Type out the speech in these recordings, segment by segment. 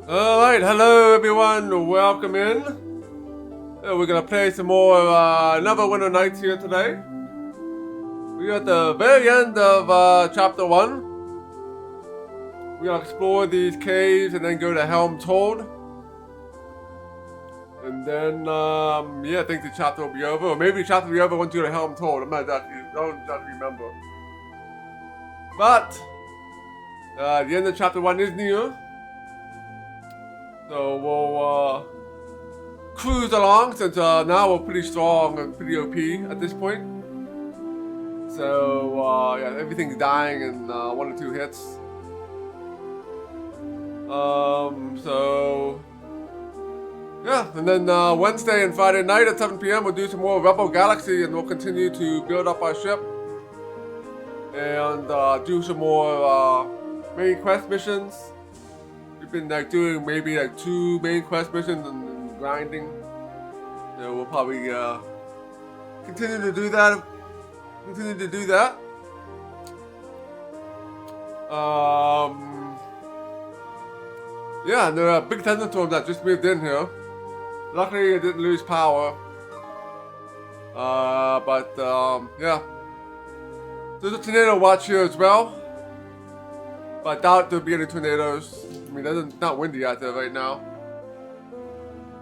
Alright, hello everyone, welcome in. We're gonna play some more Neverwinter Nights here today. We're at the very end of chapter 1. We're gonna explore these caves and then go to Helm Told. And then, I think the chapter will be over. Or maybe the chapter will be over once you go to Helm Told. I'm not exactly, don't exactly remember. But, the end of chapter 1 is near. So we'll cruise along since now we're pretty strong and pretty OP at this point. So yeah, everything's dying in 1 or 2 hits. So yeah, and then Wednesday and Friday night at 7 p.m. we'll do some more Rebel Galaxy, and we'll continue to build up our ship and do some more main quest missions. We've been doing maybe 2 main quest missions and grinding. So we'll probably continue to do that. Yeah, and there are big thunderstorms that just moved in here. Luckily, it didn't lose power. Yeah. There's a tornado watch here as well. But I doubt there'll be any tornadoes. I mean, it's not windy out there right now.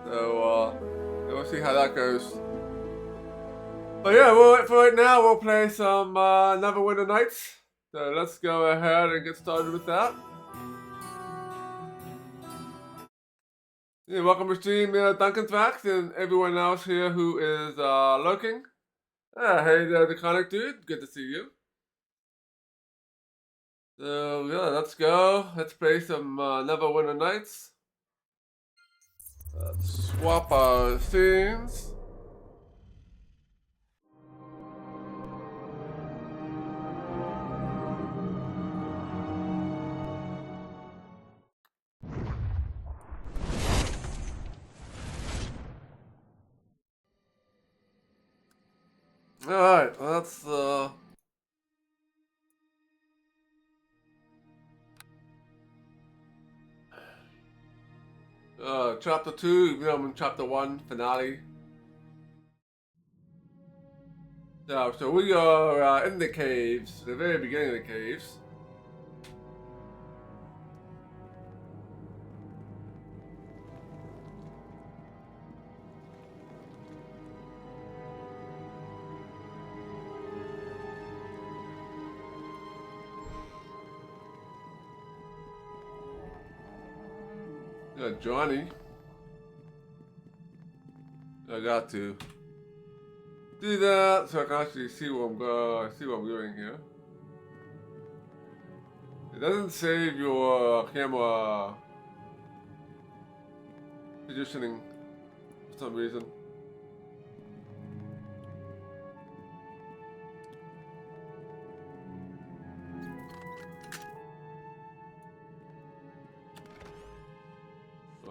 So, we'll see how that goes. But yeah, for right now, we'll play some Neverwinter Nights. So let's go ahead and get started with that. Yeah, welcome to stream, Duncan Facts, and everyone else here who is lurking. Hey there, the Conic Dude. Good to see you. So yeah, let's go. Let's play some Neverwinter Nights. Let's swap our scenes. Alright, let's chapter 2, even though I'm in chapter 1, finale. So we are in the caves, the very beginning of the caves. Johnny. I got to do that so I can actually see what I'm doing here. It doesn't save your camera positioning for some reason.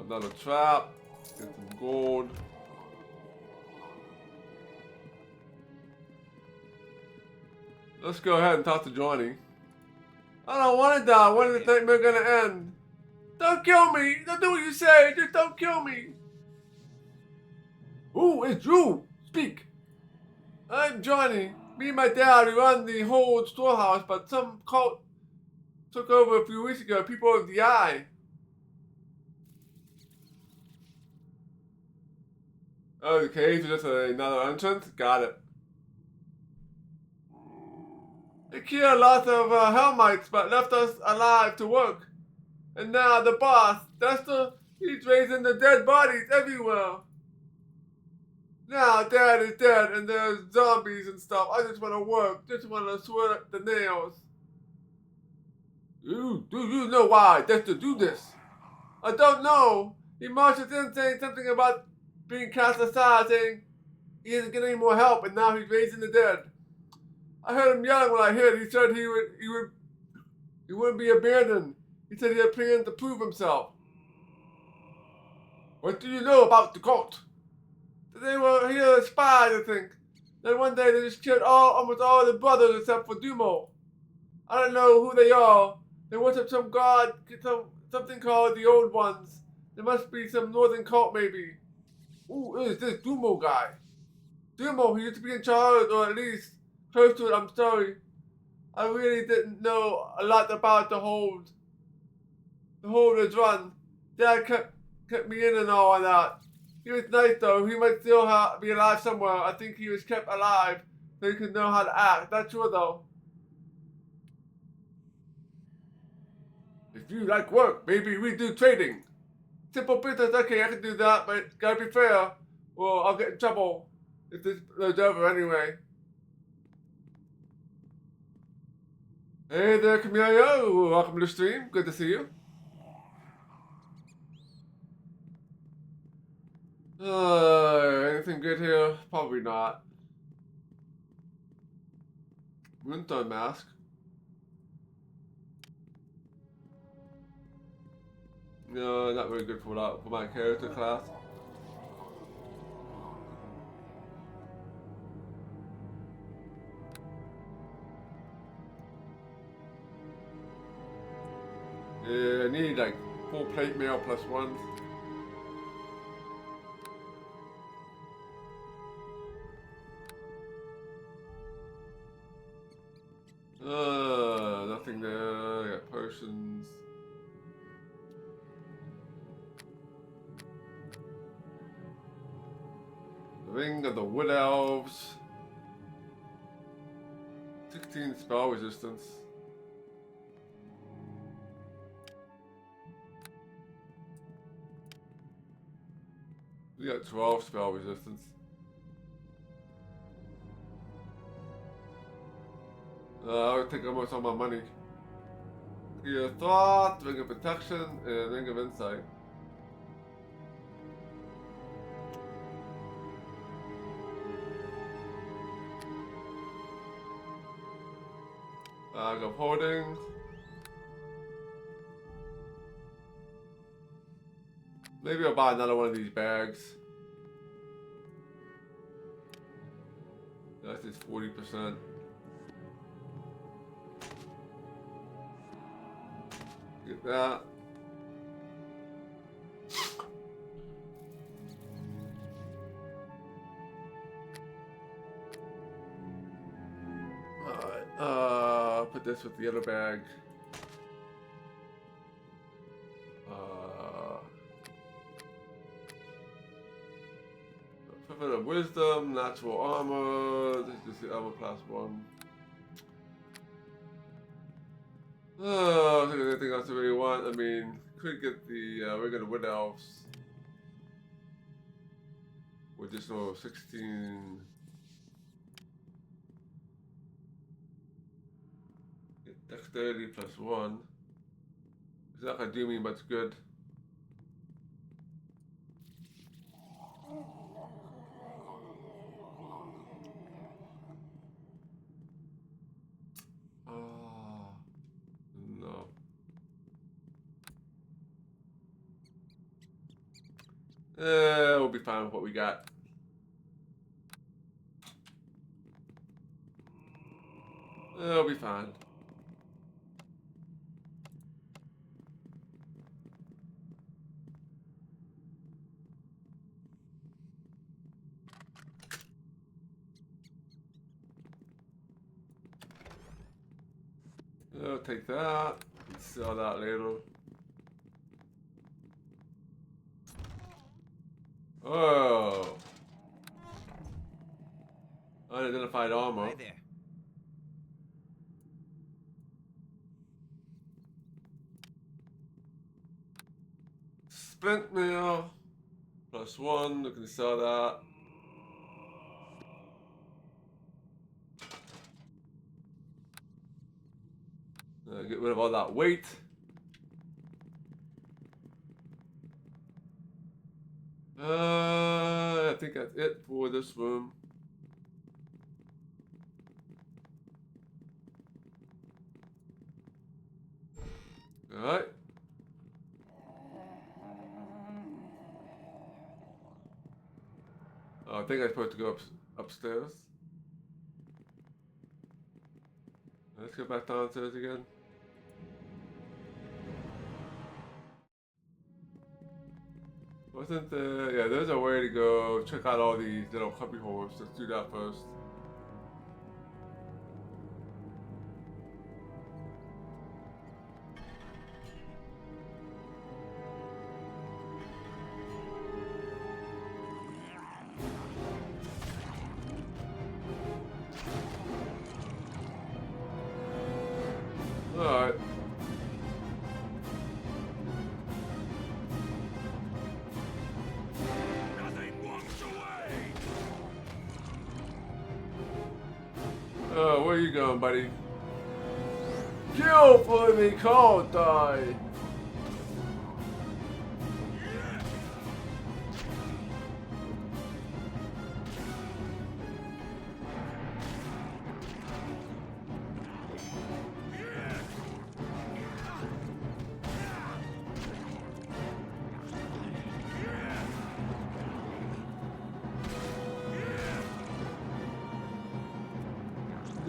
Another trap. Get some gold. Let's go ahead and talk to Johnny. I don't want to die. When is the nightmare gonna end? Don't kill me! Don't do what you say! Just don't kill me! Ooh, it's you! Speak! I'm Johnny. Me and my dad, we run the whole storehouse, but some cult took over a few weeks ago. People of the Eye. Oh, the caves are just another entrance? Got it. They killed lots of Helmites, but left us alive to work. And now the boss, Dexter, he's raising the dead bodies everywhere. Now Dad is dead and there's zombies and stuff. I just want to work, just want to sweat the nails. Do you know why Dexter do this? I don't know. He marches in saying something about being cast aside, saying he isn't getting any more help, and now he's raising the dead. I heard him yelling when I hid. He said he wouldn't be abandoned. He said he had plans to prove himself. What do you know about the cult? They were here spies, I think. Then one day they just killed almost all the brothers except for Dumo. I don't know who they are. They worship some god, something called the Old Ones. There must be some northern cult, maybe. Ooh, is this Dumo guy? Dumo, he used to be in charge, or at least close to it. I'm sorry. I really didn't know a lot about the hold. The hold is run. Dad kept me in and all of that. He was nice though. He might still be alive somewhere. I think he was kept alive so he could know how to act. Not sure though. If you like work, maybe we do trading. Simple business, okay, I can do that, but gotta be fair, or I'll get in trouble if this blows over anyway. Hey there, Camellia. Welcome to the stream. Good to see you. Anything good here? Probably not. Moonstone mask. No, not very good for that for my character class. Yeah, I need like full plate mail plus one. Nothing there. I got potions. The Ring of the Wood Elves. 16 spell resistance. We got 12 spell resistance. I would take almost all my money. Gear of Thought, Ring of Protection, and Ring of Insight. Bag of Holding. Maybe I'll buy another one of these bags. That's just 40%. Get that. Alright, put this with the other bag. Prophet of Wisdom, Natural Armor, this is just the armor class 1. I don't think there's anything else I really want. I mean, could get the Ring of the Wood Elves. With just 16. Get Dexterity plus 1. It's not gonna do me much good. No. We'll be fine with what we got. We'll be fine. I'll take that. Sell that later. Oh. Unidentified armor. Hi there. Splint mail. Plus 1. We can sell that. Get rid of all that weight. I think that's it for this room. Alright. I think I'm supposed to go upstairs. Let's go back downstairs again. Wasn't there? Yeah, there's a way to go check out all these little cubby holes. Let's do that first. Alright. Oh, where you going, buddy? Kill for me, can't die.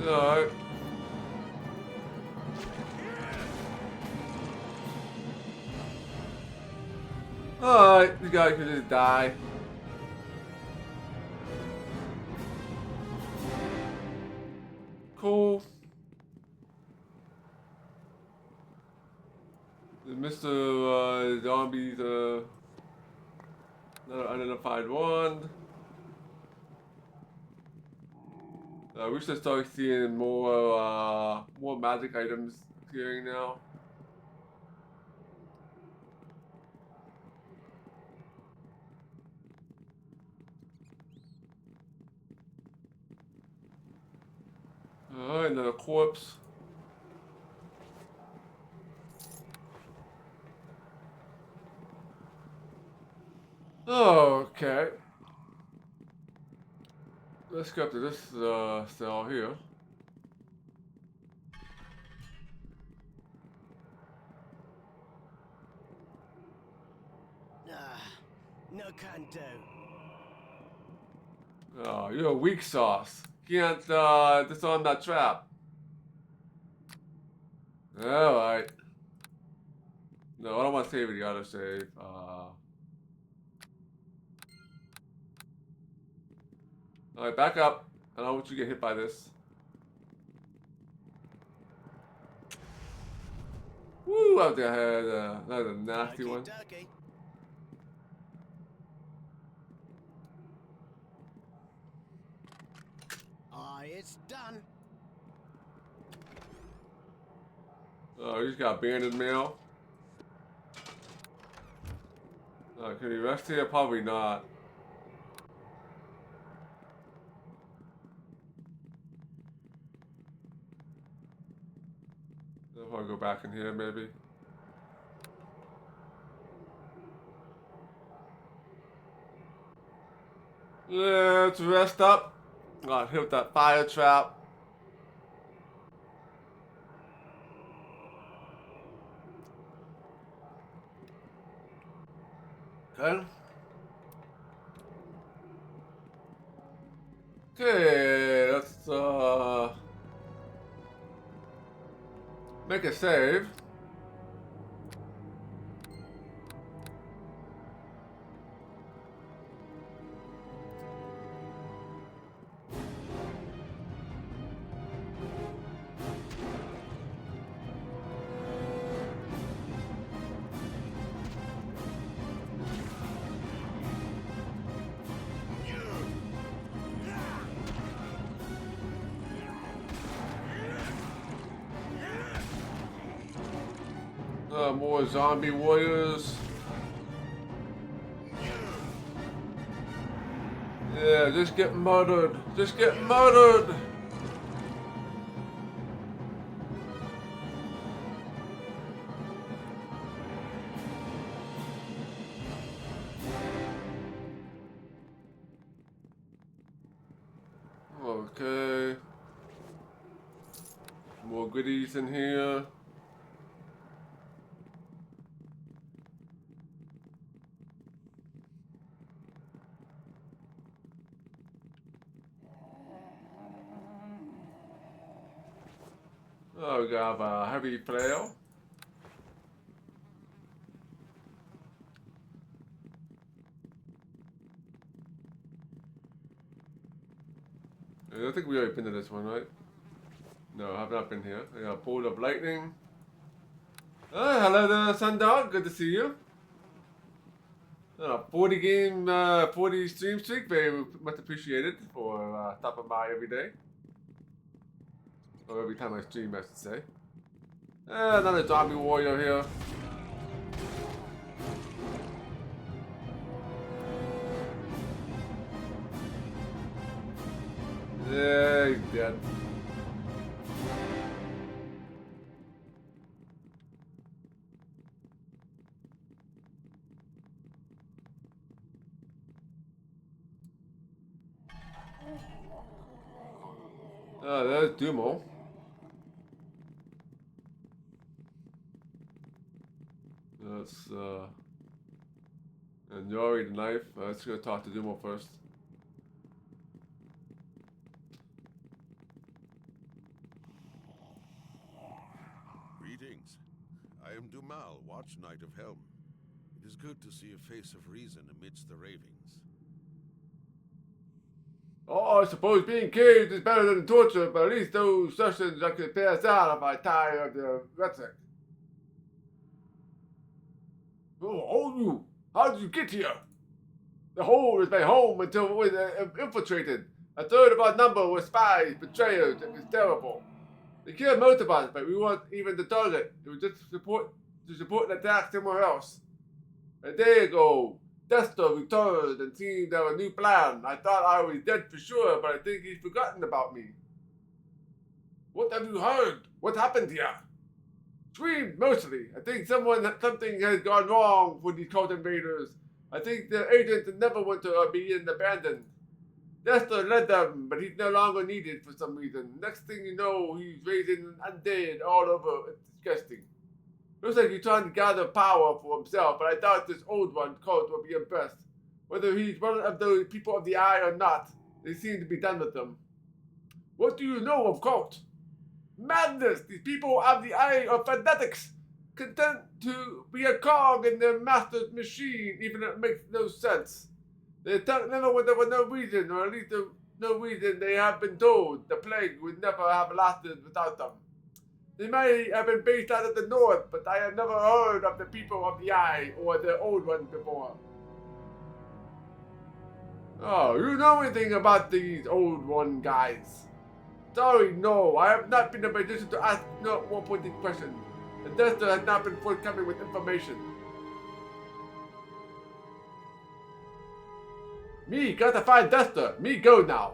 Alright. Alright, the guy could just die. Cool. Mr. Zombie's another unidentified one. We should start seeing more magic items appearing now. Alright, another corpse. Okay. Let's go up to this cell here. No can do. Oh, you're a weak sauce. Can't disarm that trap. Alright. No, I don't want to save the other save. Alright, back up. I don't want you to get hit by this. Woo, out there had that was a nasty one. Turkey. It's done. Oh, you just got abandoned mail. Can you rest here? Probably not. If I go back in here, maybe. Let's rest up. Hit that fire trap. Okay. Okay, let's make a save. More zombie warriors. Yeah, just get murdered. Just get murdered. Okay. More goodies in here. Oh, we got a heavy flail. I think we already been to this one, right? No, I have not been here. I got Bolt of Lightning. Hello there, Sundog. Good to see you. 40 game, 40 stream streak. Very much appreciated for stopping by every day. Or every time I stream, I should say. Another zombie warrior here. Yeah, he's dead. There's Dumo. That's and Yori the knife. Let's go talk to Dumo first. Greetings. I am Dumal, Watch Knight of Helm. It is good to see a face of reason amidst the ravings. Oh, I suppose being caged is better than torture, but at least those sessions I could pass out if I tire of the rhetoric. Oh, you! How did you get here? The hole is my home until it was infiltrated. A third of our number were spies, betrayers. It was terrible. They killed most of us, but we weren't even the target. It was just to support an attack somewhere else. A day ago, Dexter returned and seemed to have a new plan. I thought I was dead for sure, but I think he's forgotten about me. What have you heard? What happened here? Screamed mostly. I think something has gone wrong with these cult invaders. I think the agents in Neverwinter are being abandoned. Dexter led them, but he's no longer needed for some reason. Next thing you know, he's raising undead all over. It's disgusting. Looks like he's trying to gather power for himself, but I doubt this old one, Cult, will be impressed. Whether he's one of the people of the Eye or not, they seem to be done with them. What do you know of Cult? Madness! These people of the Eye are fanatics, content to be a cog in their master's machine, even if it makes no sense. They attack Neverwinter for no reason, or at least no reason they have been told. The plague would never have lasted without them. They may have been based out of the north, but I have never heard of the people of the Eye or the old ones before. Oh, you know anything about these old one guys? Sorry, no. I have not been in a position to ask no more pointed questions. The Dexter has not been forthcoming with information. Me, gotta find Dexter. Me go now.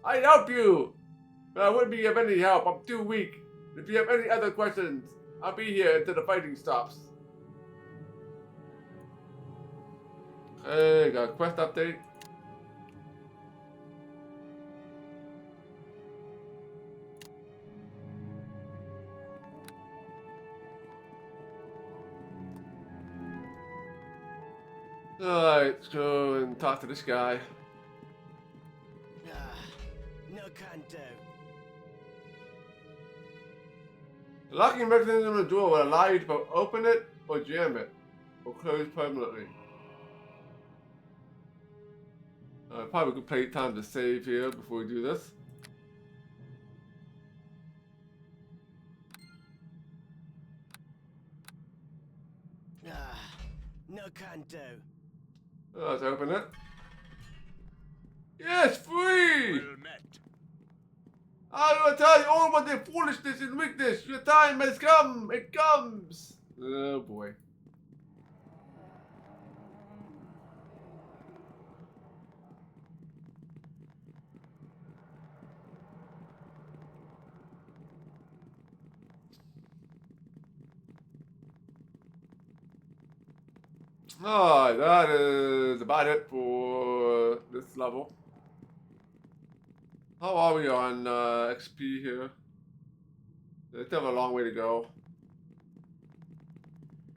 I help you. But I wouldn't be of any help. I'm too weak. If you have any other questions, I'll be here until the fighting stops. Hey, got a quest update. Alright, let's go and talk to this guy. No can do. The locking mechanism on the door will allow you to both open it or jam it, or close permanently. Probably a good play time to save here before we do this. No can do. Let's open it. Yes, free! Well met. I will tell you all about their foolishness and weakness. Your time has come. It comes. Oh boy. Alright, that is about it for this level. How are we on XP here? We still have a long way to go.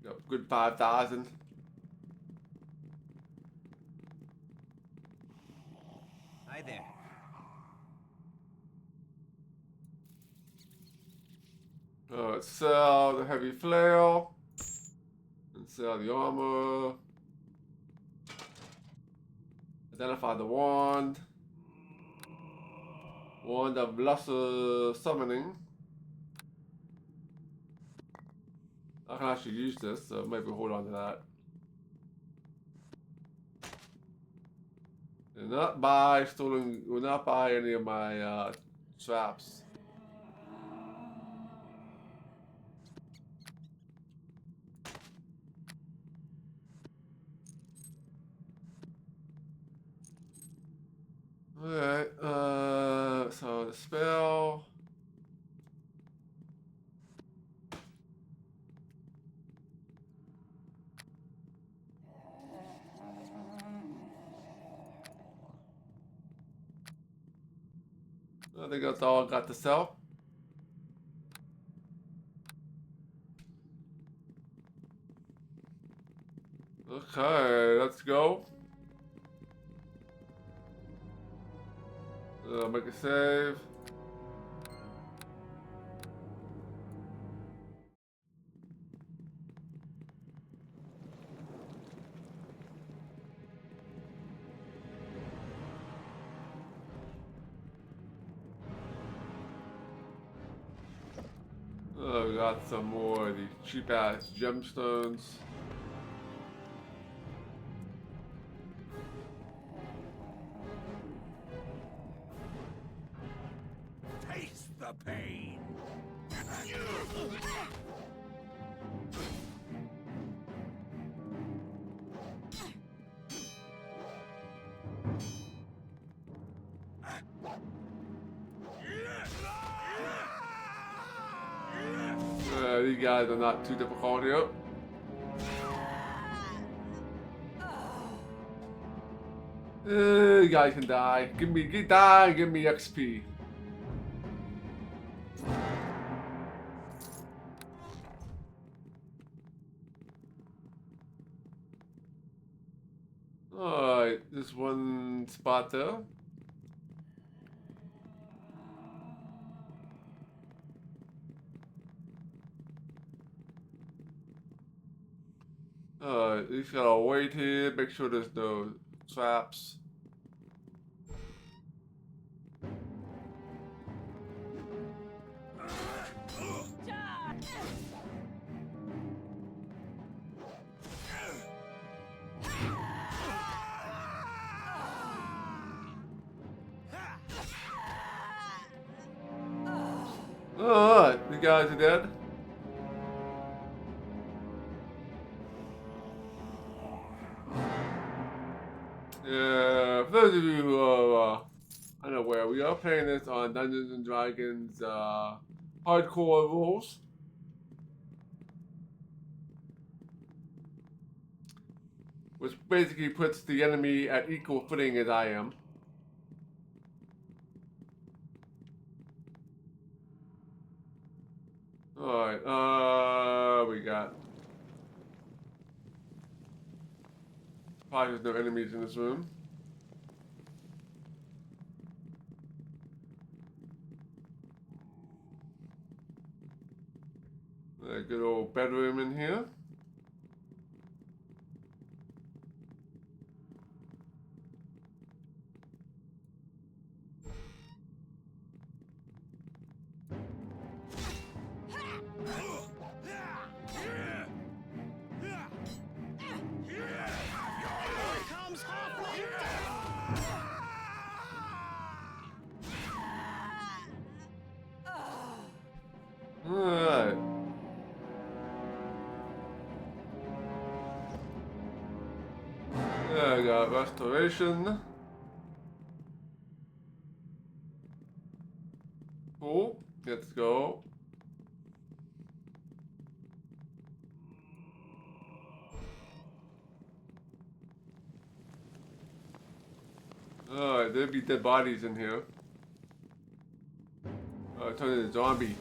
Got a good 5,000. Hi there. Let's sell the heavy flail. And sell the armor. Identify the wand. Wand of Lesser Summoning. I can actually use this, so maybe hold on to that. Do not buy stolen. Will not buy any of my traps. Alright, so the spell. I think that's all I got to sell. Okay, let's go. Make a save. Oh, we got some more of these cheap ass gemstones. Taste the pain. These guys are not too difficult here. You guys can die. Die, give me XP. Alright, there's one spot there. Alright, you just gotta wait here, make sure there's no traps. Alright, the guys are dead. Yeah, for those of you who are unaware, we are playing this on Dungeons and Dragons hardcore rules. Which basically puts the enemy at equal footing as I am. Alright, we got... Probably there's no enemies in this room. A good old bedroom in here. Alright. Yeah, I got restoration. Cool. Let's go. Alright, there'll be dead bodies in here. Turn into a zombie.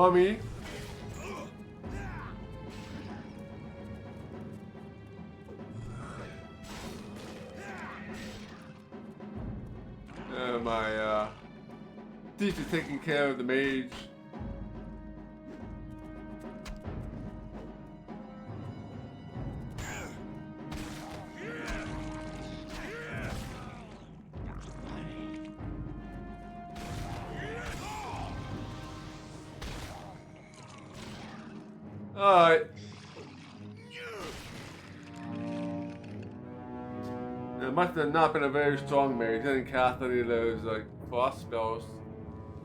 mummy. My thief is taking care of the mage. Alright. It must have not been a very strong mage. He didn't cast any of those like frost spells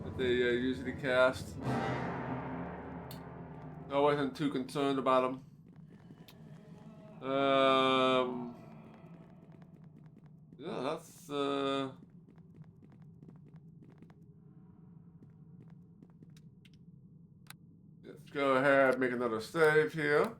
that they usually cast. I wasn't too concerned about him. Yeah, that's let's go ahead and make another save here.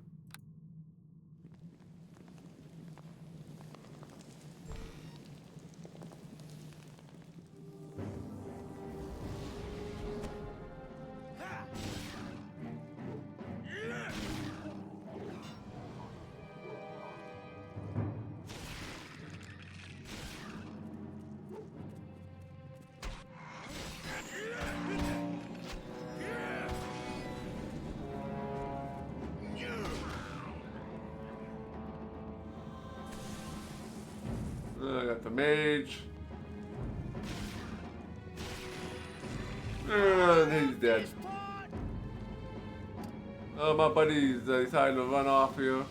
I got the mage. And he's dead. Oh, my buddy's deciding to run off here.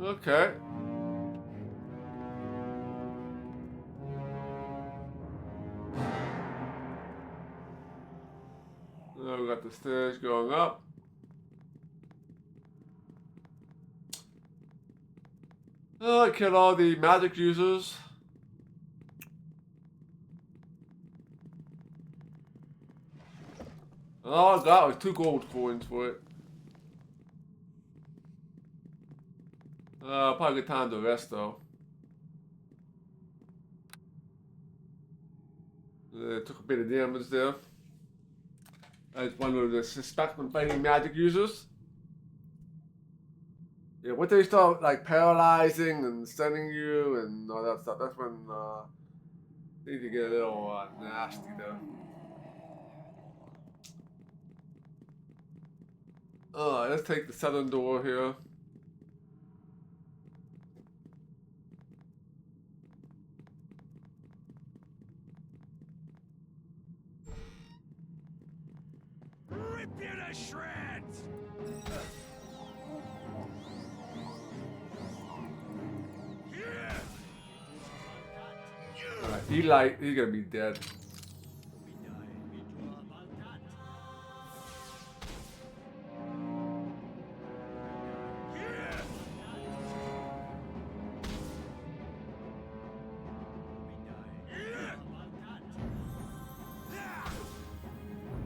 Okay. Now we got the stairs going up. Oh, I killed all the magic users. All I got was 2 gold coins for it. Probably good time to rest though. Took a bit of damage there. That's one of the suspect when fighting magic users. Yeah, once they start like paralyzing and stunning you and all that stuff, that's when things can get a little nasty there. Alright, let's take the southern door here. Rip you to shreds! He's gonna be dead.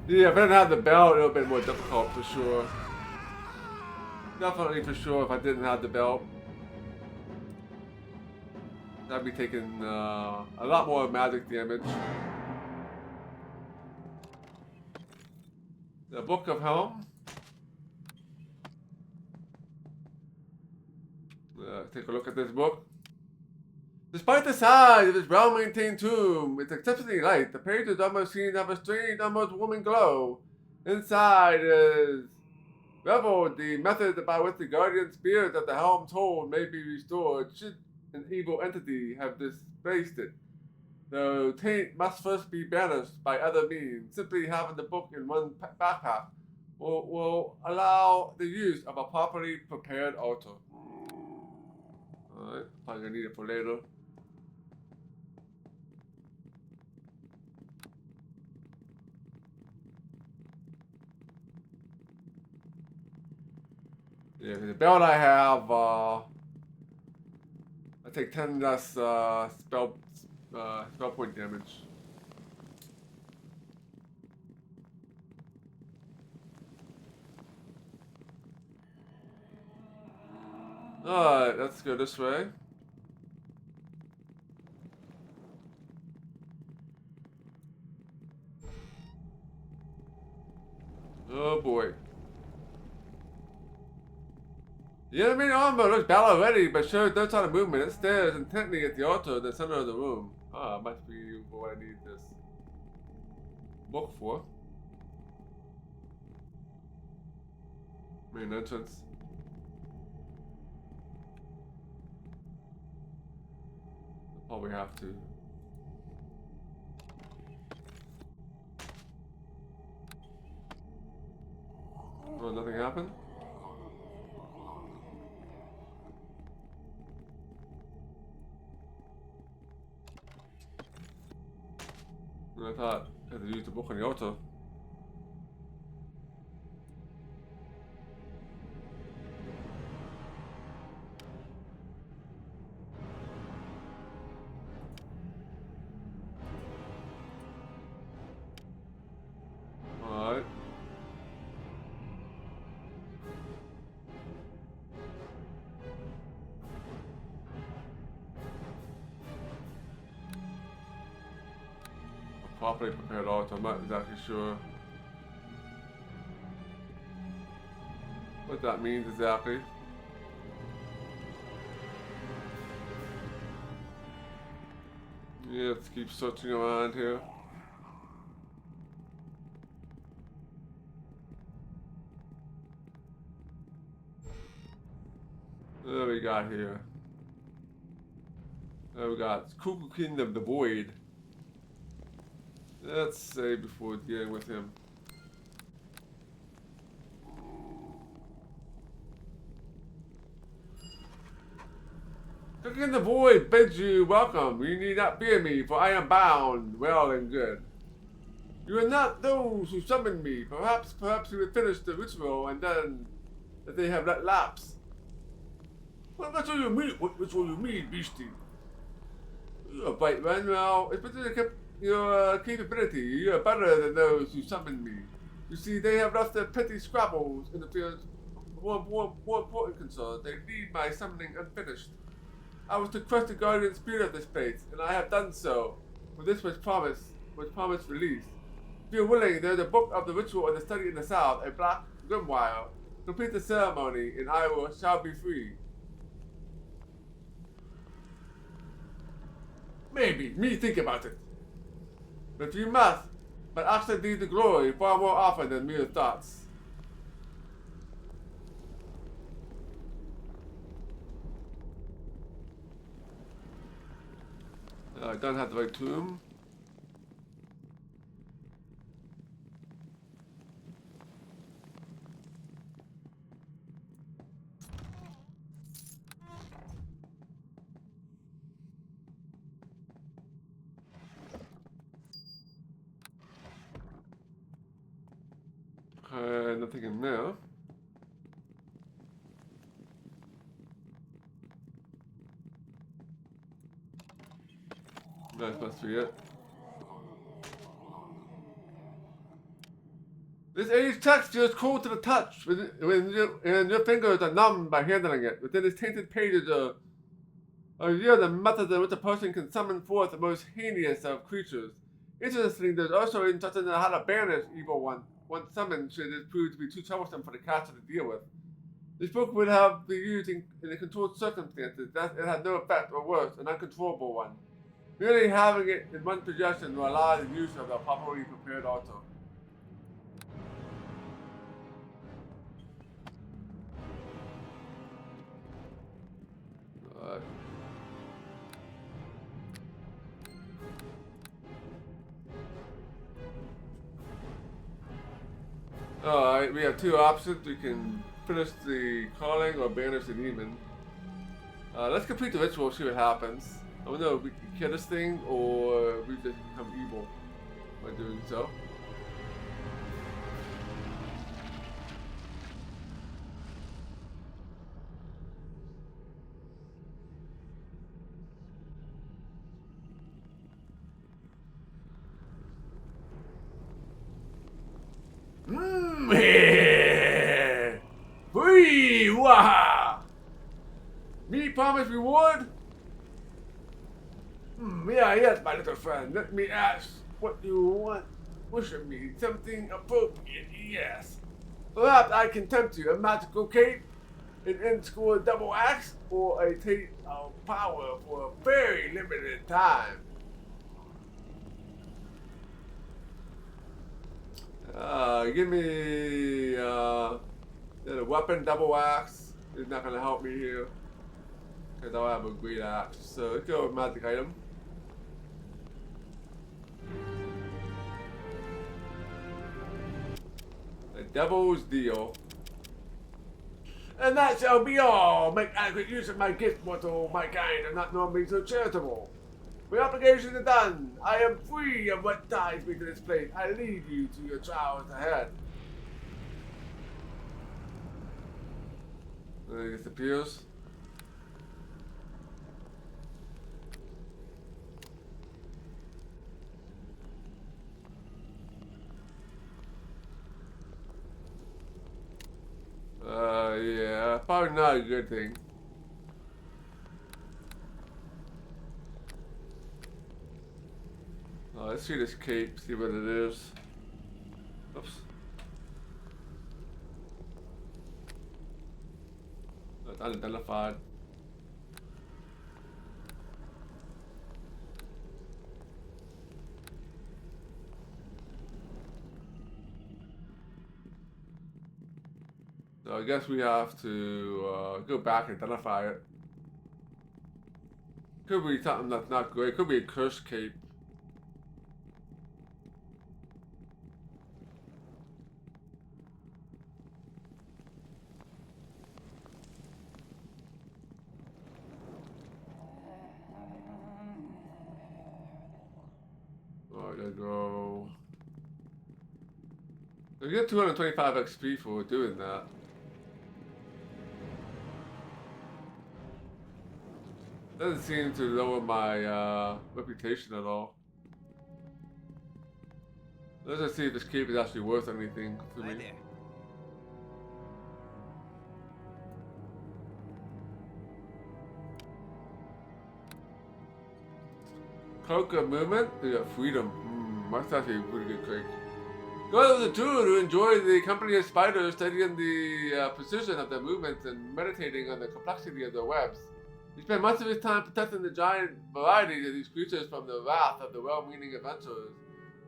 Yeah, if I didn't have the belt, it would have been more difficult for sure. Definitely for sure if I didn't have the belt. I'd be taking a lot more magic damage. The Book of Helm. Take a look at this book. Despite the size of its well-maintained tomb, it's exceptionally light. The pages almost seem to have a strange, almost warming glow. Inside is reveled the method by which the guardian spirits of the Helm's Hold may be restored should an evil entity have displaced it. Though taint must first be banished by other means. Simply having the book in one backpack will allow the use of a properly prepared altar. Alright, probably gonna need it for later. Yeah, the belt I have, I take 10 less spell point damage. Alright, let's go this way. Oh boy. The enemy armor looks bad already, but shows no sign of movement. It stares intently at the altar in the center of the room. Ah, must be what I need this book for. Main entrance. I'll probably have to. Oh, nothing happened? I thought I had to use the book on the altar. Alright. Properly prepared altar, I'm not exactly sure what that means exactly. Yeah, let's keep searching around here. What do we got here? We got Cuckoo King of the Void. Let's save before dealing with him. Cuckoo in the Void bids you welcome. You need not fear me, for I am bound, well and good. You are not those who summoned me. Perhaps you would finish the ritual and then that they have let lapse. What ritual you mean? What ritual you mean, beastie? You're a bright man. Well, it's because your capability. You are better than those who summoned me. You see, they have left their petty scrabbles in the field. More important concern, they leave my summoning unfinished. I was to quest the guardian spirit of this place, and I have done so. For this was promised release. If you're willing, there's a book of the ritual and the study in the south, a black grimoire. Complete the ceremony, and I shall be free. Maybe, me think about it. But you must, but actually need the glory far more often than mere thoughts. I don't have the right tomb. Nothing in there. That must be it. This aged text feels cold to the touch when your fingers are numb by handling it. Within its tainted pages are the methods in which a person can summon forth the most heinous of creatures. Interestingly, there's also instructions on how to banish evil one. Once summoned, should it prove to be too troublesome for the caster to deal with. This book would have been used in the controlled circumstances, that it had no effect, or worse, an uncontrollable one. Merely having it in one's possession will allow the use of the properly prepared altar. Alright, we have two options. We can finish the calling or banish the demon. Let's complete the ritual, see what happens. I don't know if we can kill this thing or we just become evil by doing so. if you would. Yeah, yes, my little friend. Let me ask what you want. Wish of me something appropriate, yes. Perhaps I can tempt you a magical cape, an in-school double axe, or a taste of power for a very limited time. Give me a weapon double axe. It's not gonna help me here because I don't have a great axe. So let's go with magic item. A devil's deal. And that shall be all. Make adequate use of my gift, mortal. My kind are not normally so charitable. My obligation is done. I am free of what ties me to this place. I leave you to your trials ahead. It disappears. Yeah, probably not a good thing. Let's see this cape, see what it is. Oops. That's unidentified. So I guess we have to go back and identify it. Could be something that's not great. Could be a cursed cape. Oh, there you go. You get 225 XP for doing that. Doesn't seem to lower my reputation at all. Let's just see if this cape is actually worth anything to me. There. Cloak of movement, you got freedom. That's actually a pretty good cloak. Go to the tour to enjoy the company of spiders, studying the precision of their movements and meditating on the complexity of their webs. He spent much of his time protecting the giant variety of these creatures from the wrath of the well-meaning adventurers.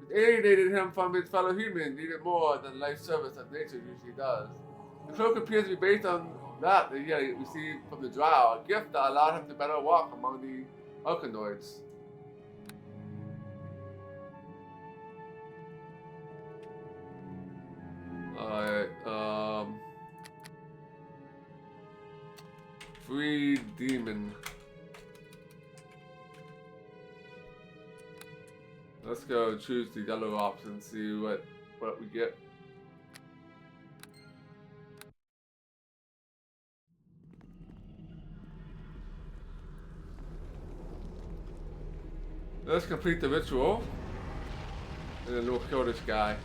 It alienated him from his fellow humans even more than life service that nature usually does. The cloak appears to be based on that he had received from the drow, a gift that allowed him to better walk among the Arkanoids. Alright, free demon. Let's go choose the yellow option, see what we get. Let's complete the ritual, and then we'll kill this guy.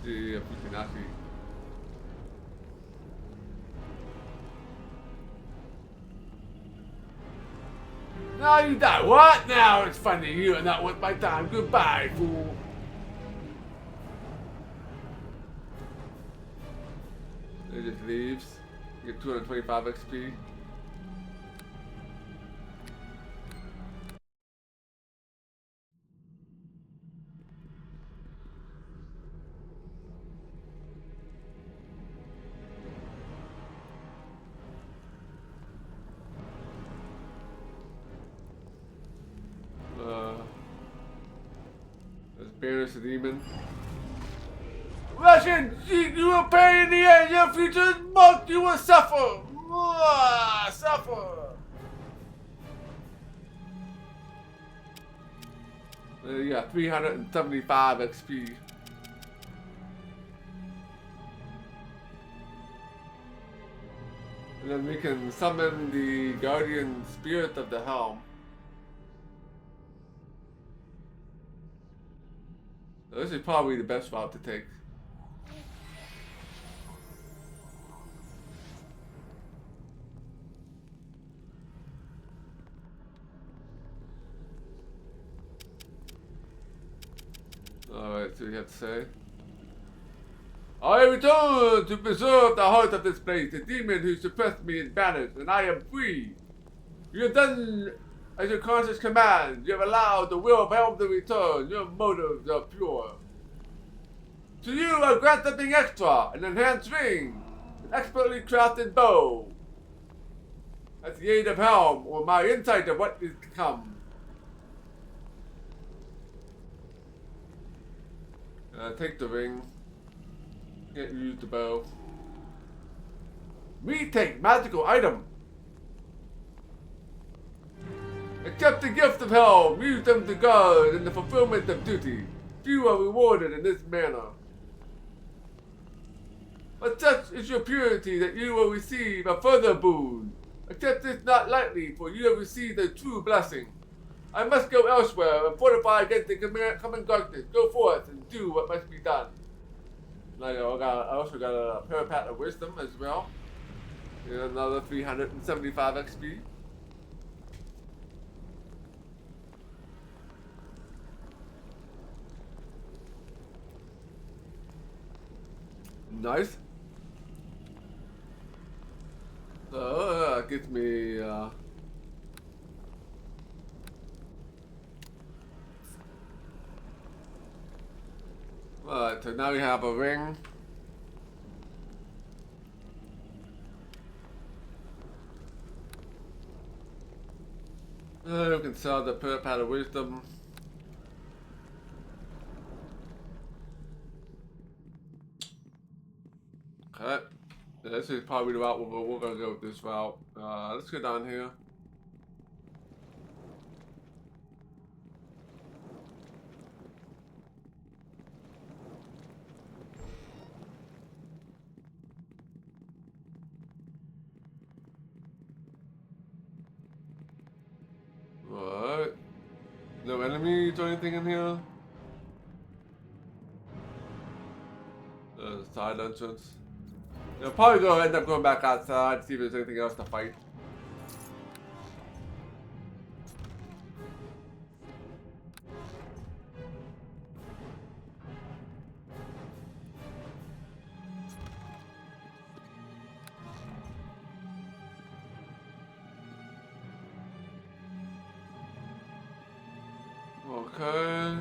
See if we can actually. Now you die. What? Now it's funny. You are not worth my time. Goodbye, fool. It just leaves. You get 225 XP. Let's banish the demon. Russian, you will pay in the end. Your future is marked. You will suffer. Suffer. You got 375 XP. And then we can summon the guardian spirit of the helm. This is probably the best route to take. Alright, so you have to say. I return to preserve the heart of this place, the demon who suppressed me is banished, and I am free. You have done as your conscience commands. You have allowed the will of Helm to return. Your motives are pure. To you, I grant something extra, an enhanced ring, an expertly crafted bow. That's the aid of Helm, or my insight of what is to come. Take the ring. Can't use the bow. Retake magical item. Accept the gift of Helm. Use them to guard in the fulfillment of duty. Few are rewarded in this manner. But such is your purity that you will receive a further boon. Accept this not lightly, for you have received a true blessing. I must go elsewhere and fortify against the coming darkness. Go forth and do what must be done. I also got a Parapet of Wisdom as well. And another 375 XP. Nice. So that gets me alright, so now we have a ring. We can sell the Parapet of Wisdom. Okay. Yeah, this is probably the route we're gonna go with this route. Let's go down here. Alright. No enemies or anything in here? Side entrance. I'll probably end up going back outside, see if there's anything else to fight. Okay.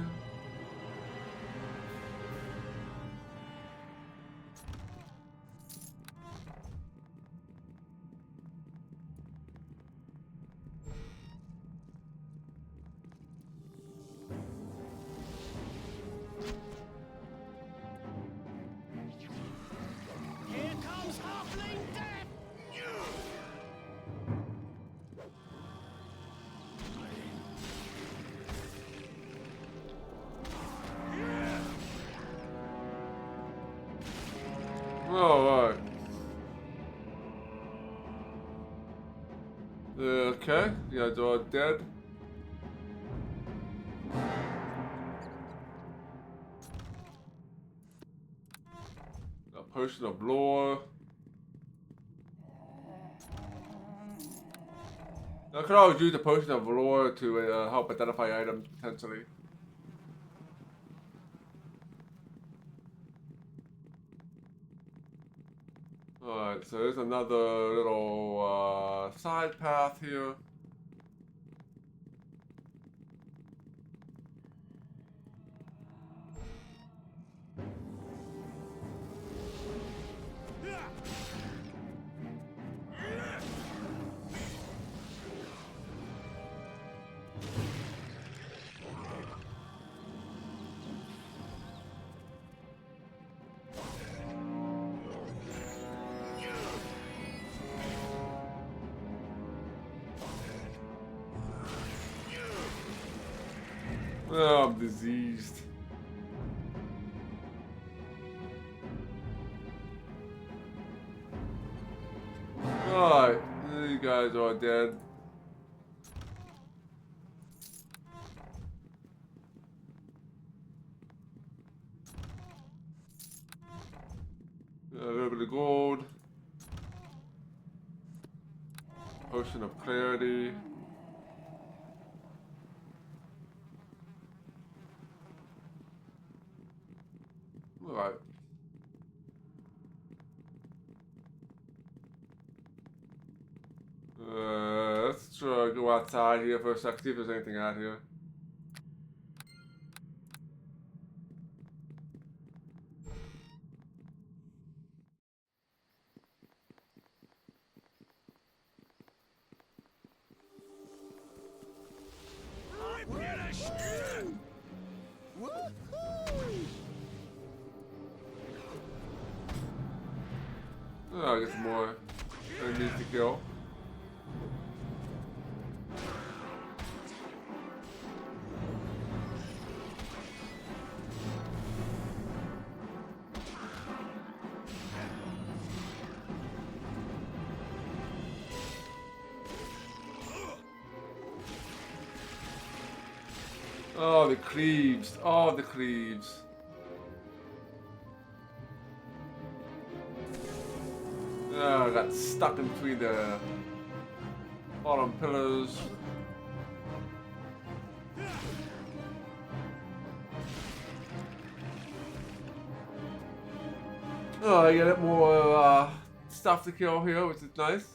Here comes Halfling Death! Alright. Okay, you guys are all dead. A potion of lore. I could always use a potion of lore to help identify items potentially. Alright, so there's another little side path here. Oh, I'm diseased. Alright, you guys are dead. A little bit of gold. Potion of clarity. Alright. Let's try to go outside here for a sec, see if there's anything out here. I'm finished! Oh, I get some more enemies to kill. Oh, the cleaves. Oh, the cleaves. Oh, I got stuck in between the bottom pillars. Oh, I get more stuff to kill here, which is nice.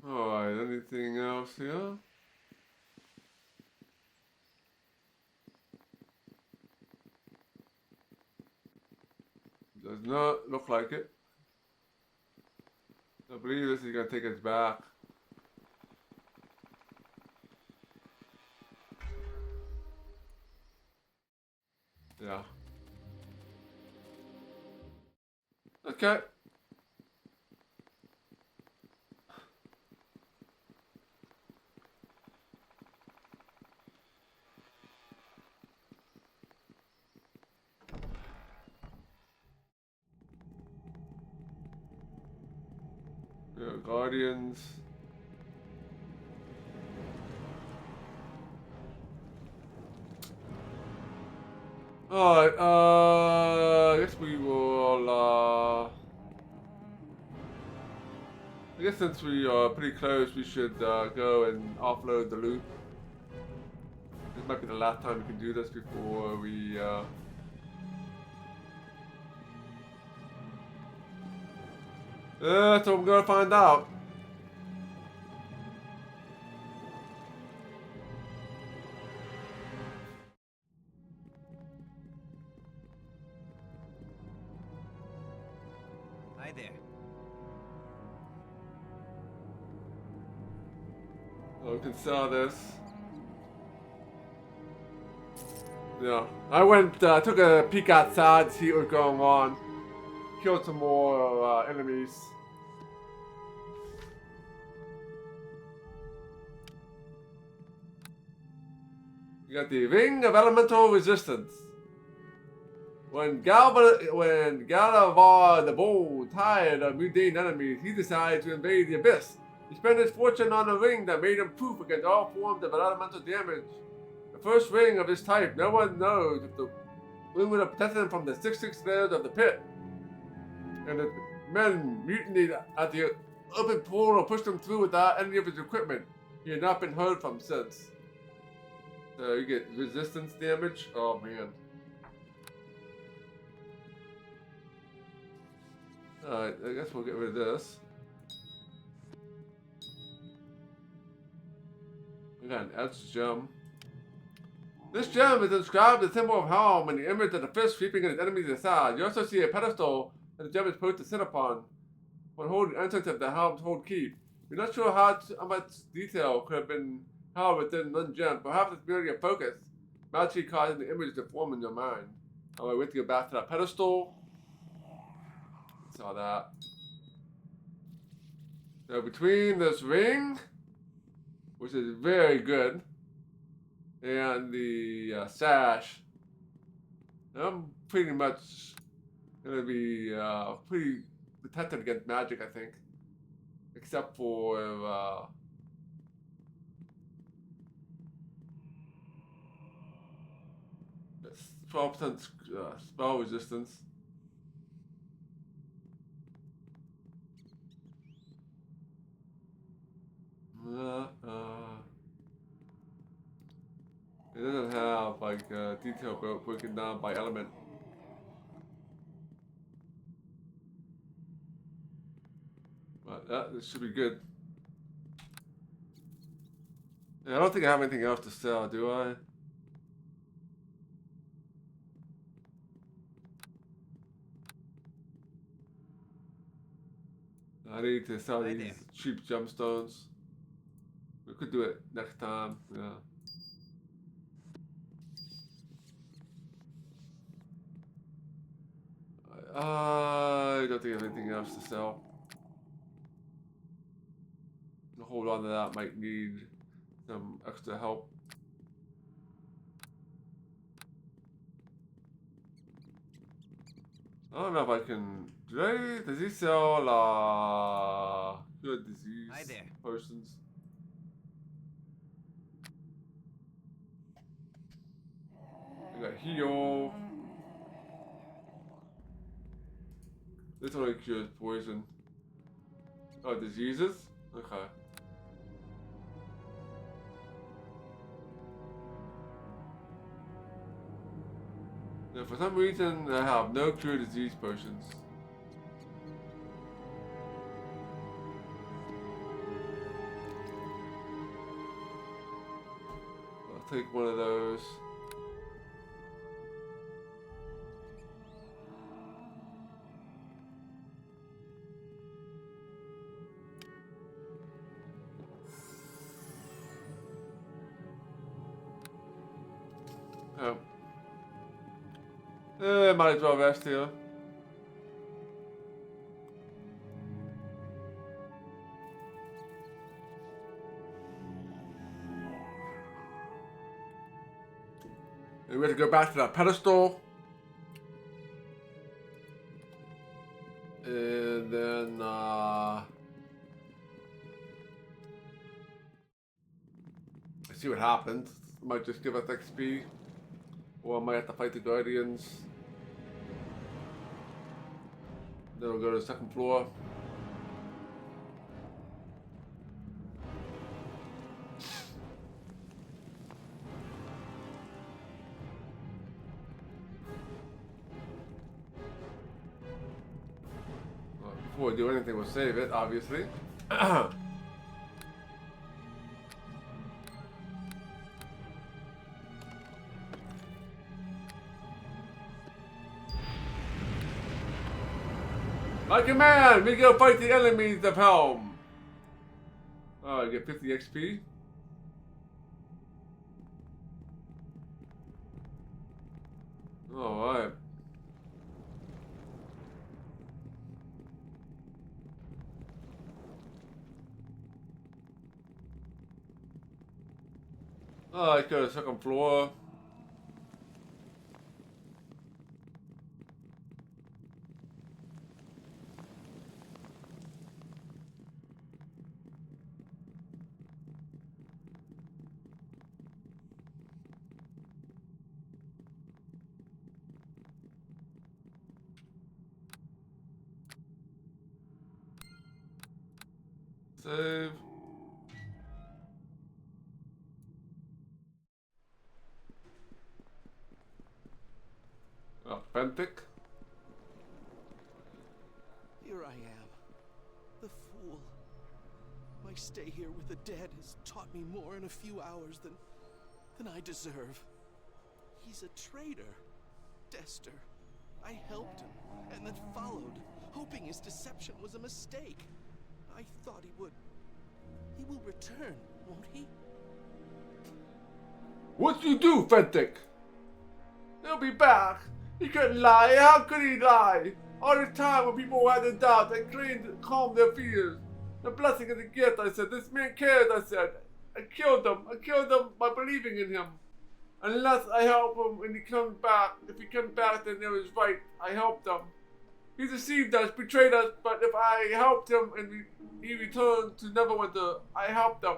Alright, anything else here? Does not look like it. I believe this is gonna take us back. Yeah. Okay. Yeah, Guardians. Alright, I guess we will, I guess since we are pretty close, we should go and offload the loot. This might be the last time we can do this before we, that's what I'm gonna find out. Hi there. We can sell this. Yeah, I went, took a peek outside to see what was going on. Killed some more enemies. You got the Ring of Elemental Resistance. When Galavar the Bold tired of mundane enemies, he decided to invade the Abyss. He spent his fortune on a ring that made him proof against all forms of elemental damage. The first ring of his type, no one knows if the ring would have protected him from the 66 layers of the pit. And the men mutinied at the open portal, pushed him through without any of his equipment. He had not been heard from since. So you get resistance damage. Oh man. Alright, I guess we'll get rid of this. We got an etched gem. This gem is inscribed the symbol of Helm and the image of the fish sweeping its enemies aside. You also see a pedestal that the gem is supposed to sit upon. When holding the entrance of the Helm's hold key. You're not sure how much detail could have been held within one gem. Perhaps it's merely a focus, magically causing the image to form in your mind. Alright, we have to go back to that pedestal. Saw that. So between this ring, which is very good, and the sash, I'm pretty much gonna be pretty protected against magic, I think, except for 12% spell resistance. It doesn't have like detail broken down by element. But this should be good. Yeah, I don't think I have anything else to sell, do I? I need to sell Hi these there. cheap gemstones. We could do it next time, yeah. I don't think I have anything else to sell. I'll hold on to that, might need some extra help. I don't know if I can. Does he sell good disease Hi there. potions? I got heal. This only cures poison. Oh, diseases? Okay. Now, for some reason, I have no cure disease potions. I'll take one of those. Might as well rest here. And we have to go back to that pedestal. And then, see what happens. Might just give us XP. Or I might have to fight the Guardians. Then we'll go to the second floor. Well, before we do anything, we'll save it, obviously. My command! We go fight the enemies of Helm! Oh, I get 50 XP. Alright. Oh, I go to the second floor. Save. Authentic. Here I am, the fool. My stay here with the dead has taught me more in a few hours than I deserve. He's a traitor, Dester. I helped him, and then followed, hoping his deception was a mistake. I thought he would. He will return, won't he? What you do, Fentic? He'll be back. He couldn't lie. How could he lie? All the time when people had a doubt, I claimed to calm their fears. The blessing is a gift, I said. This man cares, I said. I killed him. I killed him by believing in him. Unless I help him when he comes back. If he comes back, then it was right. I helped him. He deceived us, betrayed us, but if I helped him and he returned to Neverwinter, I helped him.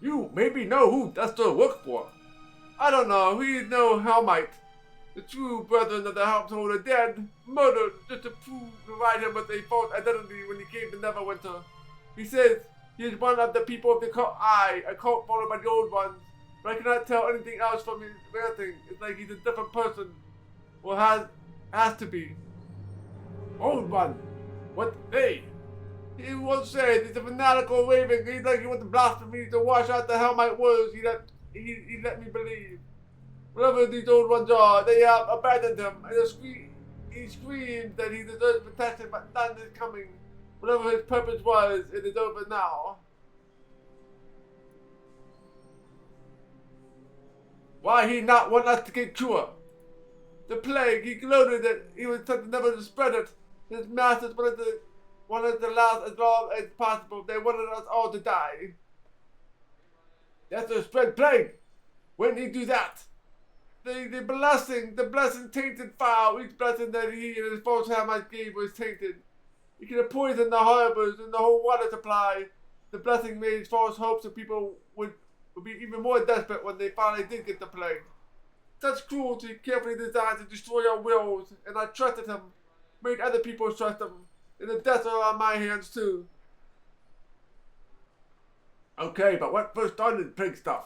You maybe know who Dester worked for. I don't know. He is no Helmite. The true brethren of the household are dead, murdered just to provide him with a false identity when he came to Neverwinter. He says he is one of the people of the cult a cult followed by the old ones, but I cannot tell anything else from his ranting. It's like he's a different person. Or has to be. Old one? What? Hey! He once said he's a fanatical raving. He's like he wants to blaspheme to wash out the Helmite words he let me believe. Whatever these old ones are, they have abandoned him, and he screams that he deserves protection, but none is coming. Whatever his purpose was, it is over now. Why he not want us to get cured? The plague, he gloated that he was something never to spread it. His masters wanted to last as long as possible. They wanted us all to die. That's a spread plague. When he do that? The blessing tainted foul. Each blessing that he and his false Hamite gave was tainted. He could have poisoned the harbors and the whole water supply. The blessing made false hopes that people would be even more desperate when they finally did get the plague. Such cruelty carefully designed to destroy our wills, and I trusted him, made other people trust him, and the deaths are on my hands too. Okay, but what first started the plague stuff?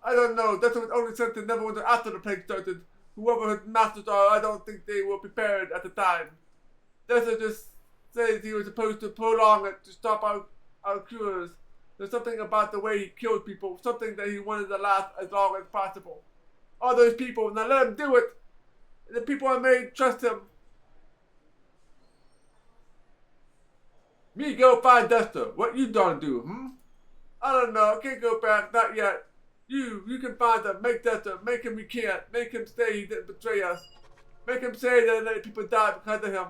I don't know. That was only sent to Neverwinter after the plague started. Whoever his masters are, I don't think they were prepared at the time. Desert just says he was supposed to prolong it to stop our cures. There's something about the way he kills people, something that he wanted to last as long as possible. All those people, now let him do it. The people I made trust him. Me go find Dexter. What you gonna do, I don't know. I can't go back, not yet. You can find him. Make Dexter. Make him recant. Make him say he didn't betray us. Make him say that many people died because of him.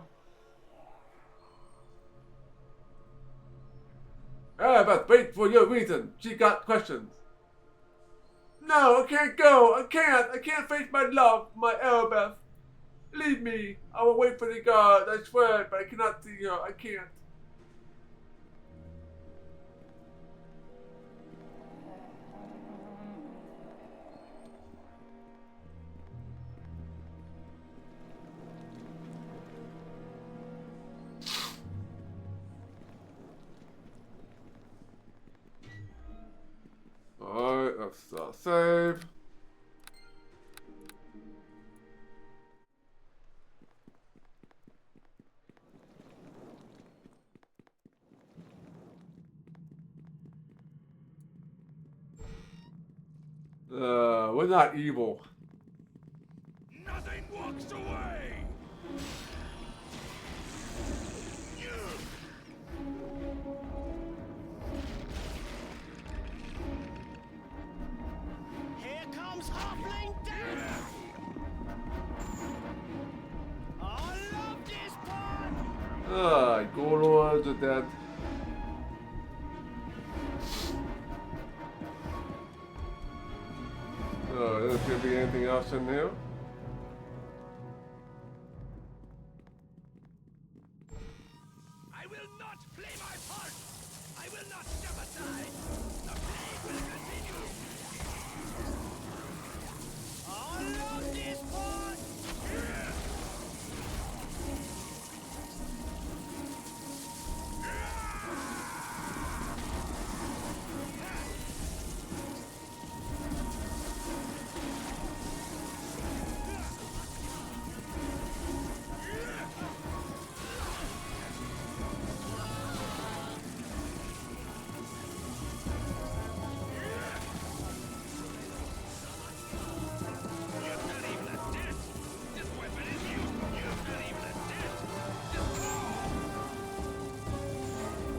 But wait for your reason. She got questions. No, I can't go. I can't face my love, my Arabeth. Leave me. I will wait for the guard. I swear, but I cannot see her. I can't. Alright, let's save. We're not evil. Nothing walks away. Here comes Halfling Death! I love this part! Go lords are dead. There's gonna be anything else in here? I will not play my part. I will not step aside. The plague will continue. I love this part!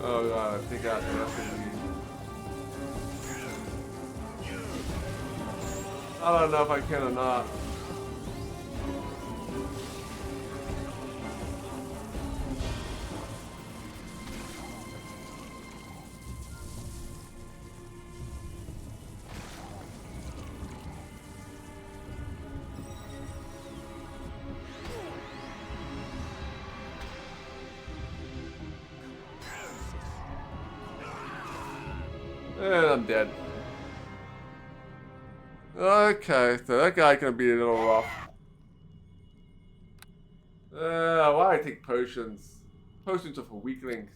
Oh god, I think I the rest of these. I don't know if I can or not. And I'm dead. Okay, so that guy can be a little rough. Why I take potions? Potions are for weaklings.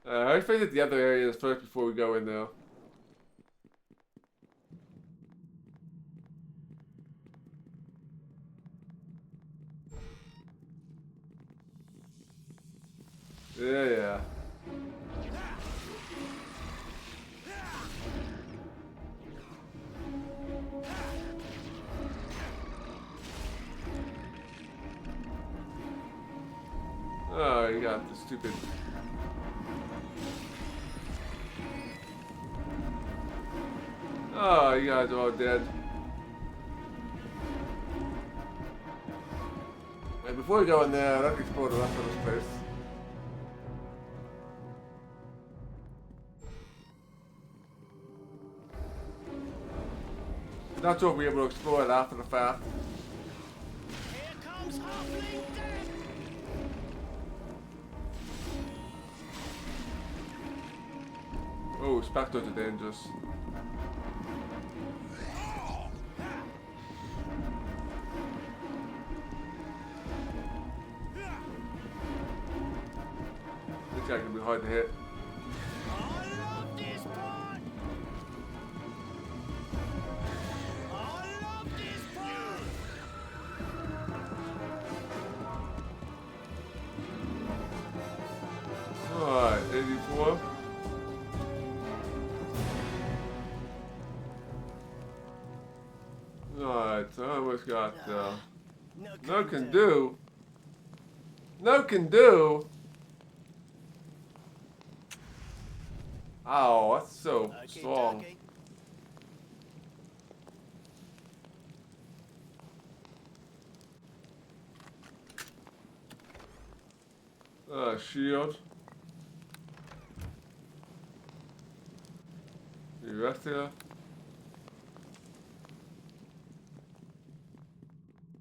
Let's visit the other areas first before we go in there. Yeah. Oh, you got the stupid. Oh, you guys are all dead. Wait, before we go in there, let's explore the rest of this place. Not sure if we'll be able to explore it after the fact. Here comes halfling death! Oh, specters are dangerous. This guy can be hard to hit. I love this part! I love this part! Alright, 84. Alright, so I almost got no can do. No can do. Oh, that's so strong. Shield. You rest here.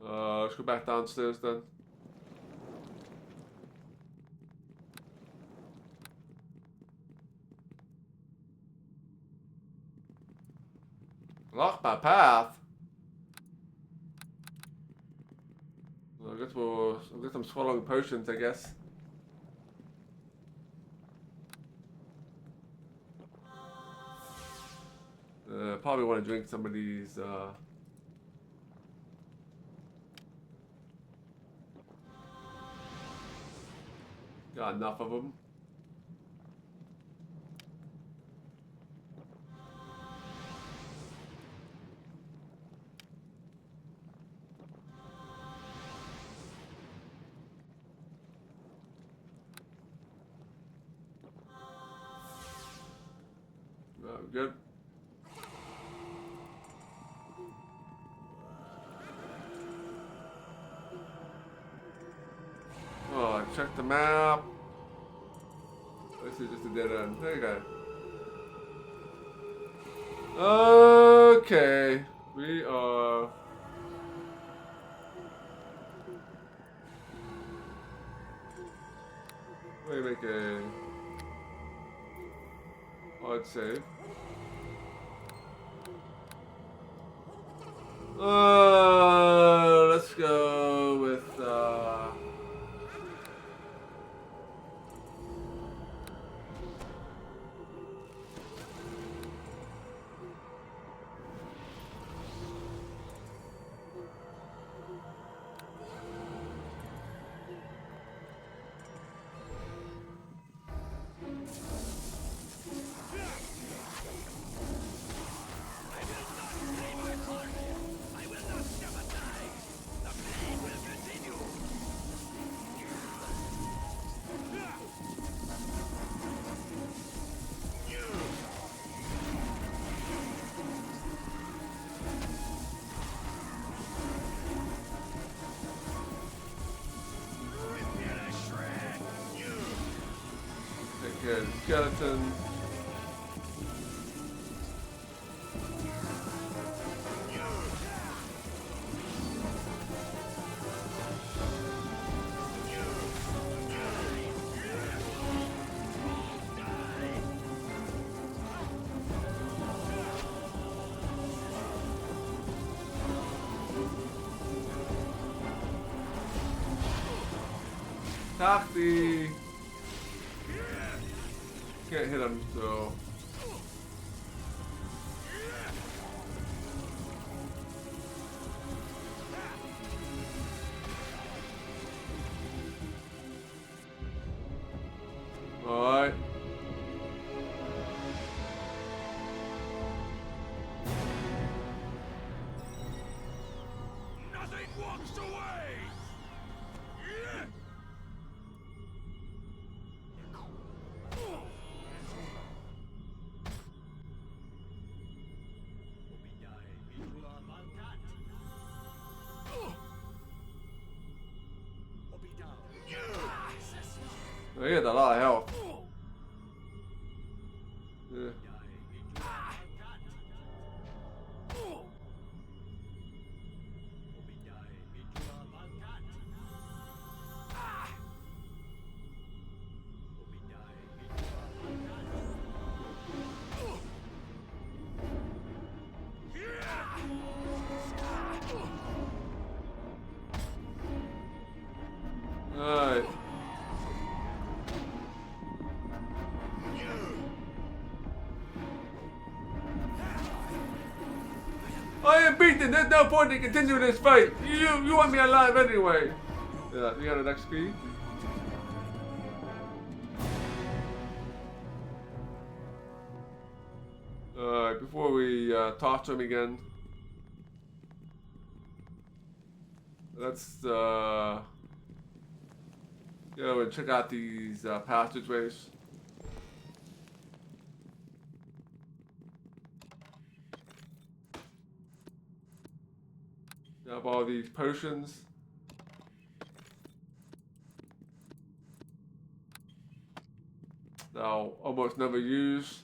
Let's go back downstairs then. Lock my path. Well, I guess I'm swallowing potions, I guess. Probably want to drink some of these. Got enough of them. Good. Oh, I checked the map. This is just a dead end. There you go. Okay. We are... Let me make a hard save. Let's go with good skeleton. Taxi. Can't hit him, so. Alright. Nothing walks away! He had a lot of health. Yeah. Alright. I am beaten. There's no point in continuing this fight. You want me alive anyway. Yeah, you got an XP. Alright, before we talk to him again, let's go and check out these passageways. You have all these potions. That I'll almost never use.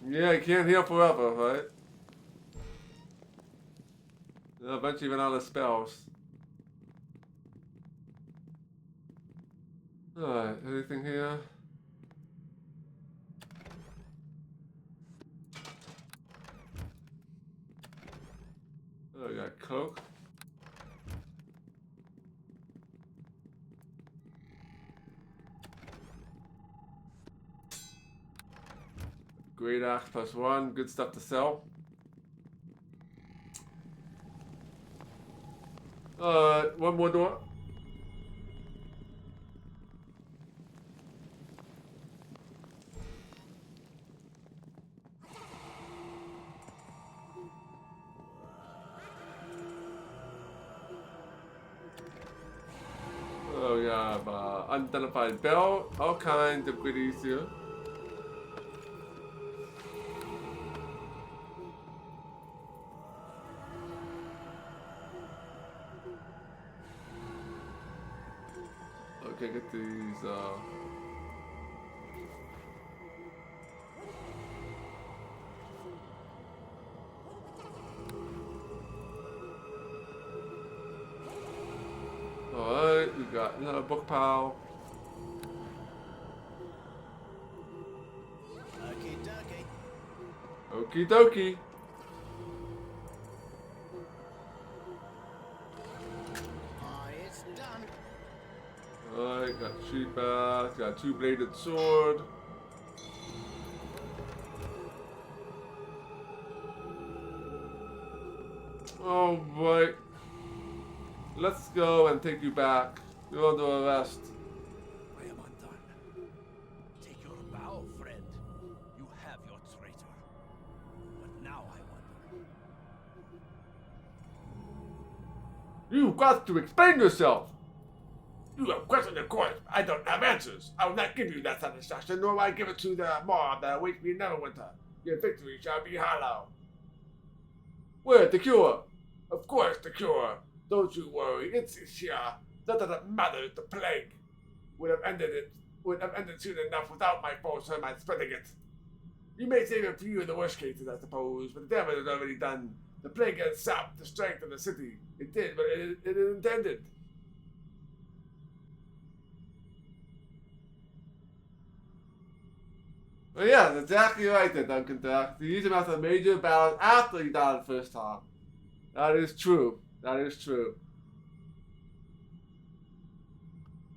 Yeah, you can't heal forever, right? They'll eventually run out of spells. Alright, anything here? Oh, we got Coke. Great axe +1, good stuff to sell. One more door. Oh, we have unidentified bell, all kinds of goodies here. Okay, get these, Alright, we got another book pile. Okie dokie. Okie dokie. It's done. Alright, got sheep bath, got two-bladed sword. Alright. Let's go and take you back. You're under arrest. I am undone. Take your bow, friend. You have your traitor. But now I wonder. You've got to explain yourself. You have questioned the court. I don't have answers. I will not give you that satisfaction, nor will I give it to the mob that awaits me in Neverwinter. Your victory shall be hollow. Where? The cure? Of course, the cure. Don't you worry. It's here. That doesn't matter. The plague would have ended soon enough without my false hermit spreading it. You may save a few in the worst cases, I suppose, but the damage is already done. The plague has sapped the strength of the city. It did, but it intended. Well, yeah, that's exactly right there, Duncan Duck. He used him after a major battle after he died the first time. That is true. That is true.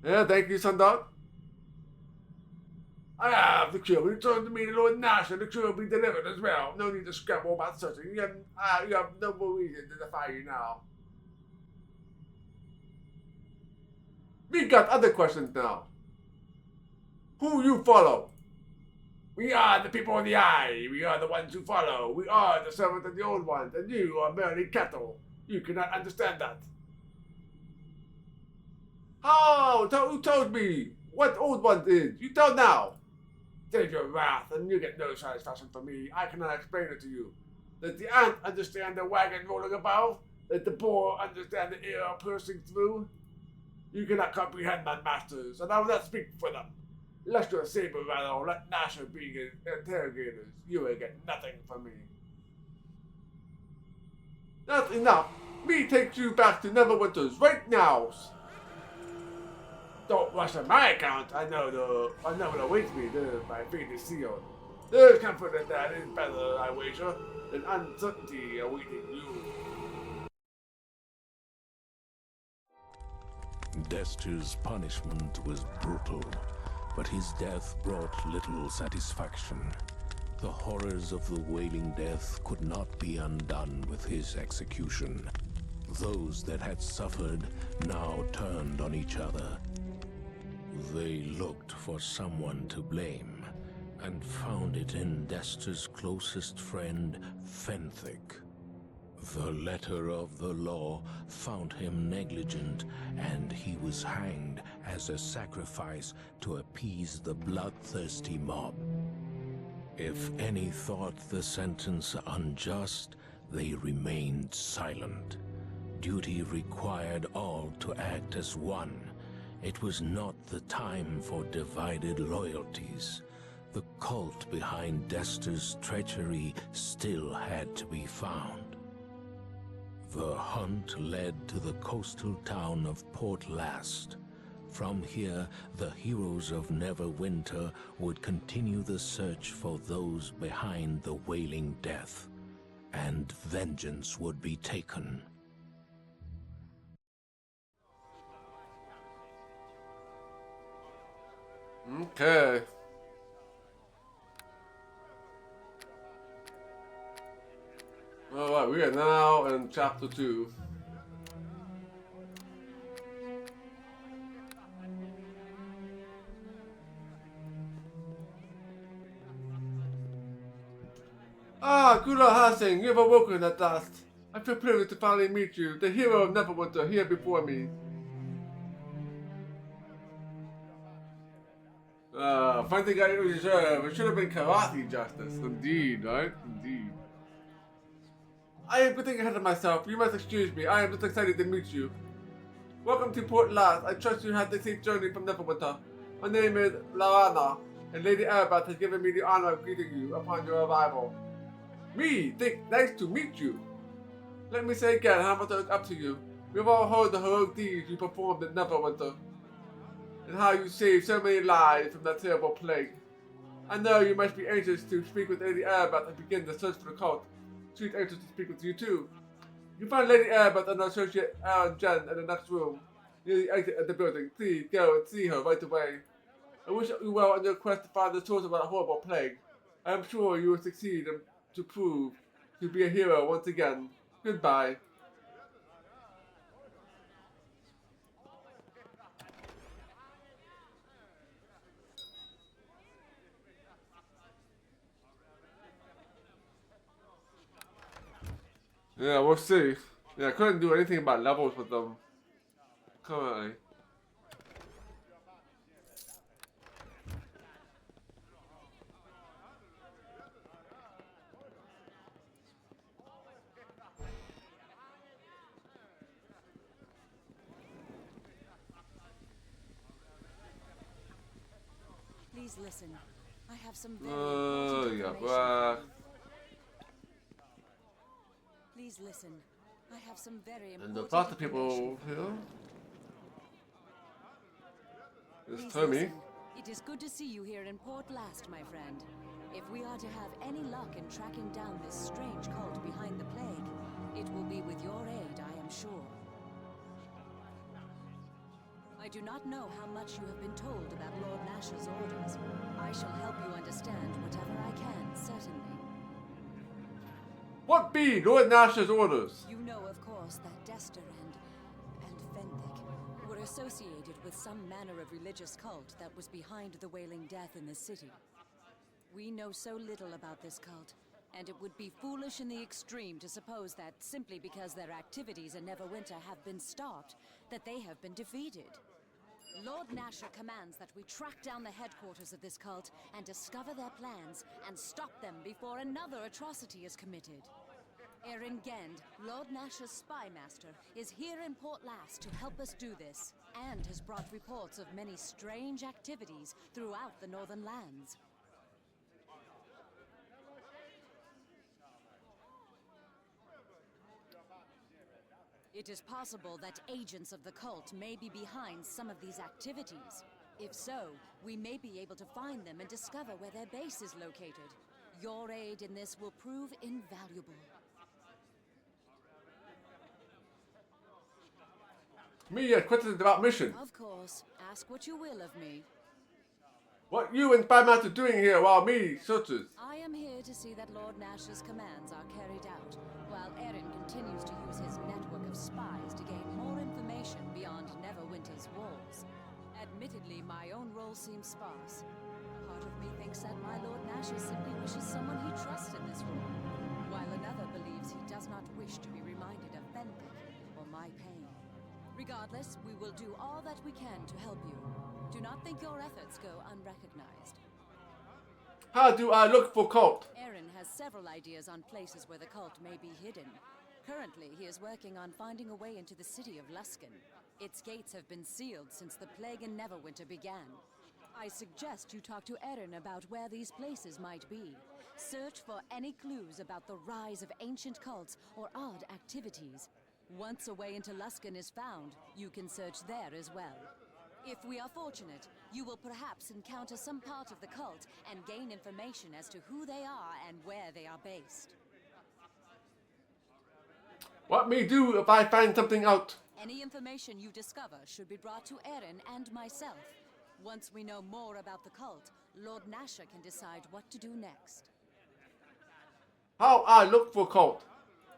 Yeah, thank you, Sundog. I have the cure. Return to me, the Lord Nash, and the cure will be delivered as well. No need to scramble about searching. You have no more reason to defy you now. We got other questions now. Who you follow? We are the people of the Eye. We are the ones who follow. We are the servants of the Old Ones, and you are merely cattle. You cannot understand that. How? Who told me what Old Ones is? You tell now. Save your wrath, and you get no satisfaction from me. I cannot explain it to you. Does the ant understand the wagon rolling above? Does the boar understand the air piercing through? You cannot comprehend my masters, and I will not speak for them. Let your saber rattle, let Nasher be his interrogators. You will get nothing from me. That's enough. Me takes you back to Neverwinter's right now. Don't rush on my account. I know what awaits me. My fate is sealed. There's comfort in that is better, I wager, than uncertainty awaiting you. Dester's punishment was brutal, but his death brought little satisfaction. The horrors of the Wailing Death could not be undone with his execution. Those that had suffered now turned on each other. They looked for someone to blame, and found it in Dester's closest friend, Fenthic. The letter of the law found him negligent, and he was hanged as a sacrifice to appease the bloodthirsty mob. If any thought the sentence unjust, they remained silent. Duty required all to act as one. It was not the time for divided loyalties. The cult behind Dester's treachery still had to be found. The hunt led to the coastal town of Port Last. From here, the heroes of Neverwinter would continue the search for those behind the Wailing Death, and vengeance would be taken. Okay. Alright, we are now in chapter 2. Ah, Kula Hasing, you have awoken at last. I feel privileged to finally meet you, the hero of Neverwinter, here before me. Finally got you deserve. It should have been karate justice. Indeed, right? Indeed. I am getting ahead of myself. You must excuse me. I am just excited to meet you. Welcome to Port Last. I trust you had a safe journey from Neverwinter. My name is Larana, and Lady Arabat has given me the honor of greeting you upon your arrival. Me, nice to meet you. Let me say again how much I look up to you. We've all heard the heroic deeds you performed in Neverwinter, and how you saved so many lives from that terrible plague. I know you must be anxious to speak with Lady Arabat and begin the search for the cult. She's anxious to speak with you too. You can find Lady Arabat and her associate Aaron Jen in the next room, near the exit of the building. Please go and see her right away. I wish you well on your quest to find the source of that horrible plague. I am sure you will succeed to prove to be a hero once again. Goodbye. Yeah, we'll see. Yeah, I couldn't do anything about levels with them currently. Please listen. I have some very important Yeah, information but for you. Please listen. I have some very and important there's lots of information people for you. here. There's Please Tommy. listen. It is good to see you here in Port Last, my friend. If we are to have any luck in tracking down this strange cult behind the plague, it will be with your aid, I am sure. I do not know how much you have been told about Lord Nash's orders. I shall help you understand whatever I can, certainly. What be Lord Nash's orders? You know, of course, that Dester and Fenthic were associated with some manner of religious cult that was behind the Wailing Death in the city. We know so little about this cult, and it would be foolish in the extreme to suppose that simply because their activities in Neverwinter have been stopped, that they have been defeated. Lord Nasher commands that we track down the headquarters of this cult and discover their plans and stop them before another atrocity is committed. Erin Gend, Lord Nasher's spy master, is here in Port Last to help us do this, and has brought reports of many strange activities throughout the Northern Lands. It is possible that agents of the cult may be behind some of these activities. If so, we may be able to find them and discover where their base is located. Your aid in this will prove invaluable. Me had questions about mission. Of course. Ask what you will of me. What you and Spy Master doing here while me searches? I am here to see that Lord Nash's commands are carried out, while Erin continues to use his network of spies to gain more information beyond Neverwinter's walls. Admittedly, my own role seems sparse. Part of me thinks that my Lord Nash simply wishes someone he trusts in this role, while another believes he does not wish to be reminded of Fenthic or my pain. Regardless, we will do all that we can to help you. Do not think your efforts go unrecognized. How do I look for cult? Erin has several ideas on places where the cult may be hidden. Currently, he is working on finding a way into the city of Luskan. Its gates have been sealed since the plague in Neverwinter began. I suggest you talk to Erin about where these places might be. Search for any clues about the rise of ancient cults or odd activities. Once a way into Luskan is found, you can search there as well. If we are fortunate, you will perhaps encounter some part of the cult and gain information as to who they are and where they are based. What me do if I find something out? Any information you discover should be brought to Erin and myself. Once we know more about the cult, Lord Nasher can decide what to do next. How I look for cult?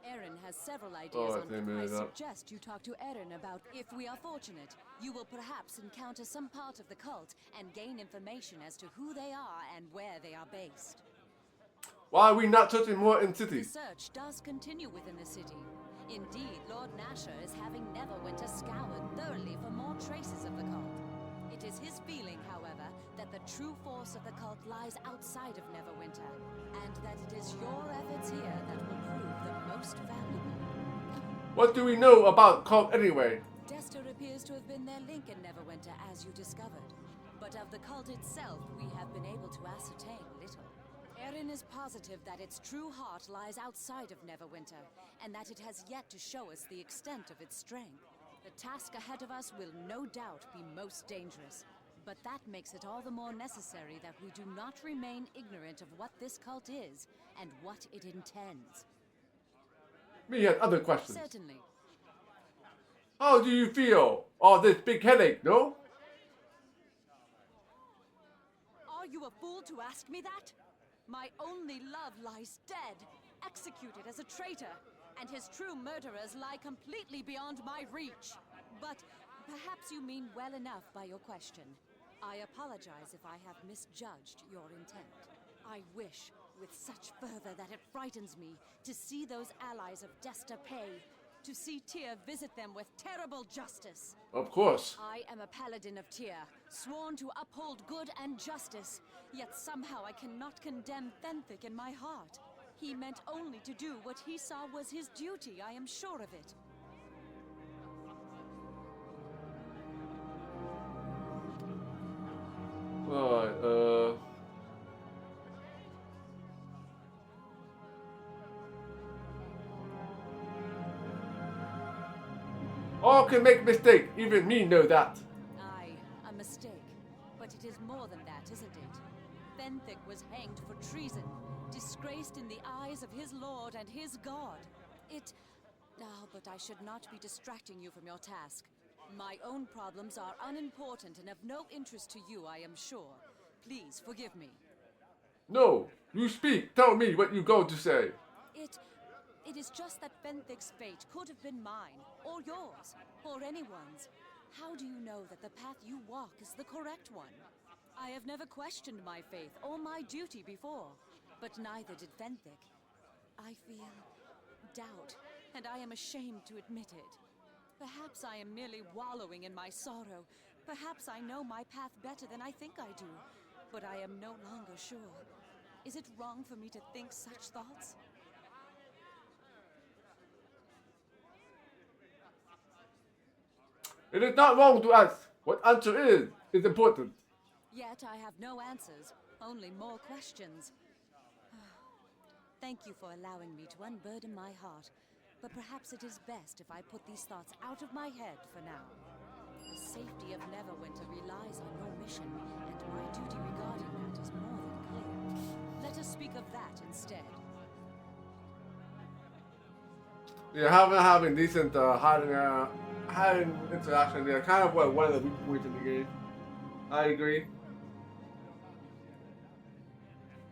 Erin has several ideas I I suggest you talk to Erin about. If we are fortunate, you will perhaps encounter some part of the cult and gain information as to who they are and where they are based. Why are we not searching more in The cities? search does continue within the city. Indeed, Lord Nasher is having Neverwinter scoured thoroughly for more traces of the cult. It is his feeling, however, that the true force of the cult lies outside of Neverwinter, and that it is your efforts here that will prove the most valuable. What do we know about cult anyway? Dester appears to have been their link in Neverwinter, as you discovered. But of the cult itself, we have been able to ascertain little. Erin is positive that its true heart lies outside of Neverwinter, and that it has yet to show us the extent of its strength. The task ahead of us will no doubt be most dangerous, but that makes it all the more necessary that we do not remain ignorant of what this cult is and what it intends. Me had other questions. Certainly. How do you feel? Oh, this big headache, no? Are you a fool to ask me that? My only love lies dead, executed as a traitor, and his true murderers lie completely beyond my reach. But perhaps you mean well enough by your question. I apologize if I have misjudged your intent. I wish, with such fervor that it frightens me, to see those allies of Dester pay, to see Tyr visit them with terrible justice. Of course. I am a paladin of Tyr, sworn to uphold good and justice, yet somehow I cannot condemn Fenthic in my heart. He meant only to do what he saw was his duty, I am sure of it. Alright, all can make mistake, even me know that. Aye, a mistake. But it is more than Fenthic was hanged for treason, disgraced in the eyes of his lord and his god. But I should not be distracting you from your task. My own problems are unimportant and of no interest to you, I am sure. Please forgive me. No, you speak. Tell me what you go to say. It is just that Fenthic's fate could have been mine, or yours, or anyone's. How do you know that the path you walk is the correct one? I have never questioned my faith or my duty before, but neither did Fenthic. I feel doubt, and I am ashamed to admit it. Perhaps I am merely wallowing in my sorrow. Perhaps I know my path better than I think I do, but I am no longer sure. Is it wrong for me to think such thoughts? It is not wrong to ask. What answer is important. Yet I have no answers, only more questions. Thank you for allowing me to unburden my heart, but perhaps it is best if I put these thoughts out of my head for now. The safety of Neverwinter relies on your mission, and my duty regarding that is more than clear. Let us speak of that instead. Yeah, having decent having interaction there, kind of one of the weak points in the game. I agree.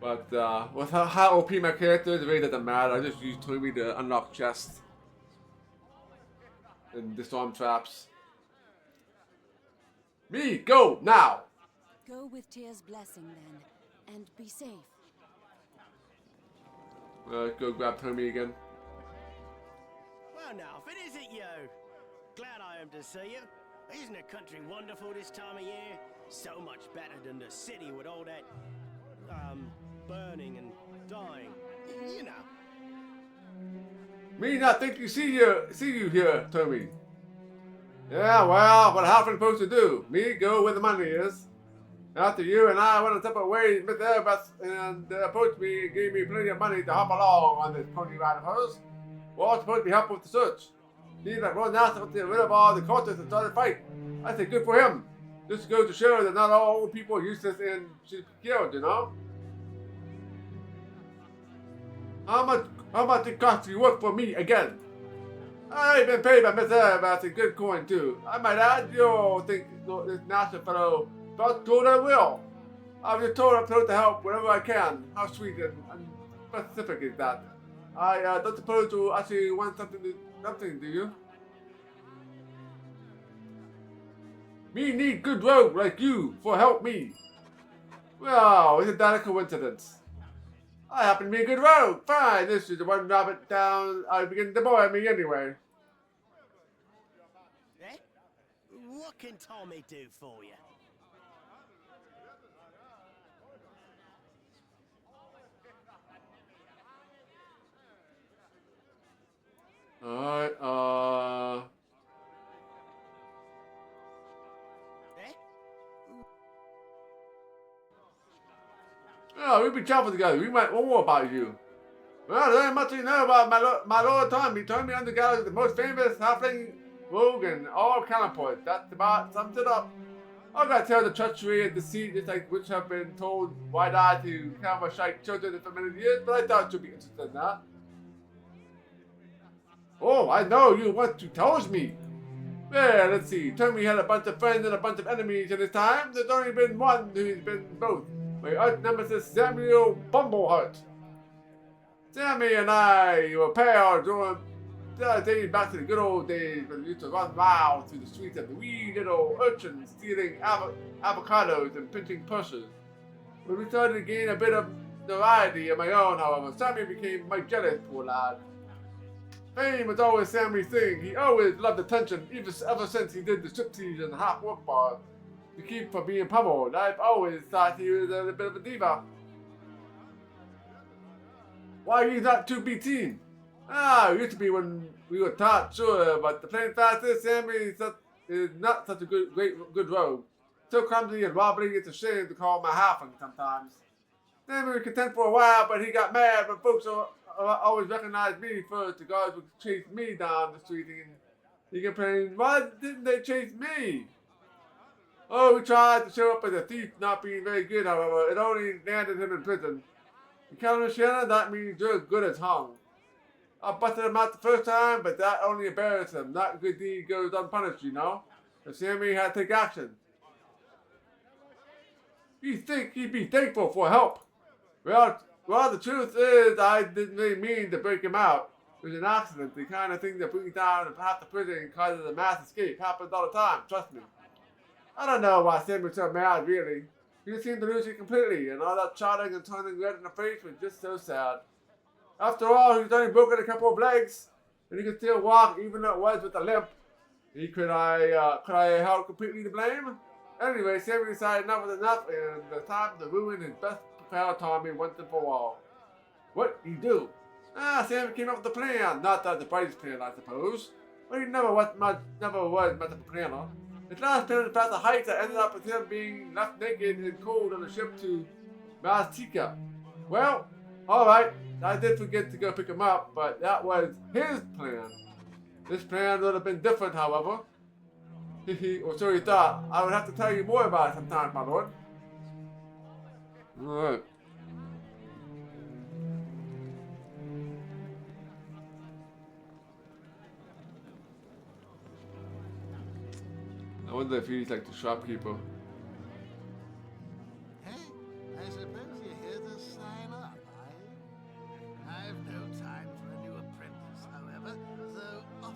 But with how OP my character is, it really doesn't matter. I just use Toby to unlock chests and disarm traps. Me, go now! Go with Tyr's blessing then, and be safe. Go grab Tommy again. Well now, if it isn't you! Glad I am to see you. Isn't the country wonderful this time of year? So much better than the city with all that, burning and dying. You know. Me not think you see you here, Tommy. Yeah, well, what half am I supposed to do? Me go where the money is. After you and I went a separate ways, Mr. Airbus and approached me and gave me plenty of money to hop along on this pony ride of hers. We're all supposed to be helping with the search. Seems like Ron Nassau wants to get rid of all the cultists and start a fight. I say good for him. This goes to show that not all old people are useless and should be killed, you know? How much it cost you work for me again? I've been paid by Mr. Airbus in good coin too. I might add, you think this Nassau fellow about told I will. I've just told him to help wherever I can. How sweet and specific is that? I don't suppose you actually want something, do you? Me need good rogue like you for help me. Well, isn't that a coincidence? I happen to be a good rogue. Fine, this is the one rabbit down. I begin to bore me anyway. Eh? What can Tommy do for you? Alright, Eh? oh, we've been traveling together. We might know more about you. Well, there ain't much you know about my Lord Tommy. Tommy under Galaxy, the most famous halfling rogue and all counterpoint. That about sums it up. I gotta tell the treachery and deceit, just like which have been told wide-eyed to camera shy children for many years, but I thought you'd be interested in that. Oh, I know you want to tell me. Well, let's see. Tommy had a bunch of friends and a bunch of enemies in his time. There's only been one who's been both. My arch nemesis Samuel Bumbleheart. Sammy and I were pals dating back to the good old days when we used to run wild through the streets of the wee little urchins stealing avocados and pinching purses. When we started to gain a bit of notoriety of my own, however, Sammy became my jealous, poor lad. Fame was always Sammy's thing. He always loved attention, ever since he did the striptease and half work bar. To keep from being pummeled, I've always thought he was a bit of a diva. Why he's not to be seen? It used to be when we were taught, sure, but the plain fact is Sammy is not such a good rogue. So clumsy and wobbly, it's a shame to call him a halfling sometimes. Sammy was content for a while, but he got mad when folks always recognized me first. The guards would chase me down the street and he complained, why didn't they chase me? Oh, he tried to show up as a thief, not being very good, however. It only landed him in prison. You count on hercxena, that means you're good as hung. I busted him out the first time, but that only embarrassed him. Not a good deed goes unpunished, you know. And Sammy had to take action. You think he'd be thankful for help? Well, the truth is, I didn't really mean to break him out. It was an accident, the kind of thing that brings down half the prison and causes a mass escape. Happens all the time, trust me. I don't know why Sammy was so mad, really. He seemed to lose it completely, and all that shouting and turning red in the face was just so sad. After all, he's only broken a couple of legs, and he could still walk, even though it was with a limp. Could I help completely to blame? Anyway, Sammy decided enough was enough, and the time to ruin his best pal Tommy once and for all. What did he do? Sammy came up with a plan. Not that the brightest plan, I suppose. But he never was much of a planner. His last plan was about the heights that ended up with him being left naked and cold on the ship to Maztica. Well, alright, I did forget to go pick him up, but that was his plan. This plan would have been different, however. Or so he thought. I would have to tell you more about it sometime, my lord. Alright. I wonder if he's like the shopkeeper. Hey, I suppose you're here to sign up, are you? I've no time for a new apprentice, however, so off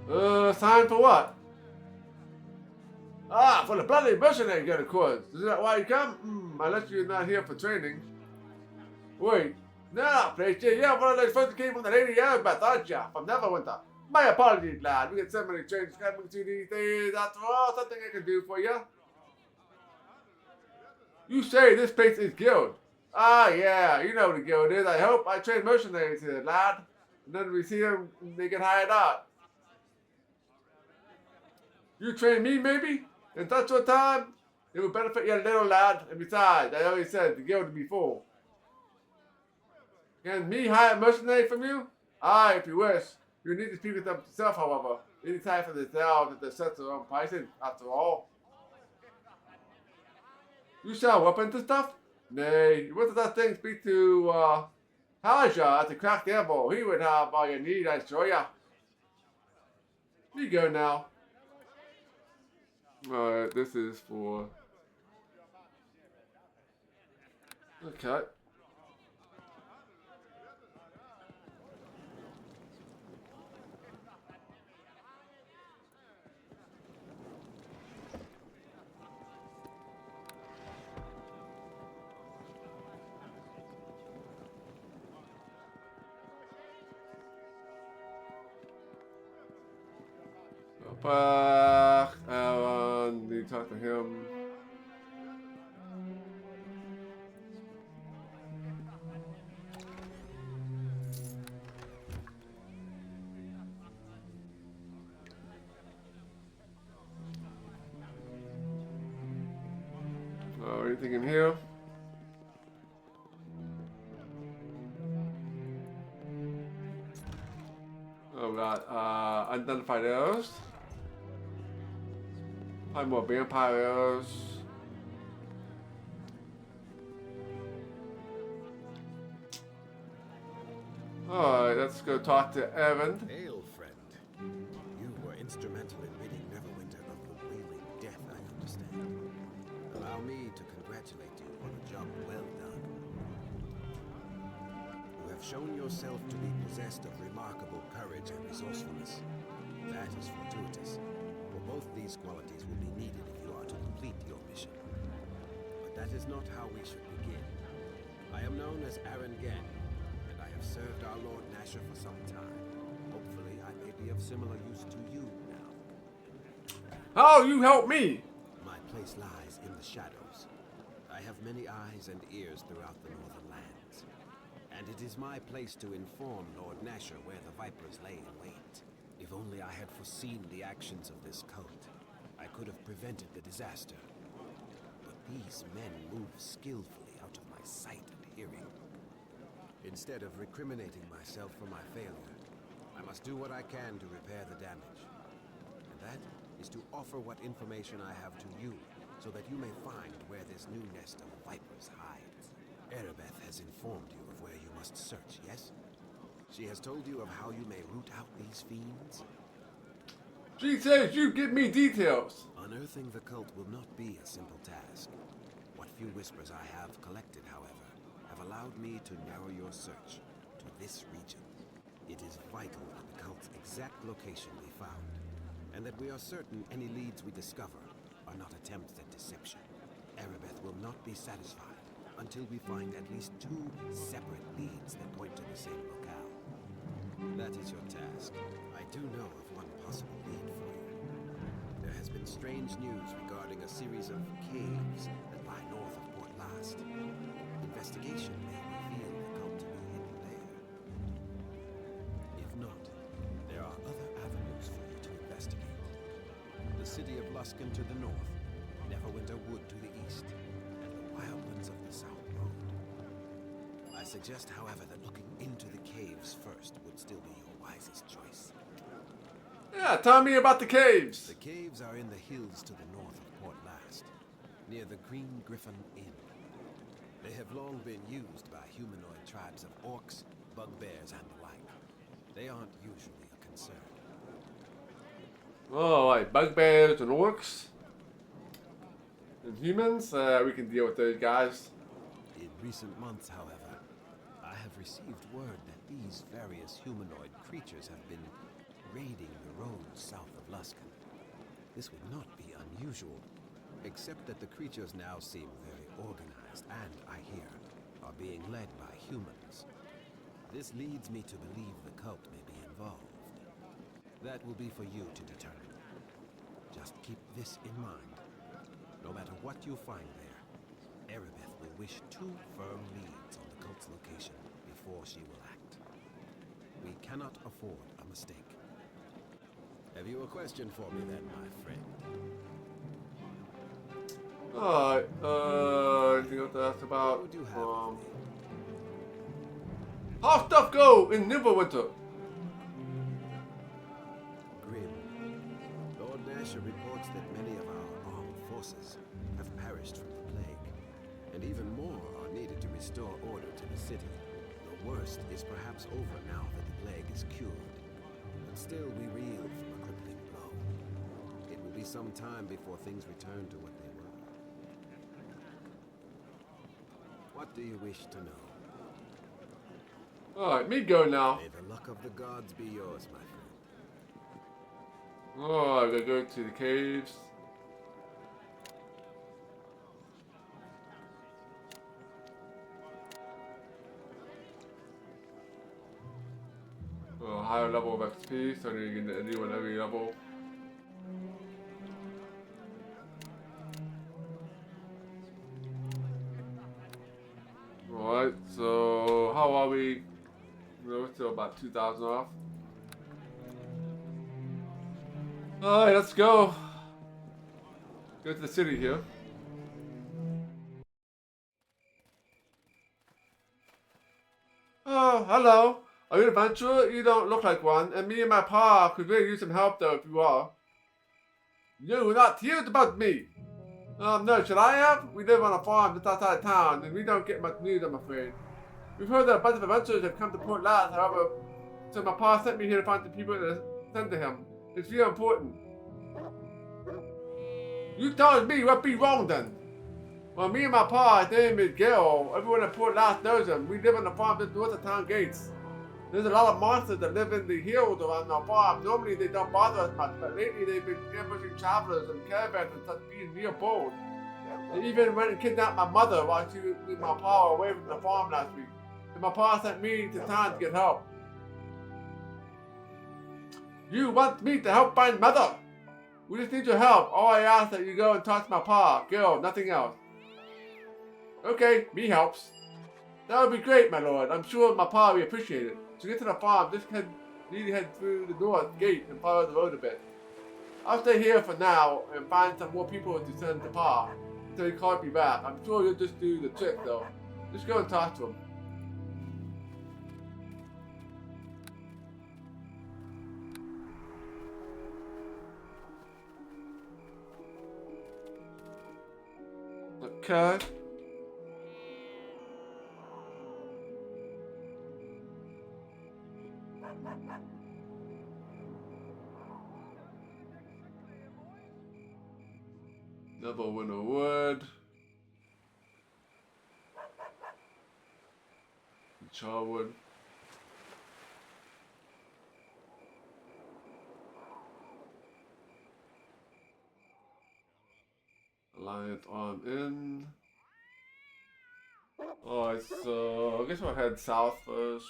we go. Sign for what? For the bloody mercenary gun, of course. Is that why you come? Unless you're not here for training. Wait, no, Fletcher, you're one of those folks that came from the Lady Elizabeth, aren't you? From Neverwinter. My apologies, lad. We get so many changes coming to these days. After all, something I can do for you. You say this place is guild. Yeah, you know what a guild is. I hope I train mercenaries here, lad. And then we see them, they get hired out. You train me, maybe? In such a time, it would benefit you a little, lad. And besides, I already said the guild would be full. Can me hire a mercenary from you? If you wish. You need to speak with them yourself, however. Any time for themselves that they set their own pricing, after all. You sell weapons and stuff? Nay, what does that thing speak to, Haja at the cracked elbow? He would have all you need, I assure ya. You go now. Alright, this is for... Okay. Need to talk to him. Anything in here? Oh, we got unidentified arrows. Probably more vampire arrows. Alright, let's go talk to Evan. Hail, friend. You were instrumental in ridding Neverwinter of the wailing death, I understand. Allow me to congratulate you on a job well done. You have shown yourself to be possessed of remarkable courage and resourcefulness. That is fortuitous, for both these qualities will be needed if you are to complete your mission. But that is not how we should begin. I am known as Aaron Gann, and I have served our Lord Nasher for some time. Hopefully, I may be of similar use to you now. Oh, you help me! My place lies in the shadows. I have many eyes and ears throughout the northern lands. And it is my place to inform Lord Nasher where the Vipers lay in wait. If only I had foreseen the actions of this cult, I could have prevented the disaster. But these men move skillfully out of my sight and hearing. Instead of recriminating myself for my failure, I must do what I can to repair the damage. And that is to offer what information I have to you, so that you may find where this new nest of vipers hides. Erebeth has informed you of where you must search, yes? She has told you of how you may root out these fiends? She says you give me details. Unearthing the cult will not be a simple task. What few whispers I have collected, however, have allowed me to narrow your search to this region. It is vital that the cult's exact location be found, and that we are certain any leads we discover are not attempts at deception. Erebeth will not be satisfied until we find at least 2 separate leads that point to the same locale. That is your task. I do know of one possible lead for you. There has been strange news regarding a series of caves that lie north of Port Last. Investigation may reveal the cult to be hidden there. If not, there are other avenues for you to investigate. The city of Luskan to the north, Neverwinter Wood to the east, and the wildlands of the south road. I suggest, however, that looking into the caves first would still be your wisest choice. Yeah, tell me about the caves. The caves are in the hills to the north of Port Last, near the Green Griffin Inn. They have long been used by humanoid tribes of orcs, bugbears, and the like. They aren't usually a concern. Oh, like bugbears and orcs and humans. We can deal with those guys. In recent months, however, I have received word that these various humanoid creatures have been raiding the roads south of Luskan. This would not be unusual, except that the creatures now seem very organized and, I hear, are being led by humans. This leads me to believe the cult may be involved. That will be for you to determine. Just keep this in mind. No matter what you find there, Erebeth will wish 2 firm leads on the cult's location before she will act. We cannot afford a mistake. Have you a question for me then, my friend? Alright, anything else to ask about? What would you have for me? How stuff go in Neverwinter? Grim. Lord Nasher reports that many of our armed forces have perished from the plague, and even more are needed to restore order to the city. The worst is perhaps over now that the plague is cured, but still we reel from a crippling blow. It will be some time before things return to what they were. What do you wish to know? Alright, me go now. May the luck of the gods be yours, my friend. Alright, we gotta go to the caves. A higher level of XP, so you can get a new one every level. Alright, so how are we? We're still about 2,000 off. Alright, let's go. Go to the city here. Oh, hello. Are you an adventurer? You don't look like one, and me and my pa could really use some help though if you are. You're not teased about me. No, should I have? We live on a farm just outside town, and we don't get much news, I'm afraid. We've heard that a bunch of adventurers have come to Port Last, however, so my pa sent me here to find the people to send to him. It's real important. You told me what be wrong then? Well, me and my pa, his name is Gil. Everyone at Port Last knows him. We live on the farm just north of town gates. There's a lot of monsters that live in the hills around our farm. Normally they don't bother us much, but lately they've been ambushing travelers and caravans and such, being real bold. They even went and kidnapped my mother while she was with my pa away from the farm last week. And my pa sent me to town to get help. You want me to help find mother? We just need your help. All I ask that you go and talk to my pa, Gil, nothing else. Okay, me helps. That would be great, my lord. I'm sure my pa will appreciate it. To get to the farm, just need to head through the north gate and follow the road a bit. I'll stay here for now and find some more people to send to pa until he calls me back. I'm sure you'll just do the trick though. Just go and talk to him. Okay. Neverwinter wood. Charwood. Alliance arm in. Alright, so I guess we'll head south first.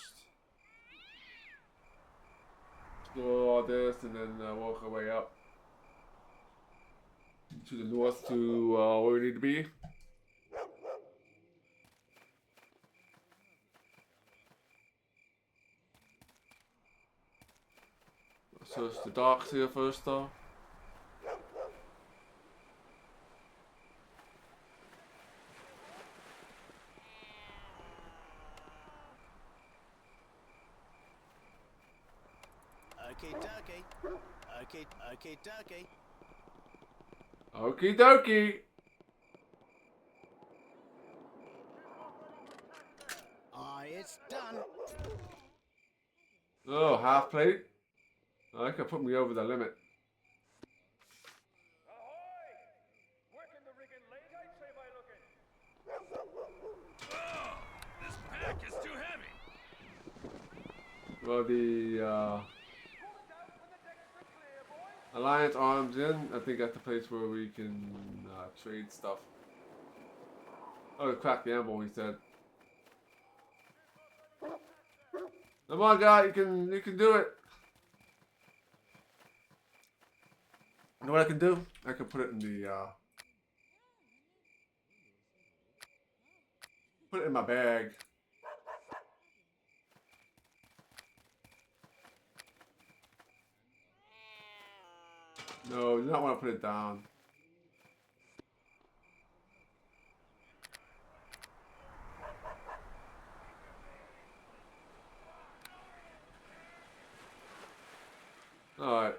Explore all this and then work our way up to the north to where we need to be. Search the docks here first though. Okay, dokie. Okay, dokie. Okie dokie. Aye, it's done. Oh, half plate. I could put me over the limit. This pack is too heavy. Well, the Alliance arms in. I think that's the place where we can trade stuff. Oh, crack the ammo, he said. Come on, guy, you can do it. You know what I can do? I can put it in the put it in my bag. No, you don't want to put it down. Alright,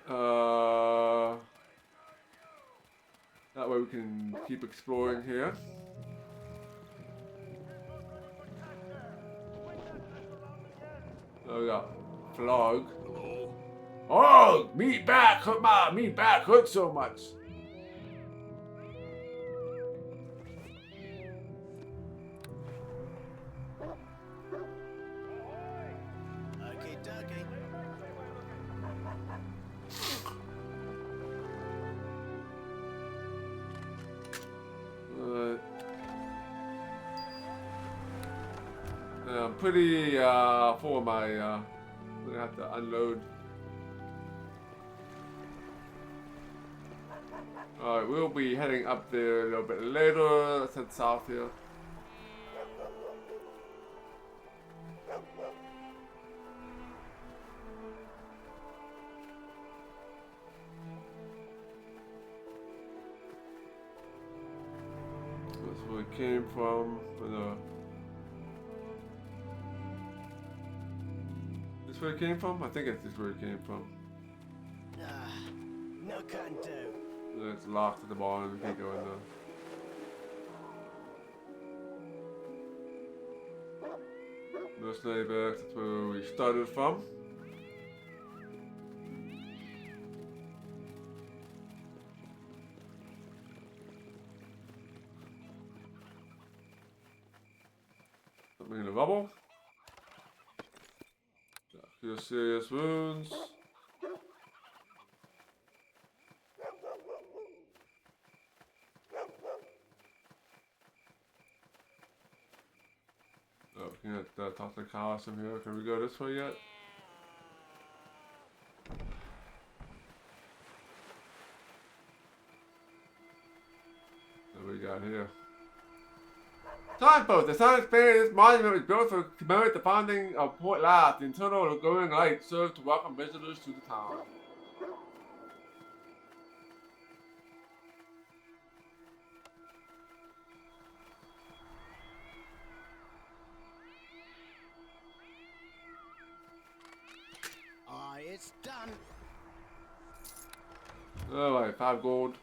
that way we can keep exploring here. Oh, we got Flog. Oh, meat back hurt my meat back hurt so much. Okay, dokie. I'm pretty full of my I'm gonna have to unload. Alright, we'll be heading up there a little bit later. Let's head south here. That's where we came from. This where it came from? I think it's this where it came from. No can do. It's locked at the bottom. We can't go in there. Mercenary barracks, that's where we started from. Something in the rubble. Feel serious wounds. Oh, we can talk to the cows from here. Can we go this way yet? What do we got here? Signpost! The sign explains this monument was built to commemorate the founding of Port Lath. The internal glowing light served to welcome visitors to the town. Aye, it's done. Alright, 5 gold.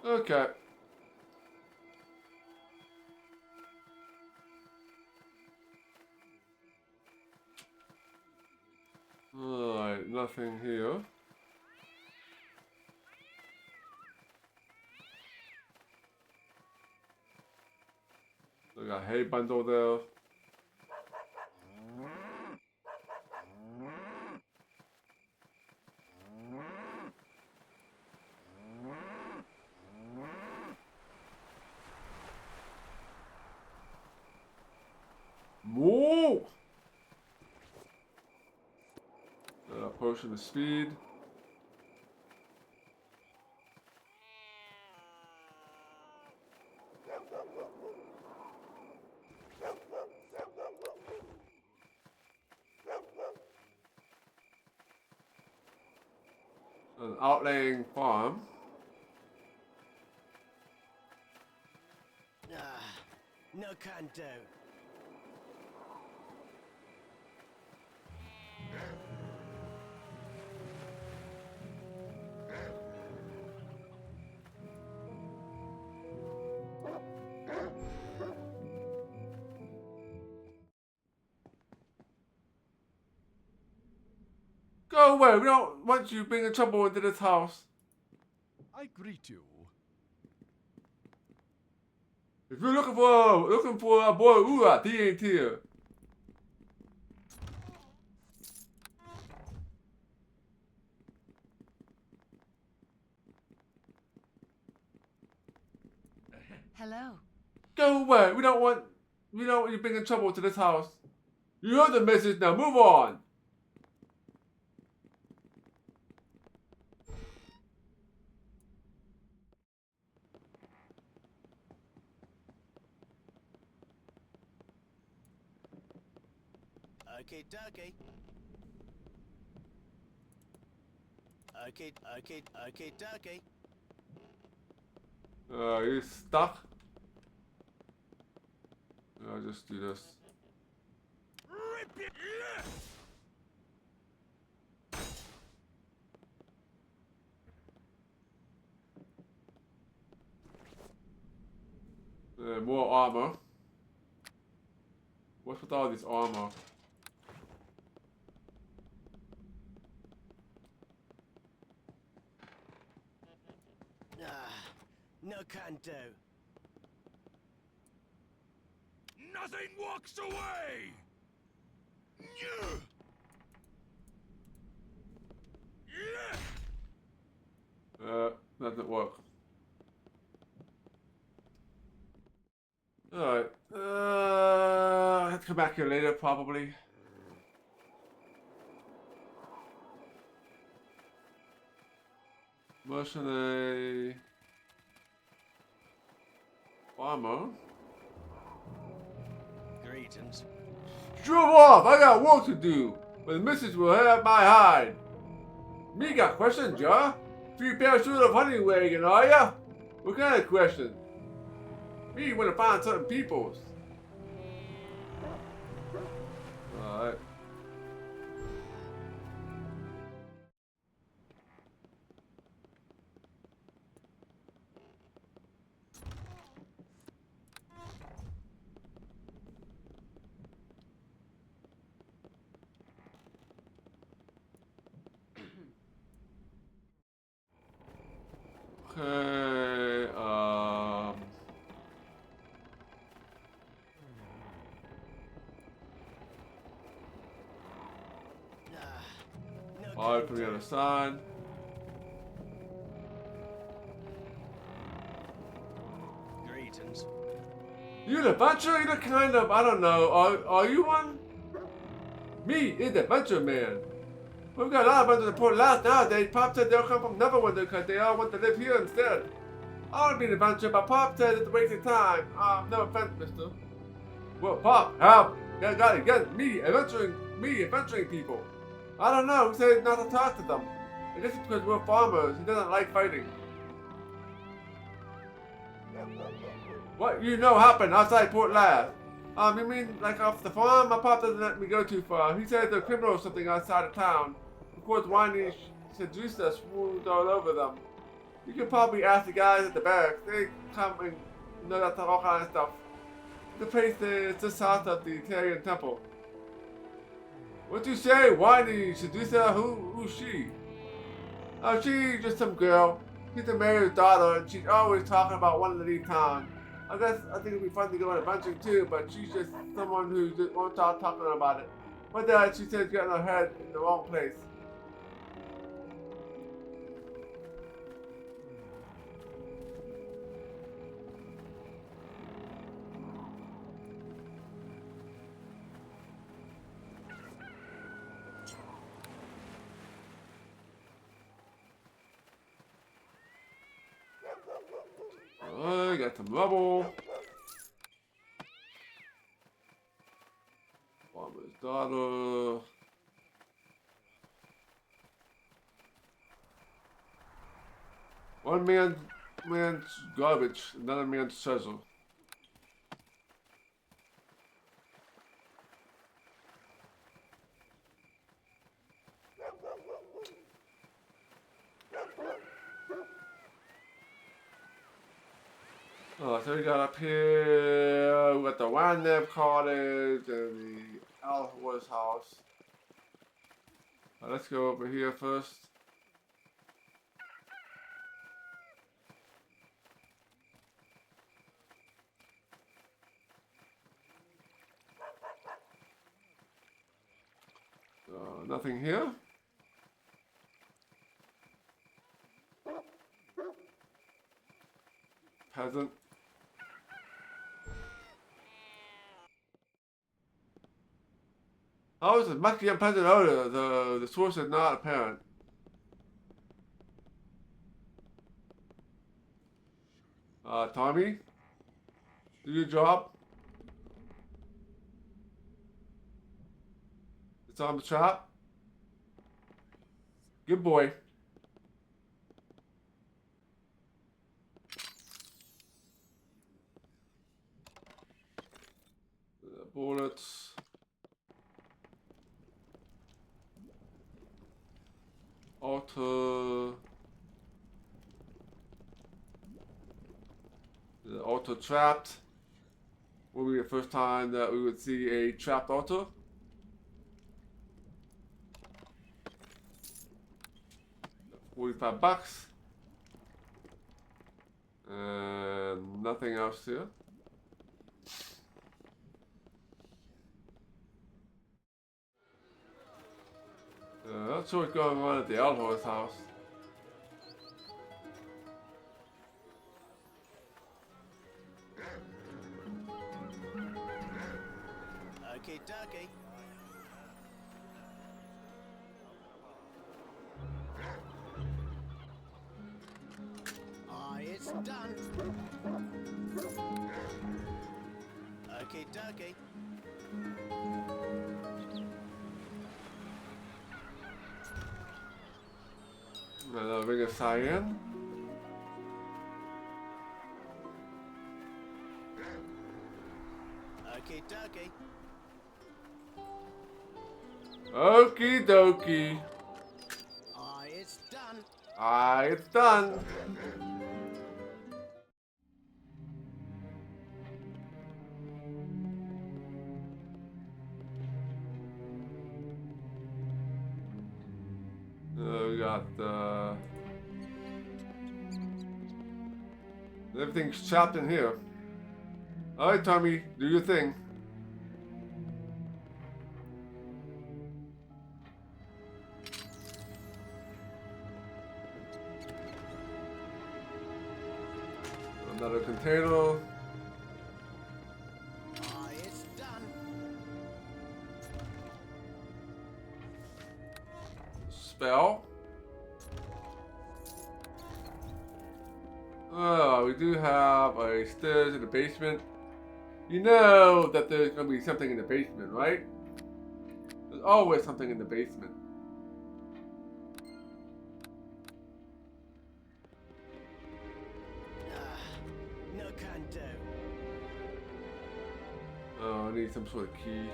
Okay. Alright, nothing here. We got a hay bundle there. Moo! Potion of speed. An outlaying farm. No can do. Go away, we don't want you bringing trouble into this house. I greet you. If you're looking for a boy Urat, he ain't here. Hello. Go away, we don't want you bringing trouble to this house. You heard the message, now move on. Okay, dokie. Okay, dokie. He's stuck. I'll just do this. Rip it! More armor. What's with all this armor? No can do. Nothing walks away! Doesn't work. Alright. I'll have to come back here later, probably. Mercenary. Farmer. Greetings. Drove off! I got work to do! But the missus will have my hide. Me got questions, ya? 3 parachute of hunting wagon, are ya? What kind of question? Me want to find certain peoples. Alright. Okay, alright, from the other side. Greetings. You an adventurer? You're kind of, I don't know, are you one? Me is the adventure man. We've got a lot of adventures in Port Last nowadays. Pop said they'll come from Neverwinter because they all want to live here instead. I want to be an adventurer, but Pop said it's a waste of time. No offense, mister. Well, Pop, help! You got it against me adventuring people. I don't know, who said not to talk to them? I guess it's because we're farmers. He doesn't like fighting. What you know happened outside Port Last? You mean like off the farm? My pop doesn't let me go too far. He said the criminal or something outside of town. Of course, whiny seduced us, swooned all over them. You could probably ask the guys at the barracks. They come and know that all kind of stuff. The place is just south of the Italian temple. What you say? Why the seducer? Who's she? Oh, she's just some girl. She's the mayor's daughter, and she's always talking about wanting to leave town. I think it'd be fun to go on a adventure too, but she's just someone who just won't stop talking about it. But she says getting her head in the wrong place. Oh, got some rubble. Farmer's daughter. One man's garbage, another man's treasure. Oh, so we got up here, we got the Wandep cottage and the Alhor's house. Let's go over here first. Nothing here. Peasant. How is it? Must be a peasant odor. The source is not apparent. Tommy, do your job. It's on the trap. Good boy. Bullets. Auto. The auto trapped. Will be the first time that we would see a trapped auto. $45. And nothing else here. Not sure what's going on at the Alhor's house. Okay, dokie. It's done. Okay, dokie. Another ring of cyan. Okay, dokie. Okie dokie. It's done. It's done. We got everything's trapped in here. Alright, Tommy, do your thing. Another container. It's done. Spell. Oh, we do have a stairs in the basement. You know that there's going to be something in the basement, right? There's always something in the basement. No can do. Oh, I need some sort of key.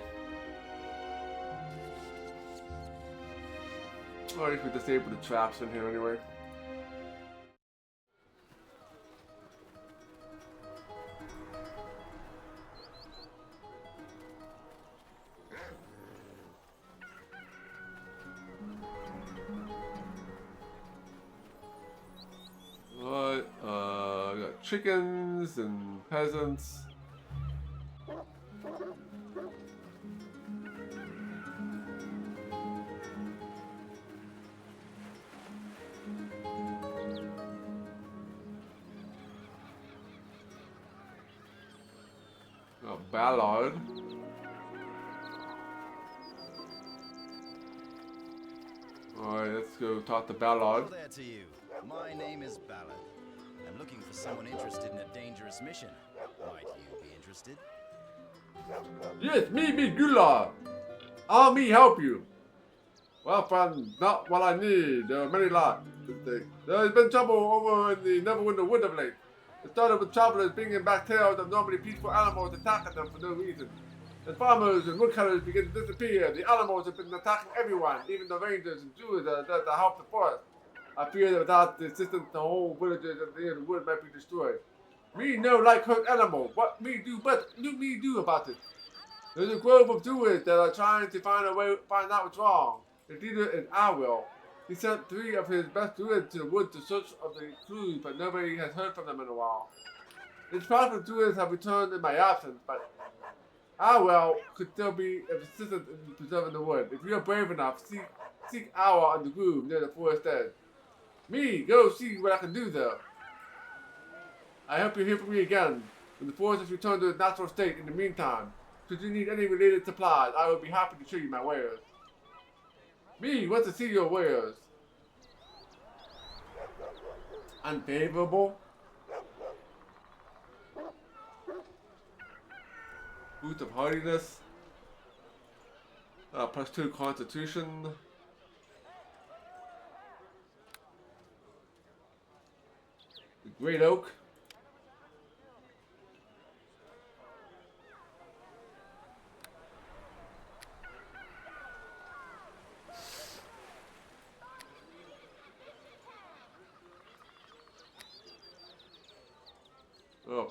Or if we disable the traps in here anyway. chickens and peasants. A ballad. Alright, let's go talk to Ballard. Hello there to you. My name is Ballard. I'm looking for someone interested in a dangerous mission. Might you be interested? Yes, me, Gula. I'll me help you. Well, friend, not what I need. There are many lots. There has been trouble over in the Neverwinter wood of late. It started with travelers bringing back tales of normally peaceful animals attacking them for no reason. As farmers and woodcutters begin to disappear, the animals have been attacking everyone, even the rangers and druids that are there to help the forest. I fear that without the assistance, the whole villages of the wood might be destroyed. Me no like hurt animal. What me do about it? There's a grove of druids that are trying to find out what's wrong. The leader is Arwell. He sent 3 of his best druids to the woods to search of the clues, but nobody has heard from them in a while. It's possible druids have returned in my absence, but Arwell could still be of assistance in preserving the wood. If you're brave enough, seek Arwell on the groove near the forest edge. Me, go see what I can do there. I hope you hear from me again when the forest has returned to its natural state. In the meantime, should you need any related supplies, I will be happy to show you my wares. Me want to see your wares. Unfavorable. Boost of hardiness. +2 constitution. The great oak.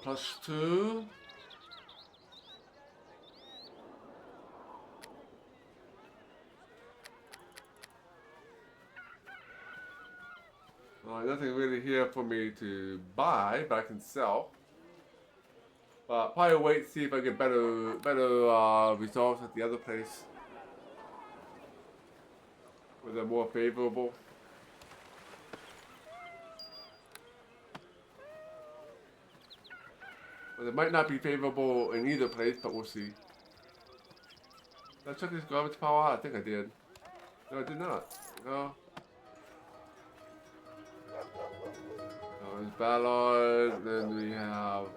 +2. Nothing really here for me to buy, but I can sell. Probably wait and see if I get better results at the other place, where they're more favorable. Well, it might not be favorable in either place, but we'll see. Did I check this garbage power out? I think I did. No, I did not. No. There's Ballard, then we have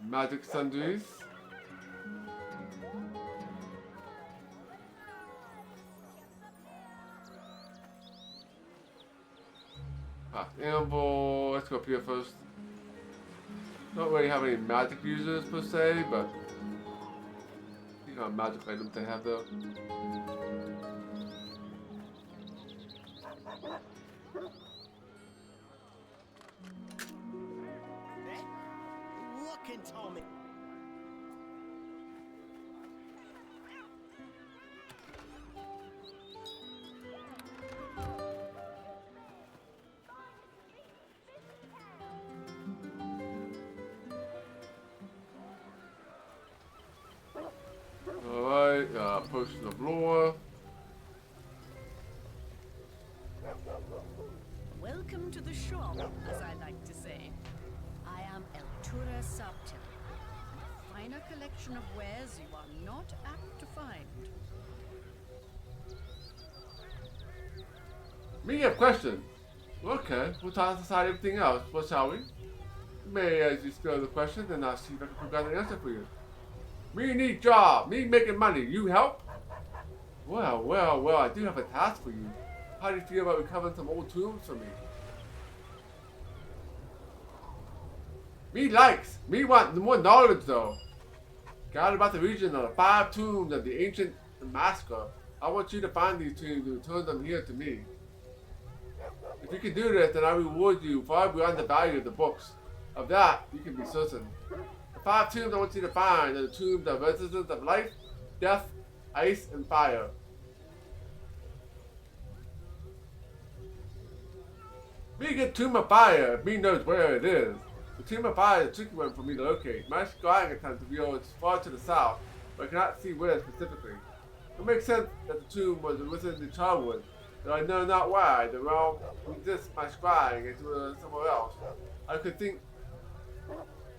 Magic Sundries. Amble, let's go up here first. Don't really have any magic users per se, but see how magic items they have there. What can Tommy? Alright, potion of lore. Welcome to the shop, as I like to say. I am Eltura Subtil, and a finer collection of wares you are not apt to find. Me have questions. Okay, we'll toss aside everything else. What shall we? You may just go the questions and I'll see if I can provide an answer for you. Me need job. Me making money. You help? Well, I do have a task for you. How do you feel about recovering some old tombs for me? Me want more knowledge though. Got about the region of the 5 tombs of the ancient massacre. I want you to find these tombs and return them here to me. If you can do this, then I reward you far beyond the value of the books. Of that, you can be certain. The 5 tombs I want you to find are the tombs of residents of life, death, ice, and fire. Being a Tomb of Fire, me knows where it is. The Tomb of Fire is a tricky one for me to locate. My scrying attempt reveals it's far to the south, but I cannot see where specifically. It makes sense that the tomb was within the childhood, though I know not why. The realm resists my scrying into somewhere else. I could think,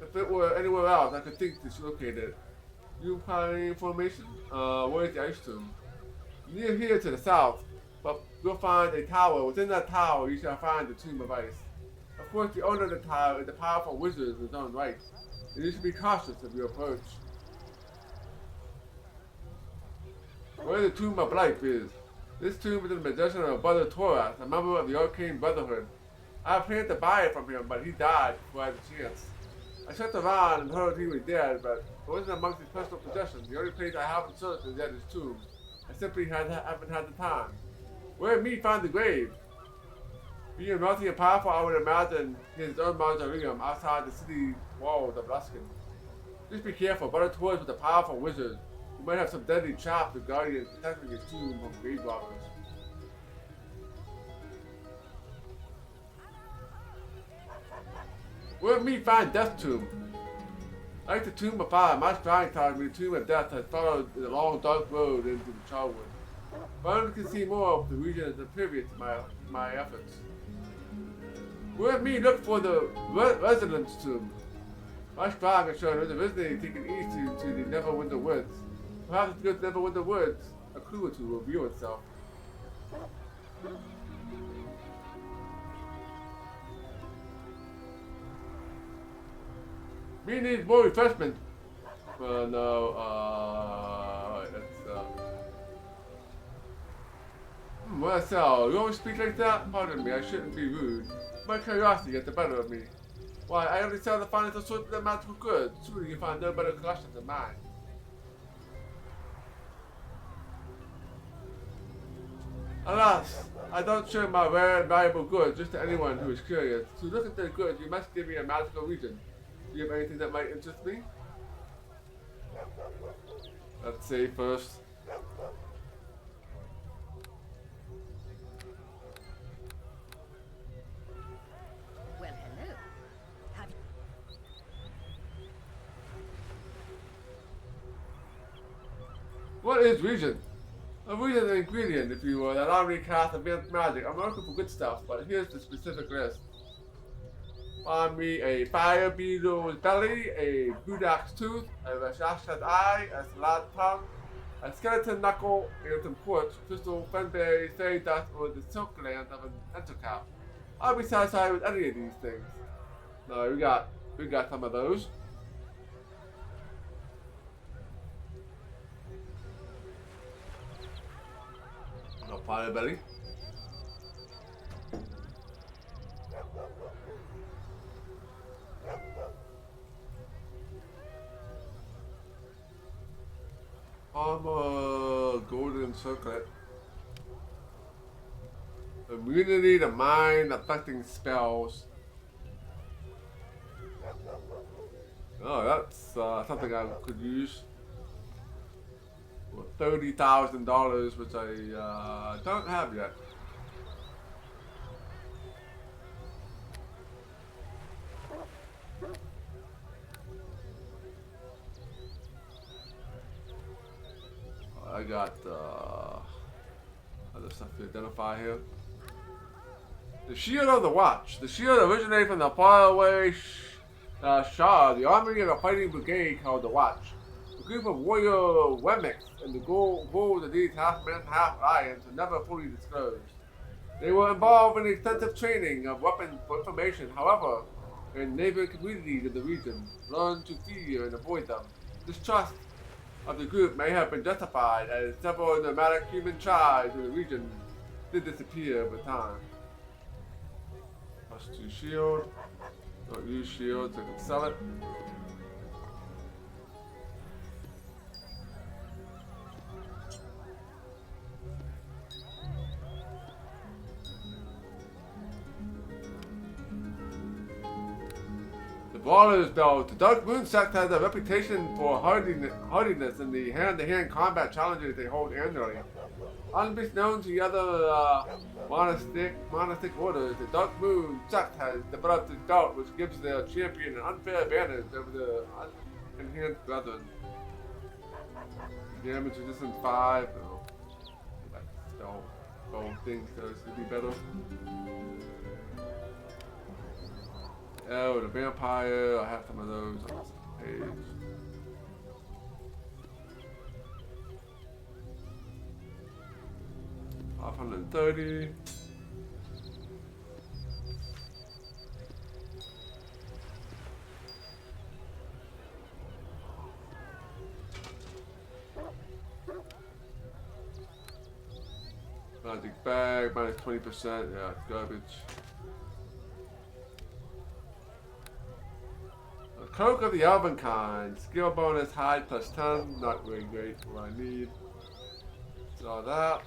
if it were anywhere else, I could think to locate it. You find any information? Where's the ice tomb? Near here to the south, but you'll find a tower. Within that tower, you shall find the Tomb of Ice. Of course, the owner of the tower is a powerful wizard in his own right, and you should be cautious of your approach. Where the Tomb of Life is. This tomb is in the possession of Brother Torah, a member of the Arcane Brotherhood. I have planned to buy it from him, but he died before I had the chance. I checked around and heard he was dead, but it wasn't amongst his personal possessions. The only place I haven't searched is at his tomb. I simply haven't had the time. Where me find the grave? Being wealthy and powerful, I would imagine his own mausoleum outside the city walls of Luskin. Just be careful, Brother Torah was a powerful wizard. He might have some deadly traps or guardians protecting his tomb from grave robbers. Where me find Death Tomb? Like the Tomb of Fire, my scrying tells me the Tomb of Death has followed the long dark road into the Charwood. If I can see more of the region as a tribute to my efforts. Where me look for the residence tomb? My scrying has shown it was originally taken east to the Neverwinter Woods. Perhaps if you go to Neverwinter Woods, a clue or two will reveal itself. Me needs more refreshment. No, Marcel, you always speak like that? Pardon me, I shouldn't be rude. My curiosity gets the better of me. Why, I only sell the finest assortment of magical goods. Surely you find no better collection than mine. Alas, I don't show my rare and valuable goods just to anyone who is curious. To look at the goods, you must give me a magical region. Do you have anything that might interest me? Let's see first. Well, hello. Have What is region? A region is an ingredient, if you will, that already casts advanced magic. I'm looking for good stuff, but here's the specific list. Find me a fire beetle's belly, a budak's tooth, a rashasha's eye, a salad tongue, a skeleton knuckle, and some quartz, crystal, fenberry, fairy dust, or the silk gland of an entercap. I'll be satisfied with any of these things. No, we got some of those. No fire belly. Armor, golden circlet. Immunity to mind affecting spells. Oh, that's something I could use. $30,000, which I don't have yet. I got other stuff to identify here. The Shield of the Watch. The shield originated from the faraway Shah, the army of a fighting brigade called the Watch. A group of warrior Wemmics and the goals of these half-men, half-lions are never fully disclosed. They were involved in extensive training of weapons for information, however, in neighboring communities of the region learned to fear and avoid them. Distrust of the group may have been justified as several nomadic human tribes in the region did disappear over time. Plus 2 shield. Don't use shields, I can sell it. The Brawlers, though, the Dark Moon sect has a reputation for hardiness in the hand-to-hand combat challenges they hold annually. Unbeknownst known to the other monastic orders, the Dark Moon sect has developed this dart which gives their champion an unfair advantage over the enhanced brethren. Damage resistance 5. Oh, spell things to be better. Oh, the vampire. I have some of those on this page. $530. Magic bag, minus 20%. Yeah, it's garbage. The Cloak of the Elven Kind. Skill bonus hide plus 10. Not really great for what I need. Saw that.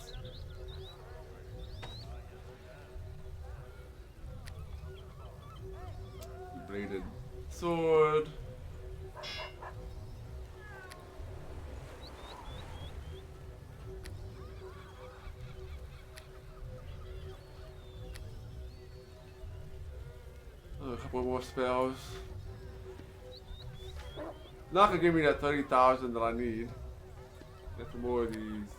Bladed sword. A couple more spells. Not gonna give me that 30,000 that I need. Get some more of these.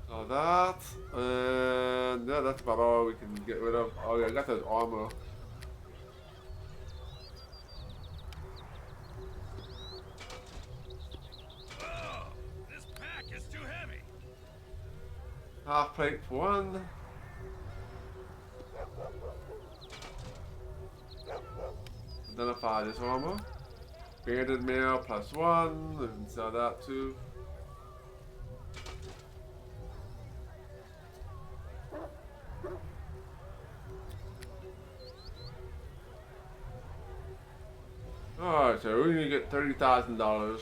So that, and yeah, that's about all we can get rid of. Oh yeah, I got that armor. This pack is too heavy. Half plate for one. Identify this armor. Banded mail plus one. We can sell that too. Alright, so we're gonna get $30,000.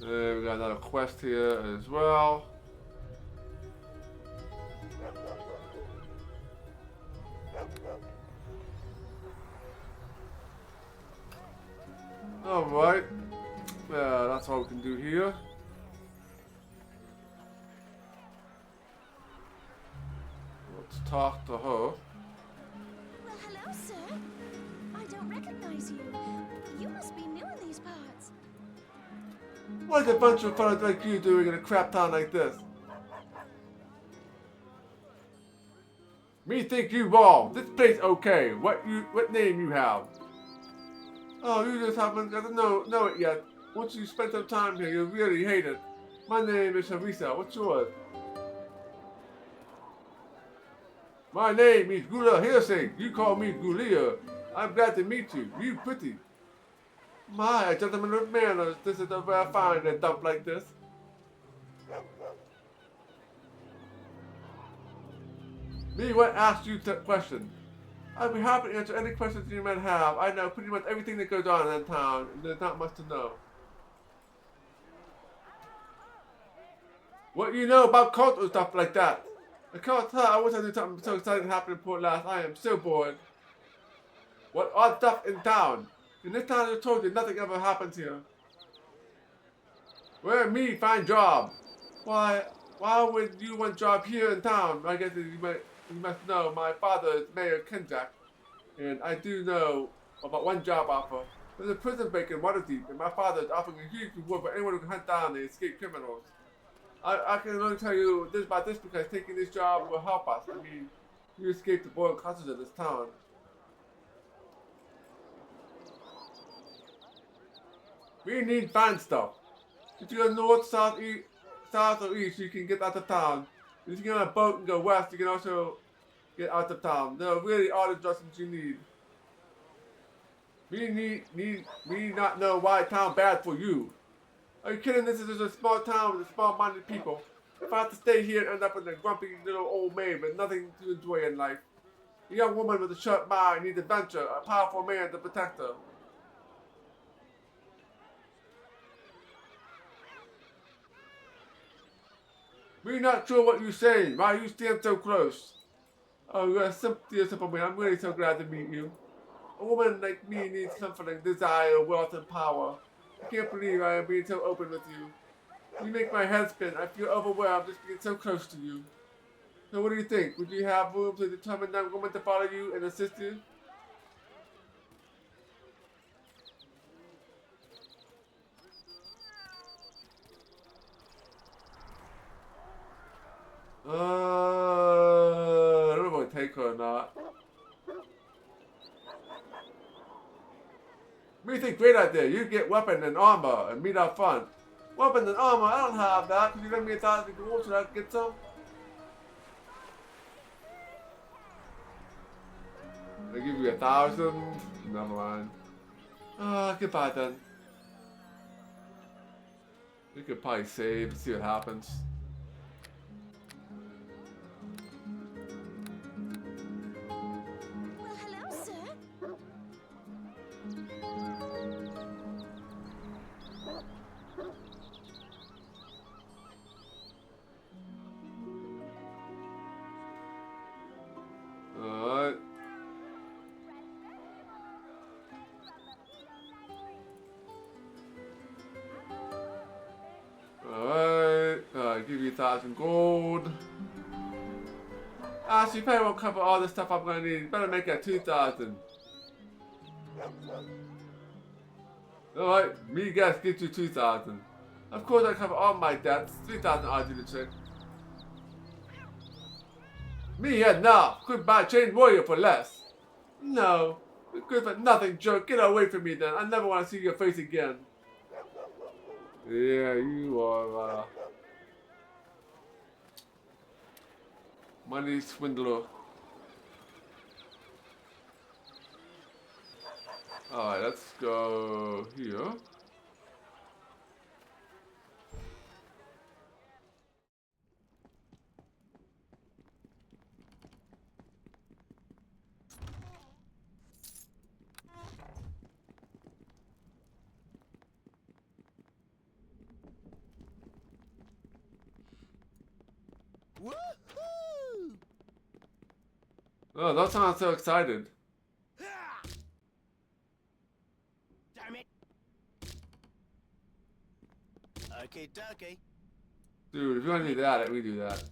We got another quest here as well. Alright. Yeah, that's all we can do here. Let's talk to her. Well, hello, sir. I don't recognize you. You must be new in these parts. What is a bunch of fellas like you doing in a crap town like this? Me think you wrong. This place okay. What name you have? Oh, you just haven't got to know it yet. Once you spend some time here, you'll really hate it. My name is Harisa. What's yours? My name is Gula Hearsay. You call me Gulia. I'm glad to meet you. You pretty. My, a gentleman of manners. This is a rare find a dump like this. Me, what asked you that question? I'd be happy to answer any questions you might have. I know pretty much everything that goes on in town, and there's not much to know. What you know about cult or stuff like that? I can't tell. I wish I knew something so exciting happened in Port Last. I am so bored. What odd stuff in town? In this town, I told you nothing ever happens here. Where me find job? Why would you want job here in town? I guess you must know my father is Mayor Kenjack, and I do know about one job offer. There's a prison break in Waterdeep, and my father is offering a huge reward for anyone who can hunt down the escaped criminals. I can only tell you this about this because taking this job will help us. I mean, you escaped the boiled clutches of this town. We need fine stuff. If you go north, south, east, south or east, you can get out of town. If you get on a boat and go west, you can also get out of town. There are really all the adjustments you need. We not know why town bad for you. Are you kidding? This is just a small town with small-minded people. If I have to stay here and end up with a grumpy little old maid with nothing to enjoy in life. A young woman with a sharp mind needs adventure, a powerful man to protect her. We're not sure what you're saying. Why you stand so close? Oh, you're a simple man. I'm really so glad to meet you. A woman like me needs comforting, desire, wealth, and power. I can't believe I am being so open with you. You make my head spin. I feel overwhelmed just being so close to you. So what do you think? Would you have room to determine that woman to follow you and assist you? I don't know if I take her or not. Me think great idea. You get weapon and armor and meet up fun. Weapon and armor, I don't have that. Could you lend me 1,000 gold so I can get some? I give you 1,000. Never mind. Goodbye then. We could probably save and see what happens. Well, hello, sir. Alright. Alright. Give you 1,000 gold. She probably won't cover all the stuff I'm gonna need. Better make it 2,000. Alright, me guess get you 2,000. Of course I cover all my debts. 3,000 I'll do the trick. Me here now. Could buy a chain warrior for less. No. You're good for nothing, jerk. Get away from me then. I never want to see your face again. Yeah, you are money swindler. Alright, let's go here. Woohoo! Oh, that sounds so excited. Damn it! Okay, dokie. Dude, if you want to do that, we do that.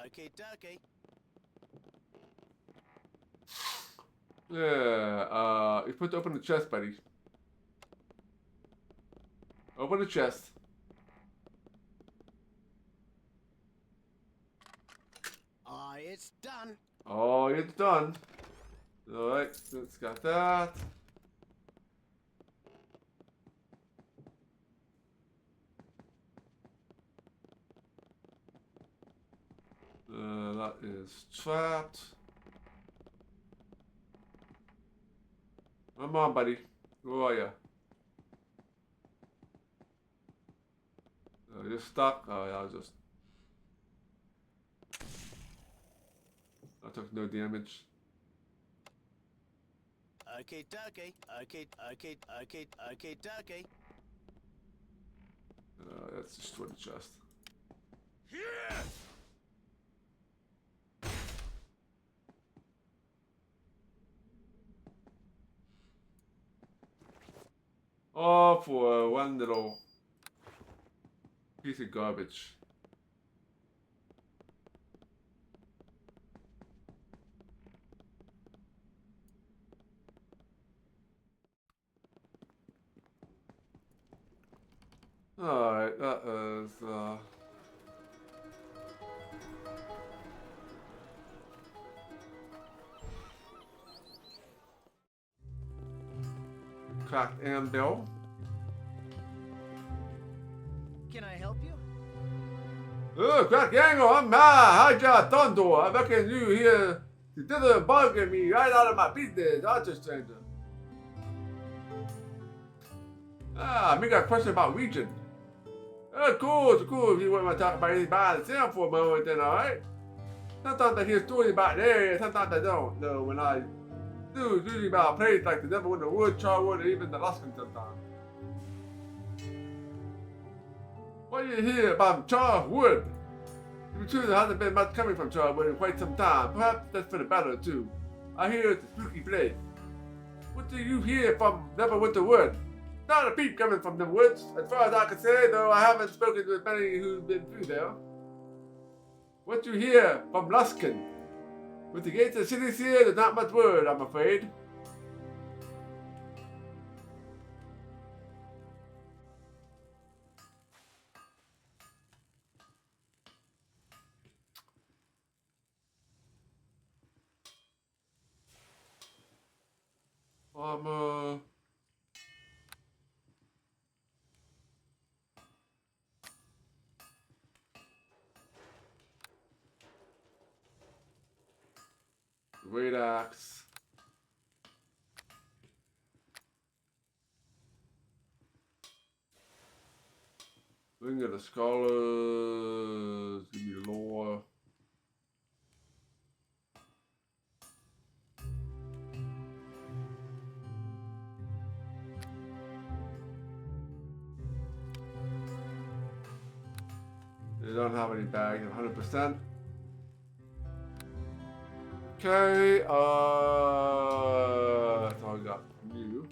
Okay, dokie. Yeah, you're supposed to open the chest, buddy. Open the chest. It's done. Oh, it's done. Alright, so it's got that. That is trapped. Come on, buddy. Where are you? You're stuck. Oh, yeah, I took no damage. Okay, dokie. Okay, dokie. Let's destroy the chest. Yeah! Oh, for one little piece of garbage. Alright, that is, cracked anvil. Can I help you? Crack Angle, I'm Haja Thunder. I reckon you here. You didn't bugging me right out of my business, aren't you, stranger? I got a question about region. Cool, it's cool if you want to talk about anything by itself for a moment, then alright? Sometimes I hear stories about the area, sometimes I don't. So when I do, it's usually about a place like the Neverwinter Wood, Charwood, or even the Luskin sometimes. What do you hear about Charwood? To be true, there hasn't been much coming from Charwood in quite some time. Perhaps that's for the better, too. I hear it's a spooky place. What do you hear from Neverwinter Wood? Not a peep coming from the woods, as far as I can say, though I haven't spoken to many who've been through there. What you hear from Luskin? With the gates of the city sealed, there's not much word, I'm afraid. Great axe. Ring of the Scholars. Give me lore. They don't have any bags, 100%. Okay, that's all I got from you.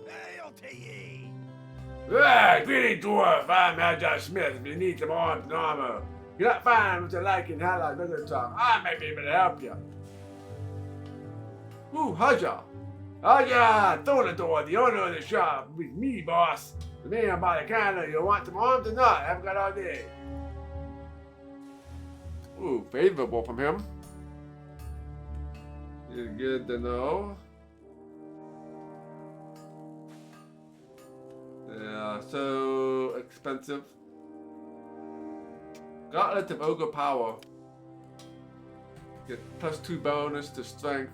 Hey, Hey, greeting, dwarf. I'm Agile Smith. If you need some arms and armor, you're not fine what you like in how like regular talk. I may be able to help you. Ooh, Haja. Haja, Thornador, the owner of the shop. With me, boss. The man by the counter. You want some arms or not? I've got all day. Ooh, favorable from him. Good to know. Yeah, so expensive. Gauntlet of Ogre Power. Get +2 bonus to strength.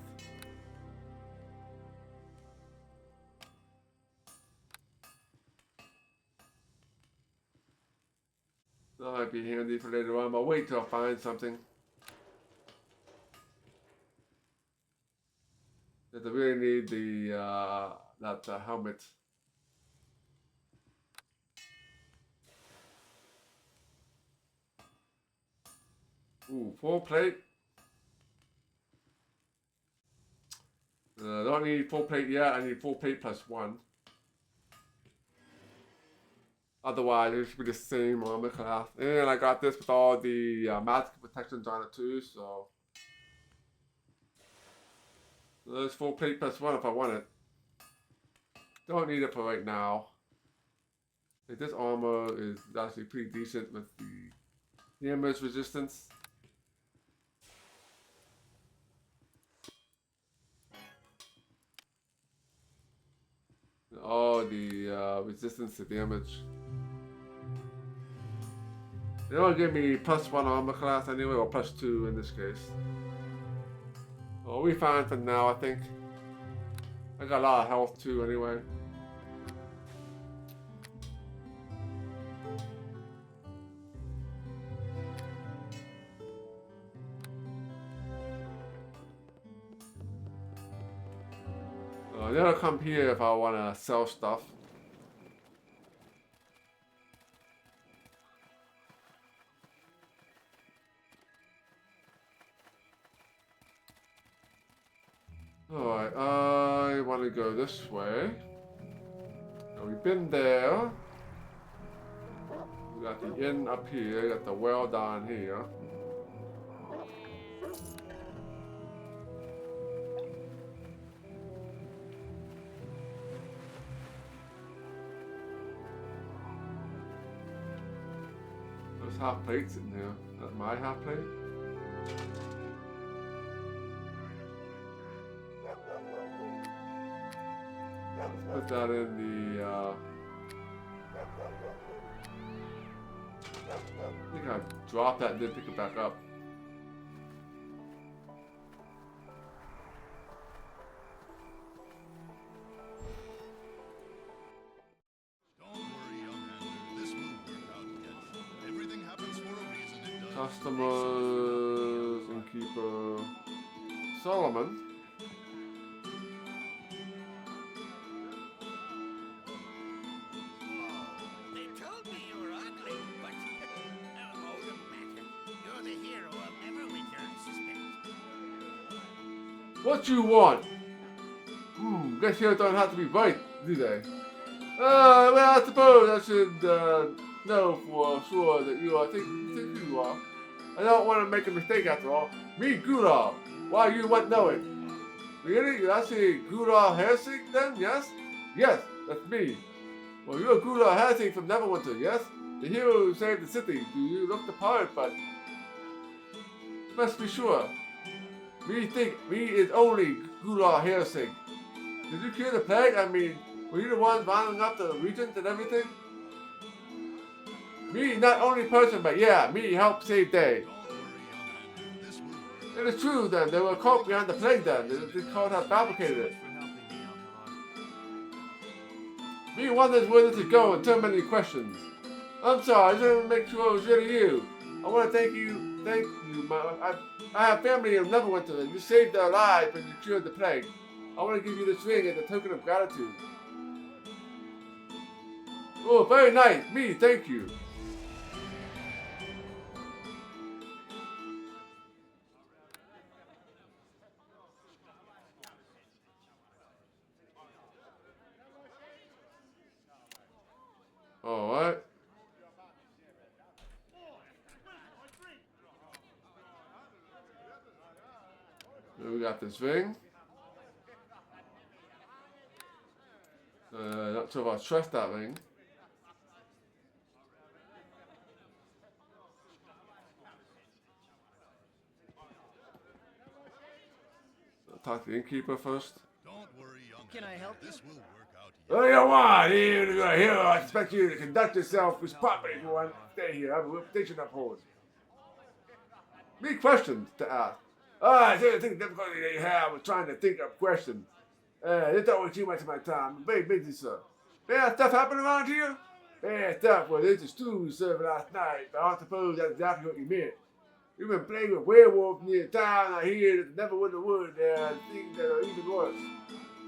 That might be handy for later on, but wait till I find something. Because I really need the that helmet. Ooh, full plate. I don't need full plate yet. I need full plate +1. Otherwise, it should be the same armor class. And I got this with all the magic protections on it too, so. There's full plate +1 if I want it. Don't need it for right now. This armor is actually pretty decent with the damage resistance. Oh, the resistance to damage. They don't give me +1 armor class anyway, or +2 in this case. Well, we fine for now, I think. I got a lot of health too, anyway. Then I'll come here if I want to sell stuff. Alright, I want to go this way. So we've been there. We got the inn up here, got the well down here. There's half plates in here. Is that my half plate? Let's put that in the I think I dropped that and didn't pick it back up. Don't worry, young Hander. This will work out yet. Everything happens for a reason. It does. Customers, innkeeper, Solomon. They told me you were ugly, but oh, no matter. You're the hero of Neverwinter, I suspect. What you want? Guess heroes don't have to be right, do they? Well, I suppose I should know for sure that you are. Think who you are. I don't want to make a mistake after all. Me, Gudal. Why you want knowing? Really? Did I say Gudal hercxena then? Yes? Yes, that's me. Well, you're Gudal hercxena from Neverwinter, yes? The hero who saved the city. Do you look the part, but must be sure. Me is only Gudal hercxena. Did you cure the plague? I mean, were you the ones rounding up the regents and everything? Me, not only person, but yeah, me helped save day. It is true then, they were caught behind the plague then. This cult had fabricated it. Me wonders where this is going, too many questions. I'm sorry, I just want to make sure it was really you. I want to thank you. I have family in Neverwinter and you saved their lives when you cured the plague. I want to give you this ring as a token of gratitude. Oh, very nice. Me, thank you. Alright. Then we got this ring. Not sure if I trust that ring. I'll talk to the innkeeper first. Don't worry, young Can I help you? This will work out yet. What do you want? You're a hero. I expect you to conduct yourself with properly if you want to stay here. I have a reputation to uphold. Me questions to ask. I think the difficulty that you have with trying to think of questions. This don't waste too much of my time. I'm very busy, sir. Bad stuff happen around here? Bad stuff. Well, there's a stew we served last night, but I suppose that's exactly what you meant. You've been playing with werewolves near town. I hear that the Neverwinter Wood there are things that are even worse.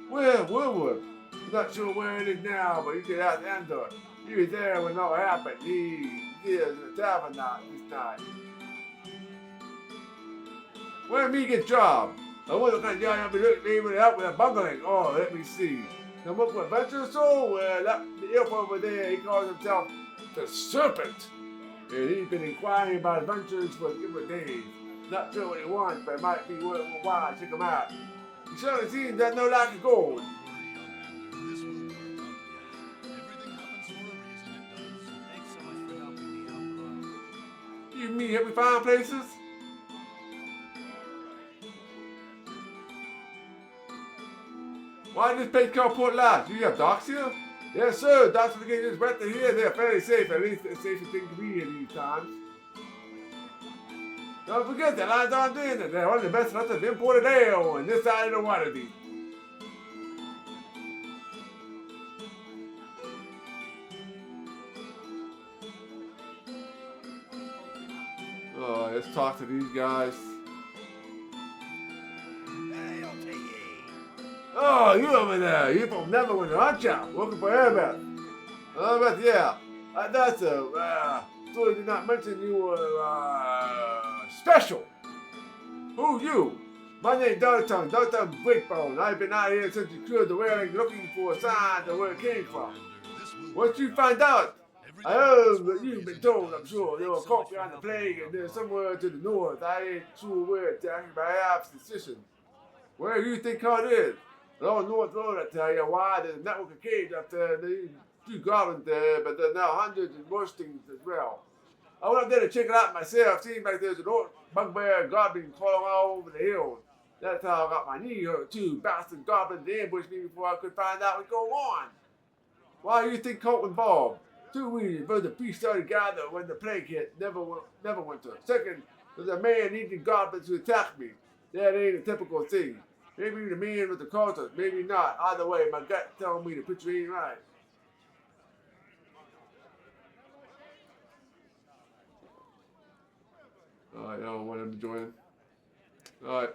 Where? Werewolf? I'm not sure where it is now, but you can ask Andor. He was there when all happened. He is in the tavern now this night. Where me get job? I wonder what kind of job I'll be able to help with a bungling. Oh, let me see. Come up with adventure soul. Well, the elf over there, he calls himself the Serpent. And he's been inquiring about adventures for a couple of days. Not sure what he wants, but it might be worthwhile to check him out. He certainly seems to have no lack of gold. This will work out yet. Everything happens for a reason. It does. Thanks so much for helping me, Outlaw. You mean help me find places? Why is this place called Port Lodge? Do you have docks here? Yes, sir. Docks for getting this weather here. They're fairly safe. At least the safest thing to be in these times. Don't forget, the lines aren't doing it. They're one of the best nuts of imported ale on this side of the water deep. Oh, let's talk to these guys. Oh, you over there. You're from Neverwinter, aren't you? Working for Airbus. But yeah. That's so you did not mention you were special. Who you? My name's Dr. Breakbone. I've been out here since you cured the whaling looking for signs of where it came from. Once you find out, I heard that you've been told, I'm sure, they were caught behind the plague and they're somewhere to the north. I ain't sure where exactly, but I have suspicion. Where do you think it is? Along North Road, I tell you why. There's a network of caves up there. There's a few goblins there, but there's now hundreds and worse things as well. I went up there to check it out myself. Seems like there's an old bugbear goblin crawling all over the hills. That's how I got my knee hurt too. Bastard goblins ambushed me before I could find out what's going on. Why do you think Colt involved? 2 reasons. First, the beast started gathering when the plague hit Neverwinter. Second, there's a man eating goblins to attack me. That ain't a typical thing. Maybe the man with the cultist, maybe not. Either way, my gut telling me the picture ain't right. Alright, I don't want him to join. Alright.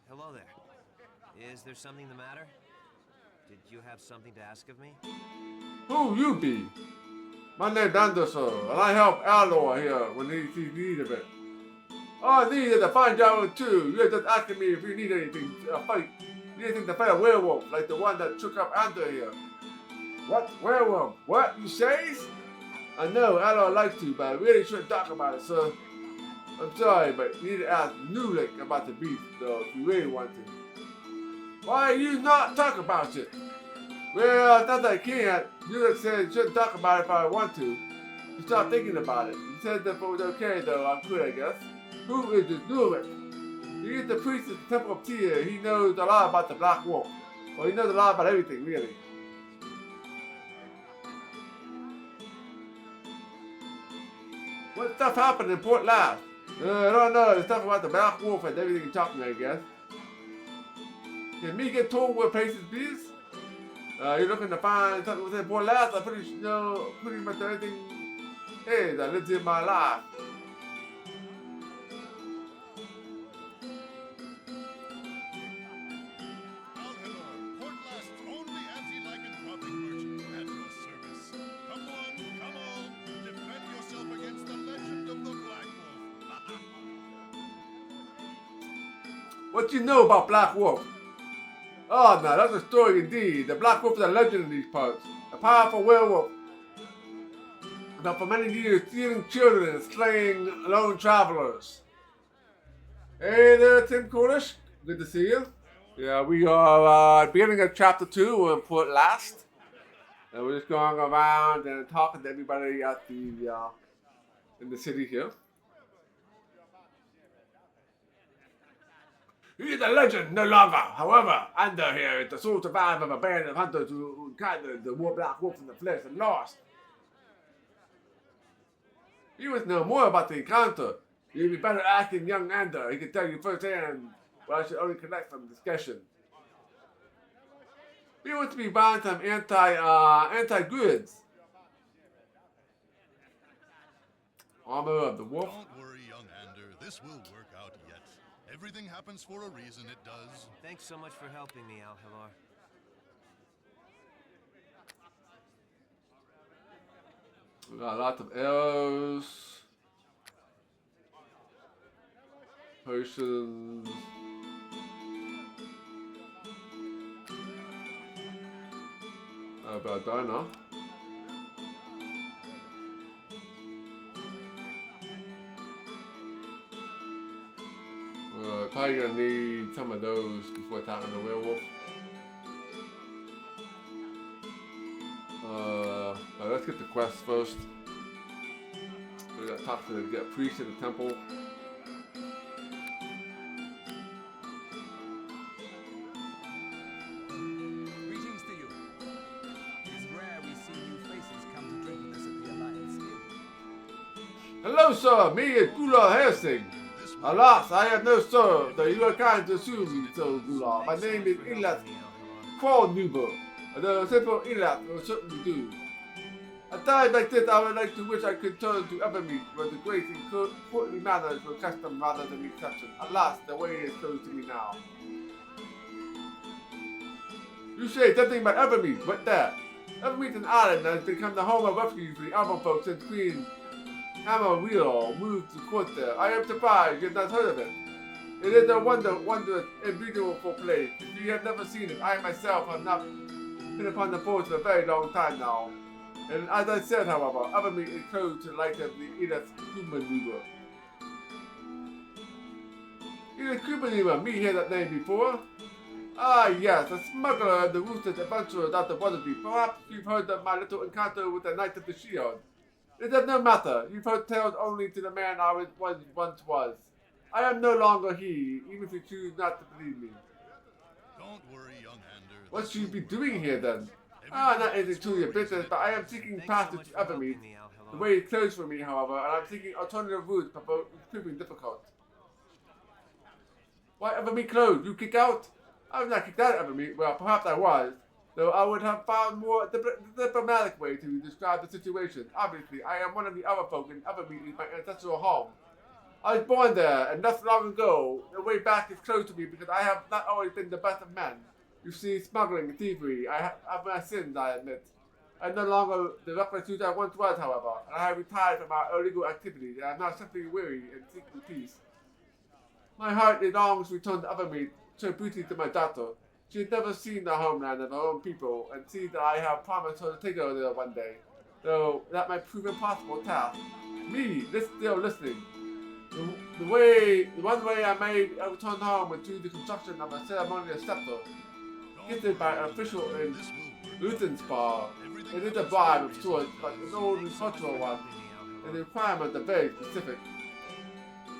Hello there. Is there something the matter? Did you have something to ask of me? Who you be? My name's Anderson, and I help Alor here when he sees need of it. I needed to find out too. You're just asking me if you need anything to fight. Anything to fight a werewolf, like the one that took up Ander here. What? Werewolf? What? You say? I know Alor likes to, but I really shouldn't talk about it, sir. I'm sorry, but you need to ask Nulik about the beef, though, if you really want to. Why you not talk about it? Well, not that I can't. Nulik said you shouldn't talk about it if I want to. You stop thinking about it. He said that if it was okay, though, I could, I guess. Who is this Nulik? He is the priest of the Temple of Tyr. He knows a lot about the Black Wolf. Well, he knows a lot about everything, really. What stuff happened in Port Last? I don't know. The stuff about the Black Wolf and everything you're talking, I guess. Can me get told where places be? You're looking to find something within Port Last. I pretty much everything is that lives in my life. Port Last's only anti-lycanthropic merchant at your service. Come on, defend yourself against the legend of the Black Wolf. What you know about Black Wolf? Oh, now that's a story indeed. The Black Wolf is a legend in these parts. A powerful werewolf. But for many years, stealing children and slaying lone travelers. Hey there, Tim Cornish. Good to see you. Yeah, we are at the beginning of chapter 2. We're in Port Last. And we're just going around and talking to everybody at the in the city here. He is a legend no longer. However, Ander here is the sole survivor of a band of hunters who encountered the Black Wolf in the flesh and lost. You must know more about the encounter. You'd be better asking young Ander. He can tell you firsthand what I should only collect from discussion. We want to be buying some anti-goods. Armor of the wolf. Don't worry, young Ander. This will work out yet. Everything happens for a reason, it does. Thanks so much for helping me, Al-Hilar. We got lots of arrows. Potions. About diner. We're probably gonna need some of those before attacking the werewolf. Let's get the quest first. We got to talk to get priest in the temple. Greetings to you. It is rare we see new faces come to drink with us at the Alliance Inn. Hello, sir. Me is Gula Helsing. Alas, I have no sir, though you are kind to assume me so, Gula. My name is Ilat Qualnuber. The simple Ilat will certainly do. At times like this, I would like to wish I could turn to Evermeet, where the grace and courtly manners were custom rather than the exception. Alas, the way is closed to me now. You say something about Evermeet, what that? Evermeet is an island that has become the home of refuge for the Alban folks since Queen Amarillo moved to court there. I am surprised you have not heard of it. It is a wondrous and beautiful place. If you have never seen it, I myself have not been upon the boards for a very long time now. And as I said, however, Evermeet is close to the light of the Edith Kumanuba. Edith Kumanuba, me hear that name before? Ah, yes, a smuggler of the ruthless adventurers out of Waterdeep. Perhaps you've heard of my little encounter with the Knight of the Shield. It does no matter. You've heard tales only to the man I once was. I am no longer he, even if you choose not to believe me. Don't Don't worry, young hander. What should you be doing here then? Not anything to your business, but I am seeking passage to Evermeet. The way is closed for me, however, and I'm seeking alternative routes, but both is proving difficult. Why Evermeet closed? You kick out? I was not kicked out of Evermeet. Well, perhaps I was. Though I would have found more diplomatic way to describe the situation. Obviously, I am one of the other folk, and Evermeet is my ancestral home. I was born there, and not long ago, the way back is closed to me because I have not always been the best of men. You see, smuggling and thievery, I have my sins, I admit. I'm no longer the recluse I once was, however, and I have retired from my illegal activities, and I am now simply weary and seeking peace. My heart longs to return to Evermeet, show beauty to my daughter. She has never seen the homeland of her own people, and sees that I have promised her to take her there one day, though that might prove impossible task. Me, still listening. The one way I may return home was through the construction of a ceremonial scepter, gifted by an official in Luthenspar. It is a bribe of sorts, but an old and cultural one, and the requirements are very specific.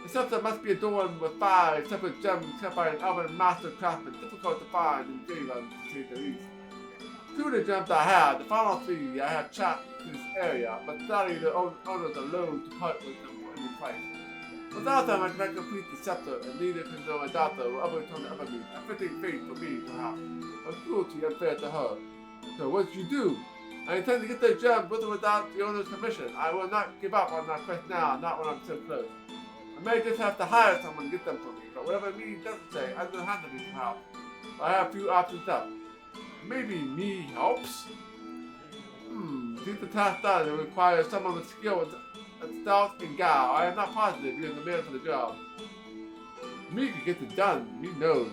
The scepter must be adorned with 5 separate gems kept by an elven master craftsman, difficult to find in Greenland, to say the least. 2 of the gems I have, the final 3 I have tracked to this area, but sadly the owners are loath to part with them for any price. Without them, I cannot complete the scepter, and neither can know my daughter will ever return to Evermeet. A fitting fate for me, perhaps, but cruelty unfair to her. So what should you do? I intend to get the gem with or without the owner's permission. I will not give up on that quest now, not when I'm so close. I may just have to hire someone to get them for me, but whatever it means necessary, I know how to be perhaps. I have a few options left. Maybe me helps? To get the task done, it requires someone with skill and stealth and guile. I am not positive you're the man for the job. Me can get it done, me knows.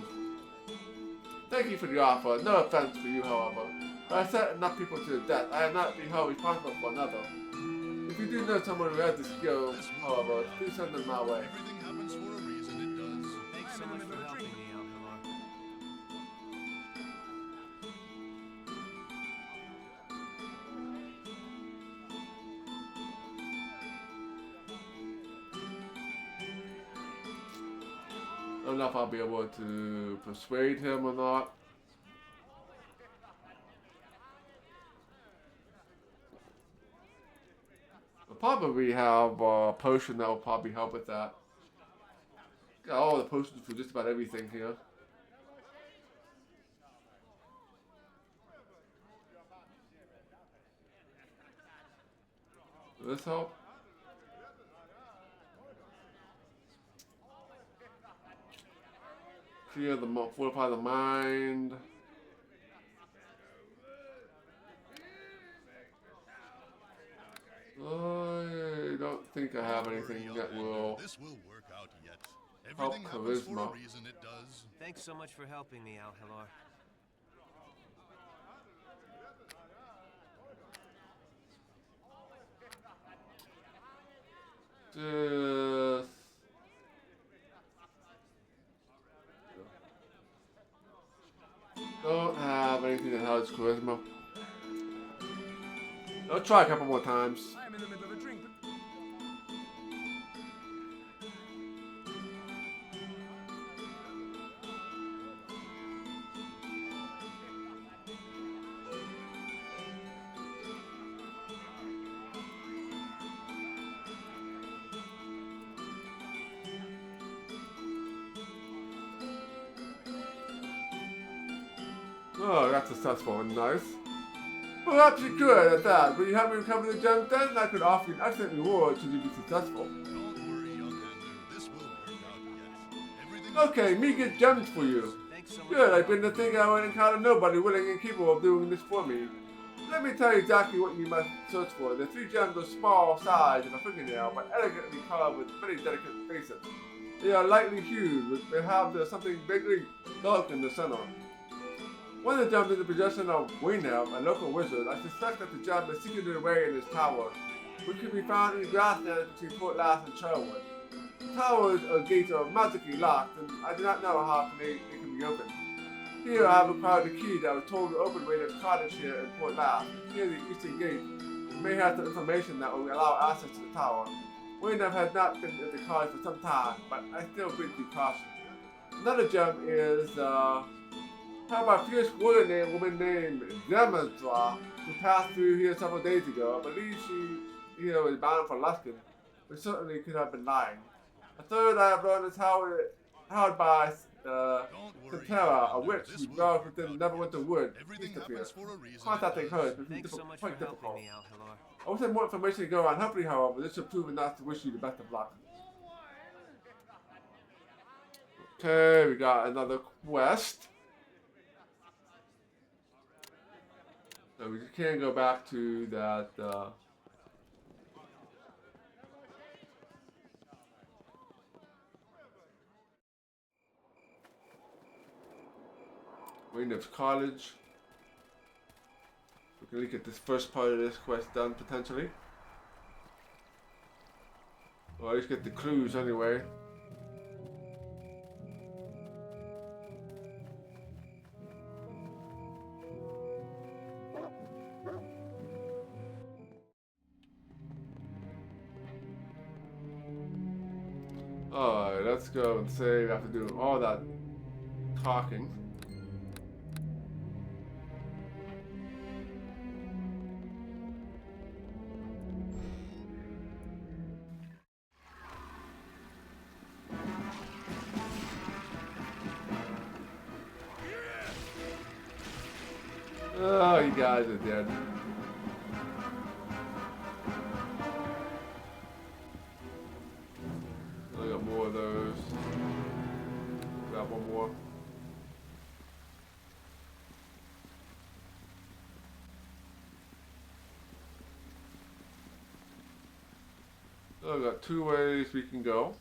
Thank you for the offer. No offense for you, however. But I set enough people to the death. I am not being held responsible for another. If you do know someone who has the skill, however, please send them my way. Everything happens for a reason, it does. Thanks so much for helping me, Alhamar. I don't know if I'll be able to persuade him or not. I'll probably have a potion that will probably help with that. Got all the potions for just about everything here. Will this help? Clear the fortify the mind. I don't think I have anything that will This will work out yet. help Everything happens for a charisma. reason, it does. Thanks so much for helping me, Alhamar. Just don't have anything that helps charisma. I'll try a couple more times. I'm in the middle of a drink, but Oh, that's successful and nice. Perhaps you could at that, but you haven't recovered the gems then? I could offer you an excellent reward should you be successful. Don't worry, young hander. This will work out yet. Everything Okay, me get gems for you. Thanks so much. Good, I've been to think I would encounter nobody willing and capable of doing this for me. Let me tell you exactly what you must search for. The 3 gems are small size of a fingernail, but elegantly carved with many delicate faces. They are lightly hued, they have something vaguely dark in the center. One of the gems is the possession of Waynab, a local wizard. I suspect that the gem is secreted away in his tower, which can be found in the grasslands between Fort Lass and Sherwood. The towers or gates are magically locked, and I do not know how they can be opened. Here I have acquired a key that was told to open Waynab's cottage here in Fort Lass. Near the eastern gate, you may have some information that will allow access to the tower. Waynab has not been at the cottage for some time, but I still bid you caution. Another gem is How about a fierce warrior named woman named Neverwinter, who passed through here several days ago. I believe she here was bound for Luskin, but certainly could have been lying. A third I have learned is held by Santera, a witch who dwells within Neverwinter Wood, east of here. Contacting her has been quite difficult. I wish I had more information to go on. Hopefully, however, this should prove enough to wish you the best of luck. Okay, we got another quest. So we can go back to that. Rainham College. We can look at this first part of this quest done potentially. Or at least get the clues anyway. Alright, let's go and save after doing all that talking. Oh, you guys are dead. I got more of those. Grab one more. So I've got 2 ways we can go.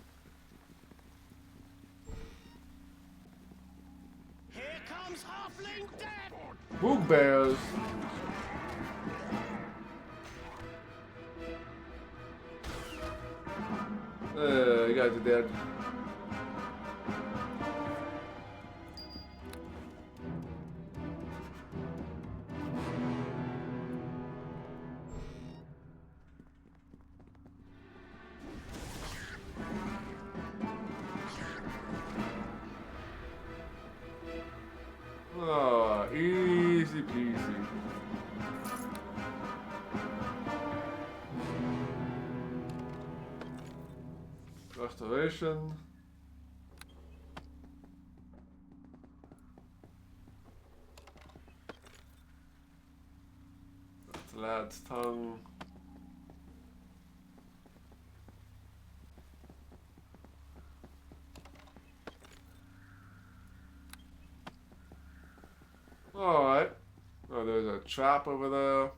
Here comes Halfling Death! Boom bears! You guys are dead. Oh, easy peasy. Restoration. That's the lad's tongue. Alright. Oh, there's a trap over there.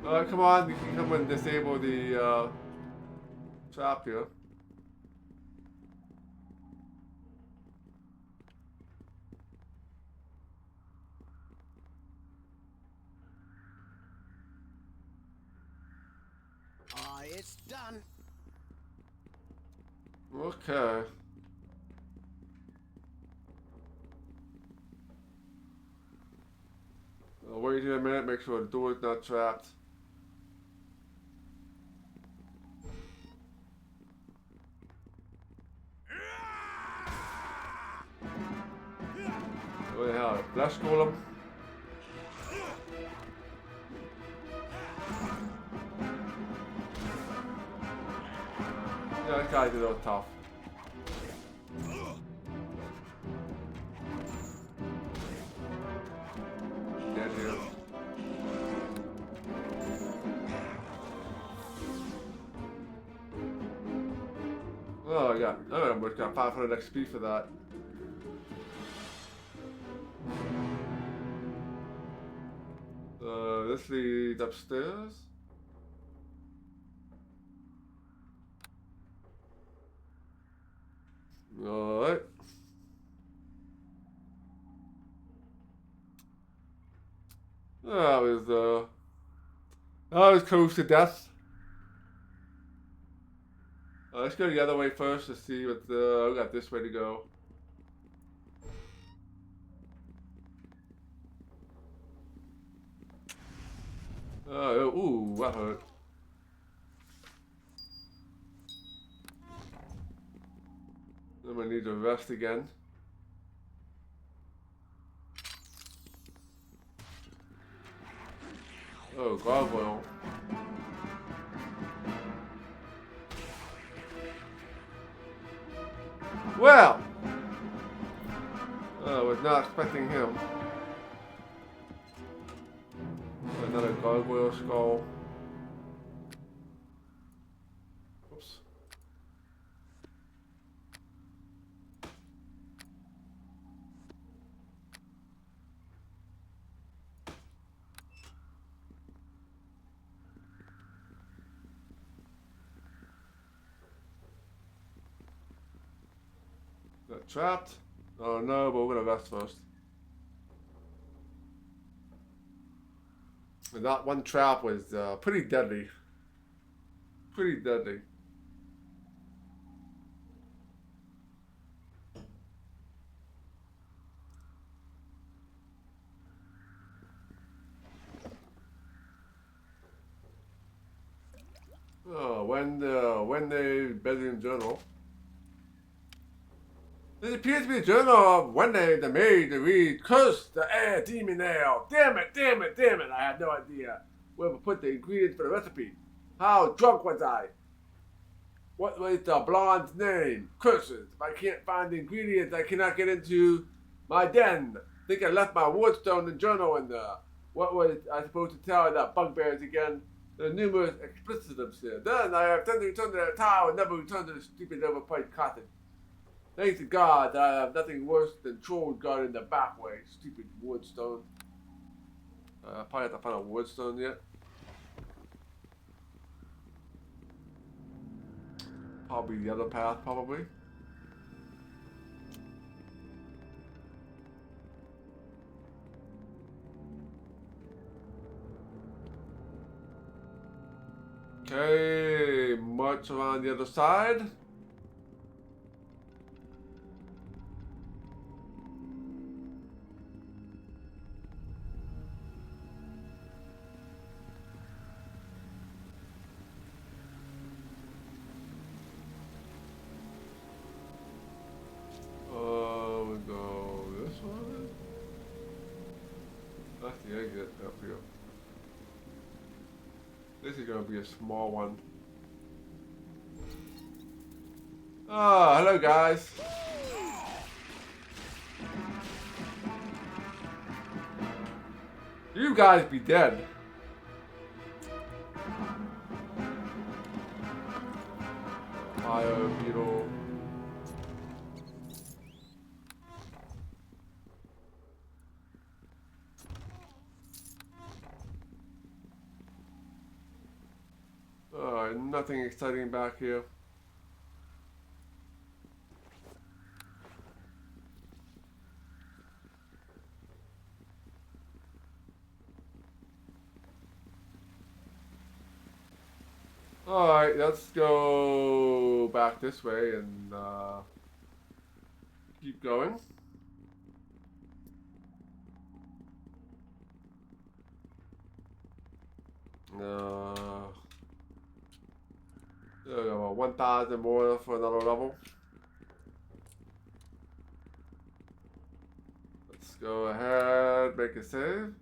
Alright, come on, you can come and disable the trap here. It's done. Okay. I'll wait here a minute, make sure the door is not trapped. What the hell, flash golem? Yeah, that guy's a little tough. Dead here. Oh, I almost got 500 XP for that. This leads upstairs. Alright. That was close to death. Let's go the other way first to see what we got this way to go. Ooh, that hurt. Then we need to rest again. Oh, gargoyle. Well! I was not expecting him. Another gargoyle skull. Oops. Got trapped? Oh no, but we're gonna rest first. And that one trap was pretty deadly. Pretty deadly. Oh, when the bedroom journal. This appears to be a journal of when the maid to read. Curse the air demon ale. Damn it, damn it, damn it. I had no idea where to put the ingredients for the recipe. How drunk was I? What was the blonde's name? Curses. If I can't find the ingredients, I cannot get into my den. I think I left my wardstone and journal in there. What was I supposed to tell the bugbears again? There are numerous explicitives here. Then I have tended to return to that tower and never return to the stupid overpriced cottage. Thanks to God that I have nothing worse than trolls guarding the back way. Stupid wardstone. I probably have to find a wardstone yet. Probably the other path, probably. Okay, march around the other side. We go this one. That's the exit up here. This is going to be a small one. Ah, hello guys. You guys be dead. Fire beetle. Alright, nothing exciting back here. Alright, let's go back this way and keep going. There we go, 1,000 more for another level. Let's go ahead, make a save.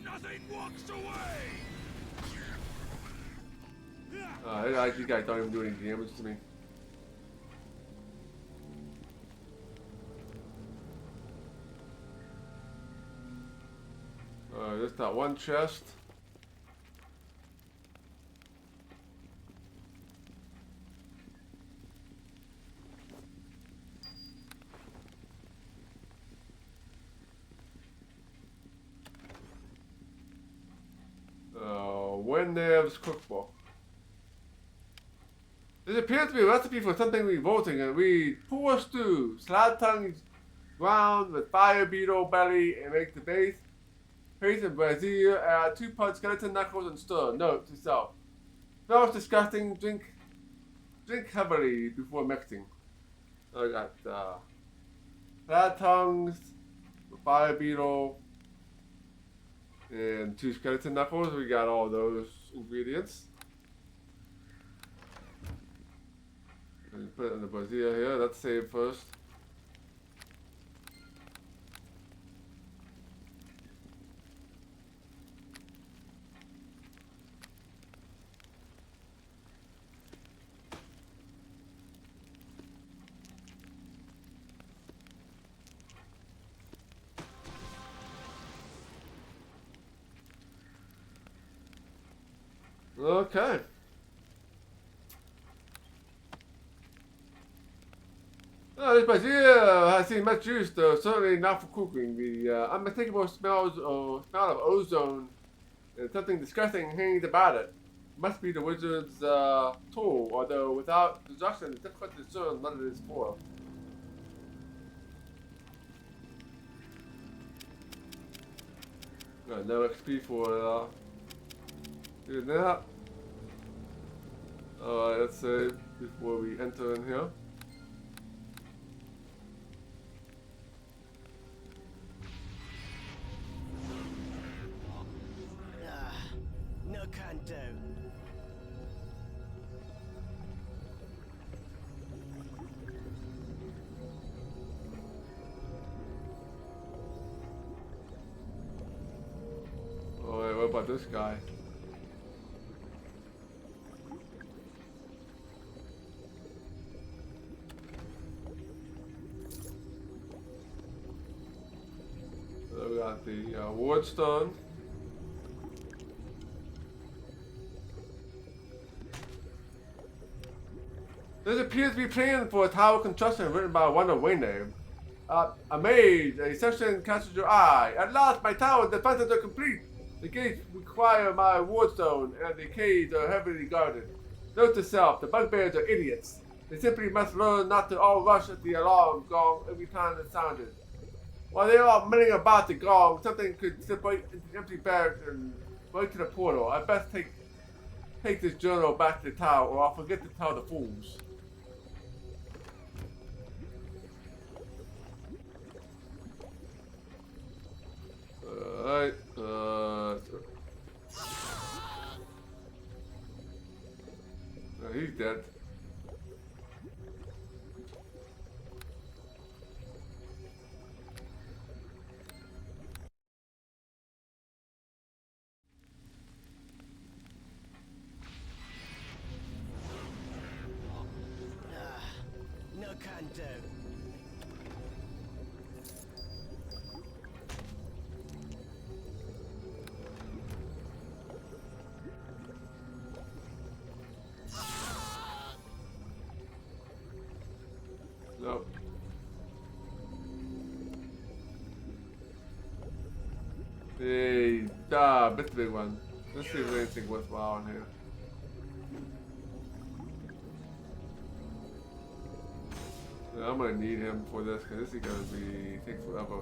Nothing walks away! You guys don't even do any damage to me. Just that one chest. When there's cookbook. This appears to be a recipe for something revolting and reads poor stew, slab tongues ground with fire beetle belly and make the base. Paste in brazier, add 2 parts skeleton knuckles and stir. Note to self. Smells disgusting, drink heavily before mixing. I got slab tongues, fire beetle, and 2 skeleton knuckles. We got all those ingredients. And put it in the brazier here. Let's save first. Okay. This brazier has seen much use, though certainly not for cooking. The unmistakable smell of ozone and something disgusting hangs about it. Must be the wizard's tool, although without destruction, it's difficult to discern what it is for. Got no XP for doing that. Alright, let's save before we enter in here. No can do. Oh wait, what about this guy? So we got the ward stone. This appears to be planned for a tower construction written by one of Wayne. Amazed, a section catches your eye. At last, my tower defenses are complete. The gates require my wardstone, and the caves are heavily guarded. Note to self, the bugbears are idiots. They simply must learn not to all rush at the alarm gong every time it's sounded. While they are all milling about the gong, something could slip right into the empty barracks and right to the portal. I best take this journal back to the tower, or I'll forget to tell the fools. Alright, he's dead. No can do. Nope. Hey, that's the big one. Let's see if there's anything worthwhile in here. Yeah, I'm gonna need him for this because this is gonna take forever.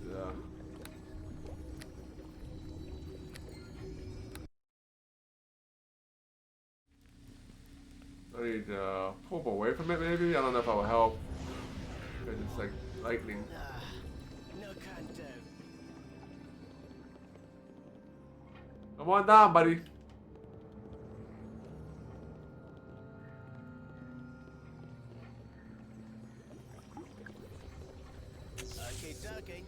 Yeah. I need to pull away from it maybe? I don't know if that will help. Because it's like lightning. No can do. Come on down, buddy. Okay, dokie.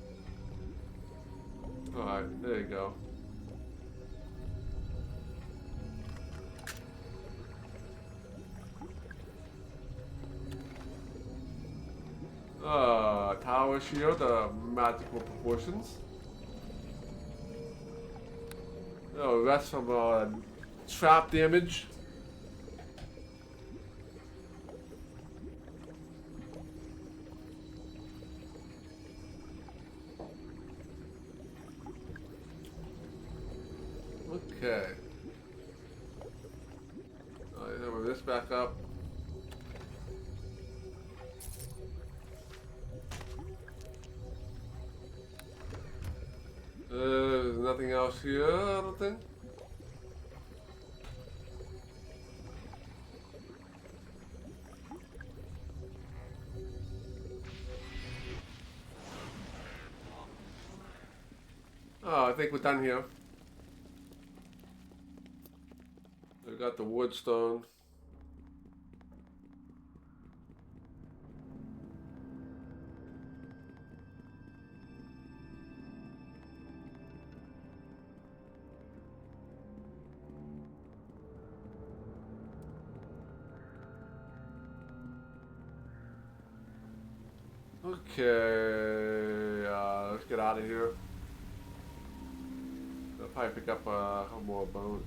Alright, there you go. Tower shield, magical proportions. Oh, rest from trap damage. Okay. Alright, move this back up. There's nothing else here, I don't think. Oh, I think we're done here. We got the wood stone. Okay, let's get out of here. I'll probably pick up a couple more bones.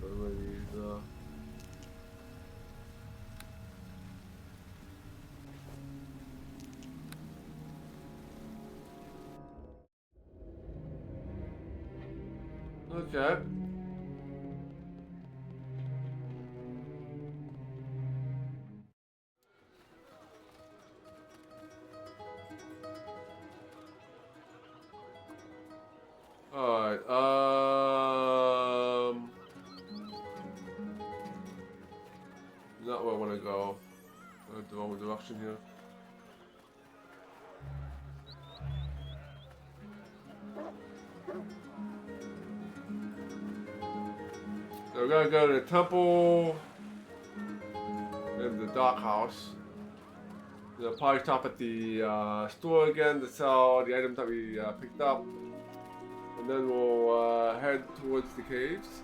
Okay. Alright, not where I want to go. I went the wrong direction here. So we're gonna go to the temple and the dock house. We'll probably stop at the store again to sell the items that we picked up. And then we'll head towards the caves.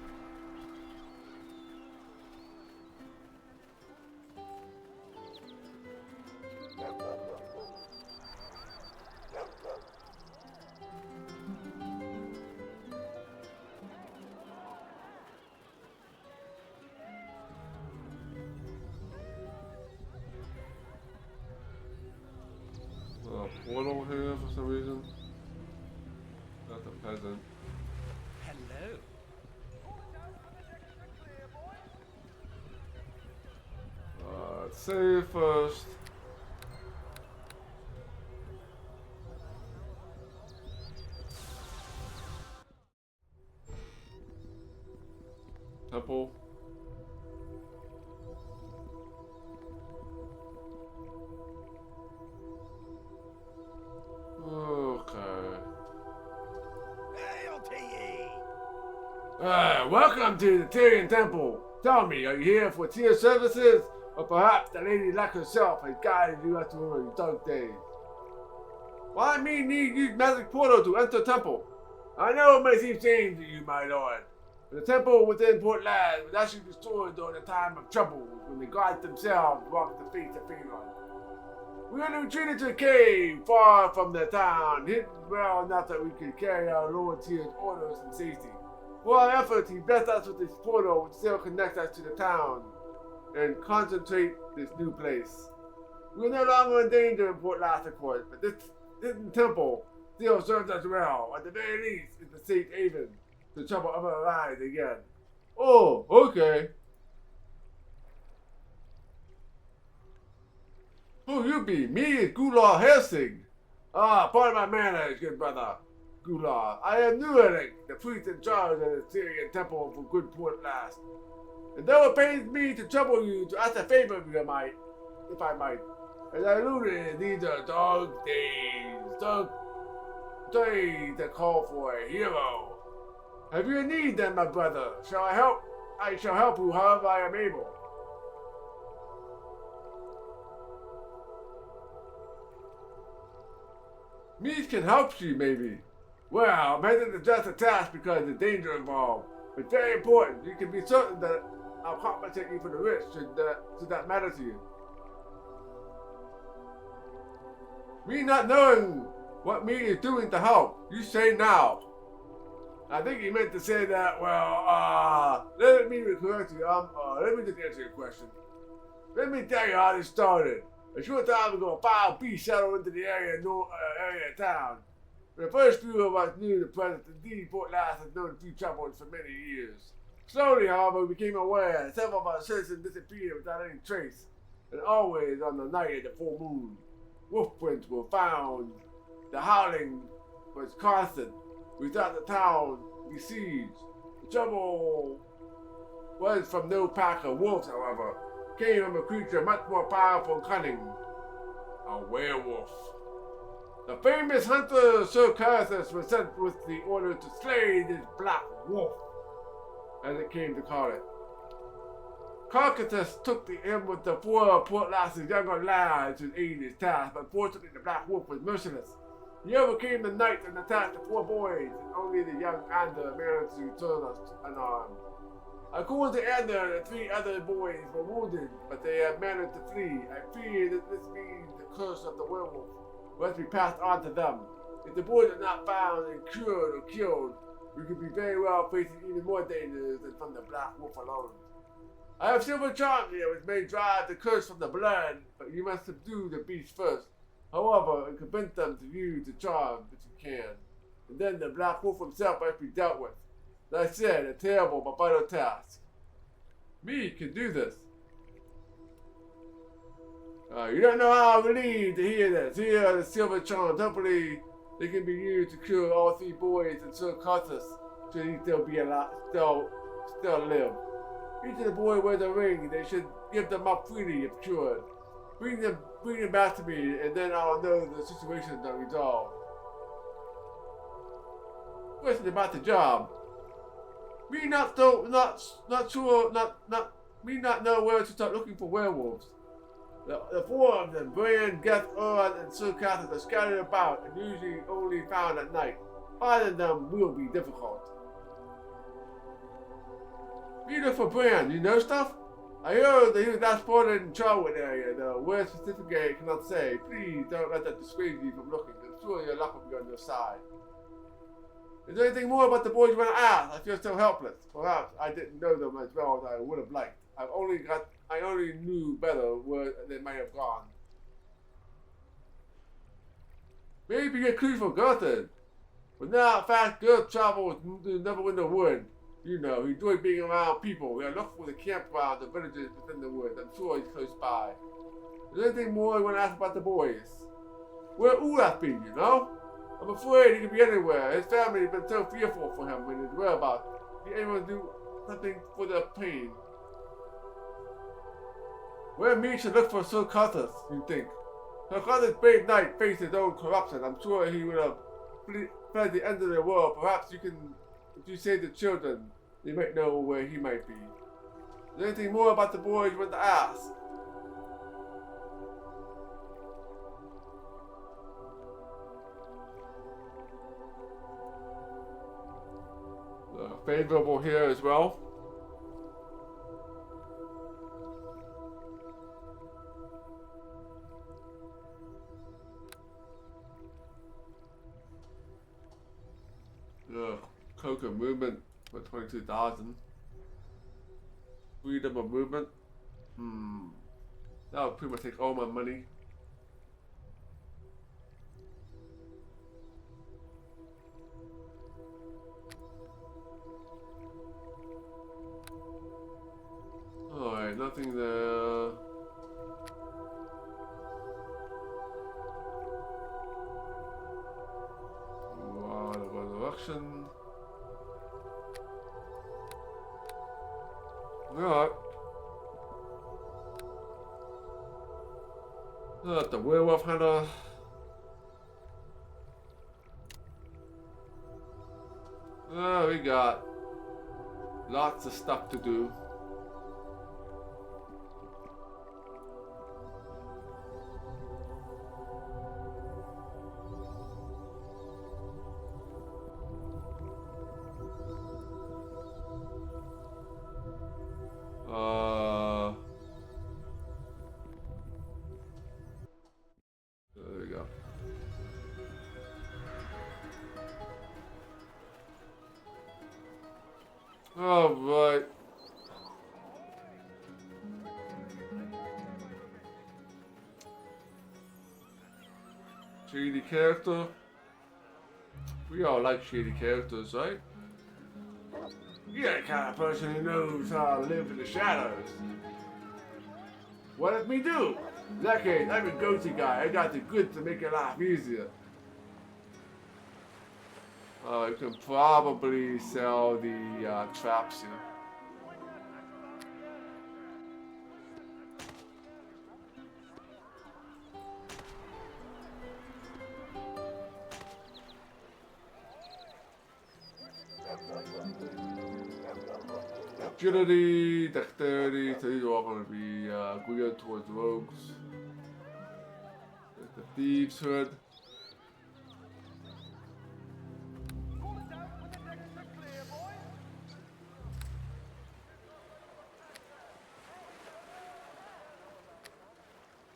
Portal here for some reason. Not the peasant. Hello. Let's save first. Temple. Okay. Hail to ye! Welcome to the Tyrian Temple. Tell me, are you here for tier services? Or perhaps the Lady Luck herself has guided you after one of your dark days? Why me need use magic portal to enter temple? I know it may seem strange to you, my lord, but the temple within Port Lad was actually destroyed during the time of trouble when the gods themselves walked the face of Phaeron. We had retreated to a cave far from the town, hidden well enough that we could carry our lower tier's orders in safety. For our efforts, he blessed us with this portal which still connects us to the town and concentrate this new place. We are no longer in danger in Port Last, of course, but this temple still serves us well. At the very least, it's a safe haven to trouble ever arise again. Oh, okay. Who you be? Me is Gular Helsing. Pardon my manners, good brother. Gular. I am Neverwinter, the priest in charge of the Syrian temple for good Port Last. And though it pains me to trouble you to ask a favor if I might. As I alluded, these are dark days that call for a hero. Have you a need then, my brother? Shall I help? I shall help you however I am able. Me can help you, maybe. Well, I'm hesitant to just a task because there's danger involved. It's very important. You can be certain that I'll compensate you for the risk should that matter to you. Me not knowing what me is doing to help, you say now. I think you meant to say that, well, let me correct you. Let me just answer your question. Let me tell you how this started. A short time ago, a foul beast settled into the area of town. The first few of us knew the presence. Indeed, Port Last has known a few troubles for many years. Slowly, however, we became aware that several of our citizens disappeared without any trace, and always on the night of the full moon. Wolf prints were found. The howling was constant. We thought the town besieged. The trouble was from no pack of wolves, however. Came from a creature much more powerful and cunning. A werewolf. The famous hunter Sir Carthus was sent with the order to slay this black wolf, as it came to call it. Carcatus took the aim with the 4 Port Lasse's younger lads to aid his task, but fortunately the Black Wolf was merciless. He overcame the knight and attacked the 4 boys, and only the young Ander managed to turn us unarmed. According to Ander, the 3 other boys were wounded, but they had managed to flee. I fear that this means the curse of the werewolf must be passed on to them. If the boys are not found and cured or killed, we could be very well facing even more dangers than from the Black Wolf alone. I have silver charms here which may drive the curse from the blood, but you must subdue the beast first. However, and convince them to use the charm if you can. And then the Black Wolf himself must be dealt with. As I said, a terrible but vital task. Me can do this. You don't know how relieved to hear this. Here are the silver charms. Hopefully, they can be used to cure all 3 boys and Sir Carthus should he still be alive, still live. Each of the boys wears a ring. They should give them up freely if cured. Bring them back to me, and then I'll know the situation is resolved. Question about the job. Me not know where to start looking for werewolves. The 4 of them, Brian, Geth, Oran, and Sir Carthus, are scattered about and usually only found at night. Finding them will be difficult. Peter for Brian, you know stuff? I heard that he was last spotted in Charwood area, though. Where specifically I cannot say. Please don't let that dissuade you from looking. I'm sure your luck will be on your side. Is there anything more about the boys you want to ask? I feel so helpless. Perhaps I didn't know them as well as I would have liked. I only knew better where they might have gone. Maybe a clue for Gertrude. But now, fast girl travels to Neverwinter Wood. You know, he enjoys being around people. We are looking for the campground, the villages within the woods. I'm sure he's close by. Is there anything more you want to ask about the boys? Where Olaf be, you know? I'm afraid he could be anywhere. His family has been so fearful for him and his whereabouts. Did anyone do something for their pain? Where me should look for Sir Carthus, you think? Sir Carthus' brave knight faced his own corruption. I'm sure he would have fled the end of the world. Perhaps you can, if you save the children, they might know where he might be. Is there anything more about the boy you want to ask? Favorable here as well. Coca movement for 22,000. Freedom of movement. That would pretty much take all my money. Alright, nothing there. Wow, the resurrection. Alright. The werewolf hunter. We got lots of stuff to do. There we go. All right. Shady character. We all like shady characters, right? You're the kind of person who knows how to live in the shadows. What let me do? In that case, I'm a go-to guy. I got the goods to make your life easier. You can probably sell the traps here. Agility, dexterity, so these are all going to be geared towards rogues. There's the thieves' hood.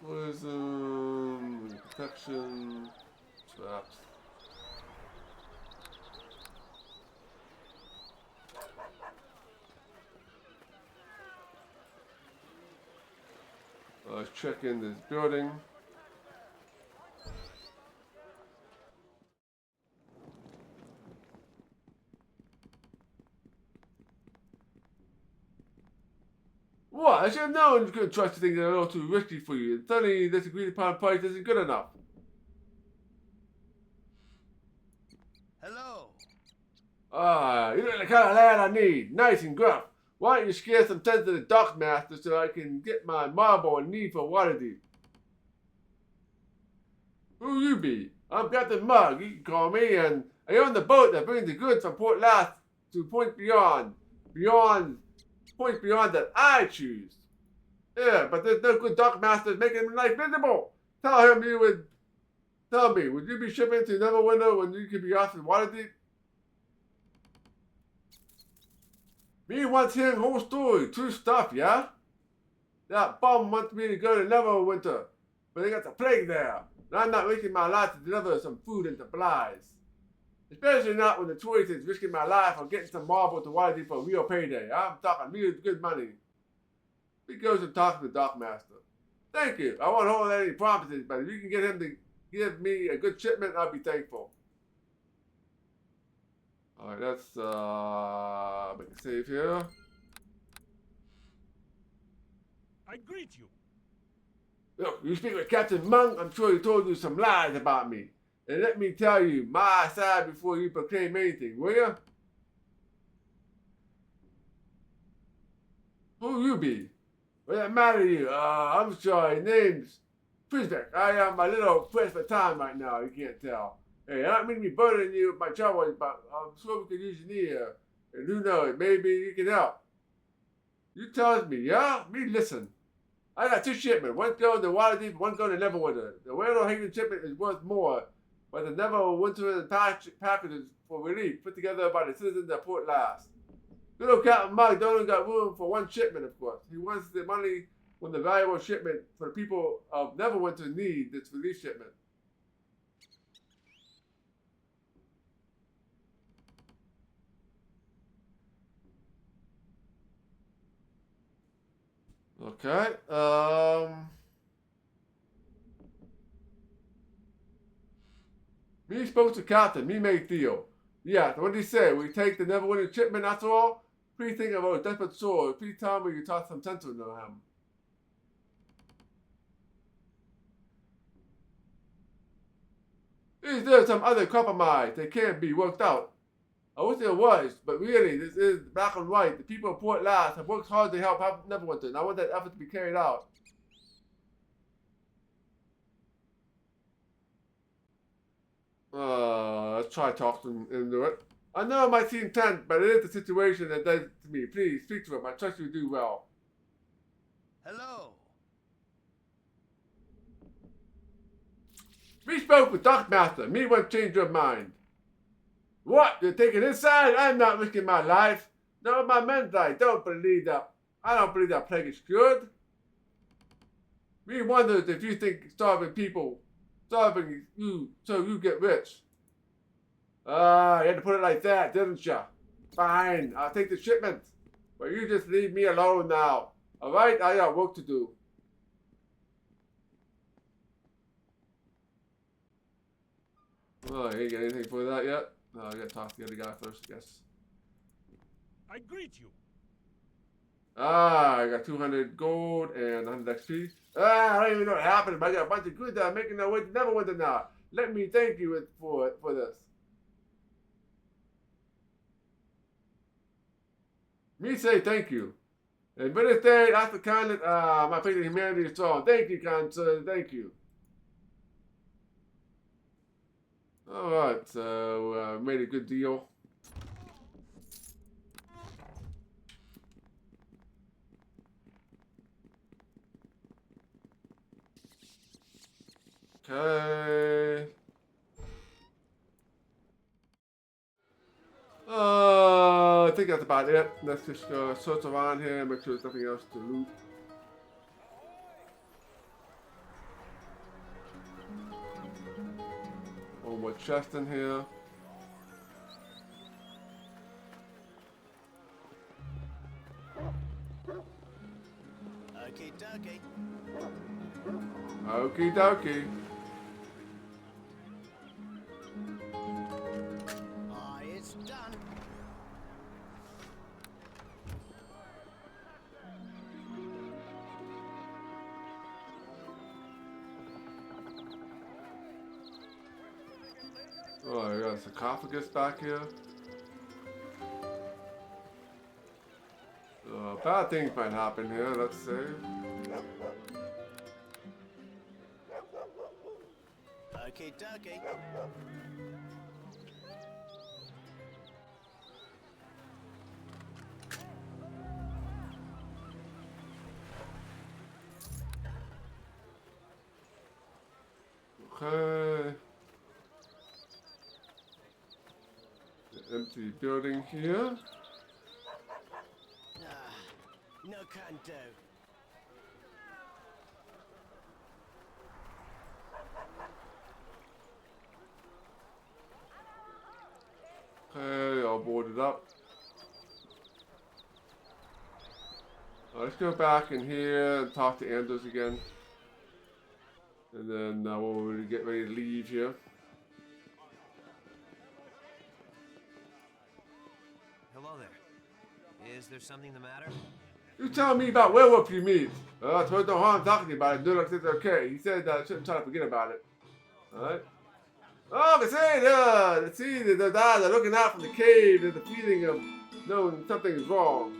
Poison, protection, traps. Let's check in this building. What? I should have known you couldn't trust things that are a little too risky for you. And suddenly this agreed upon price isn't good enough. Hello. You're the kind of lad I need. Nice and gruff. Why don't you scare some sense of the Dark Master so I can get my marble and need for Waterdeep? Who you be? I'm Captain Mug, you can call me, and I own the boat that brings the goods from Port Last to Point Beyond. Point beyond that I choose. Yeah, but there's no good Dark Masters making life visible. Tell me, would you be shipping to Neverwinter when you could be off in Waterdeep? Me wants hearing whole story, true stuff, yeah? That bum wants me to go to Neverwinter, but they got the plague there, and I'm not risking my life to deliver some food and supplies. Especially not when the choice is risking my life or getting some marble to Waterdeep for a real payday. I'm talking real good money. He goes and talks to the Dark Master. Thank you. I won't hold any promises, but if you can get him to give me a good shipment, I'll be thankful. Alright, let's make a save here. I greet you. Look, you speak with Captain Monk, I'm sure he told you some lies about me. And let me tell you my side before you proclaim anything, will you? Who you be? What does that matter to you? I'm sorry, name's Prisbeck. I am a little pressed for time right now, you can't tell. Hey, I don't mean to be burdening you with my troubles, but I'm sure we could use an ear. And who knows, maybe you can help. You tell me, yeah? Me listen. I got 2 shipments, one going to Waterdeep, one going to Neverwinter. The Whale Haven shipment is worth more, but the Neverwinter packages for relief put together by the citizens of Port Last. Good old Captain Mike only got room for 1 shipment, of course. He wants the money when the valuable shipment for the people of Neverwinter need this relief shipment. Okay, me spoke to Captain, me made deal. Yeah, what did he say? We take the Neverwinter shipment after all? Please think about a desperate sword. Please tell me you talk some sense into him. Is there some other compromise that can't be worked out? I wish there was, but really, this is black and white. The people of Port Last have worked hard to help Neverwinter, and I want that effort to be carried out. Let's try to talk to him into it. I know it might seem tense, but it is the situation that does to me. Please, speak to him. I trust you do well. Hello. We spoke with Dark Master. Me won't change your mind. What? You're taking his side? I'm not risking my life. No, my men's life. Don't believe that. I don't believe that plague is cured. Me wonders if you think starving you so you get rich. You had to put it like that, didn't you? Fine, I'll take the shipment. But you just leave me alone now. Alright, I got work to do. Oh, you ain't get anything for that yet? No, I gotta talk to the other guy first, I guess. I greet you. Ah, I got 200 gold and 100 XP. Ah, I don't even know what happened, but I got a bunch of good that I'm making their way to Neverwinter now. Let me thank you for this. Me say thank you. And for this day, after kindness, my faith in humanity is strong. Thank you, kind sir. Thank you. Alright, so made a good deal. Okay. I think that's about it. Let's just search around here and make sure there's nothing else to loot. One more chest in here. Okie dokie. Okie dokie. It's done. Oh, I got a sarcophagus back here. Bad things might happen here, let's see. Okie dokie. Okay. The empty building here. No can do. Okay, I'll board it up. Let's go back in here and talk to Anders again. And then we'll get ready to leave here. Hello there. Is there something the matter? You tell me about werewolf you meet. I told no harm talking to you about it. Do like it's okay. He said I shouldn't try to forget about it. Alright? Oh, let's see, the guys are looking out from the cave. There's a feeling of knowing something is wrong.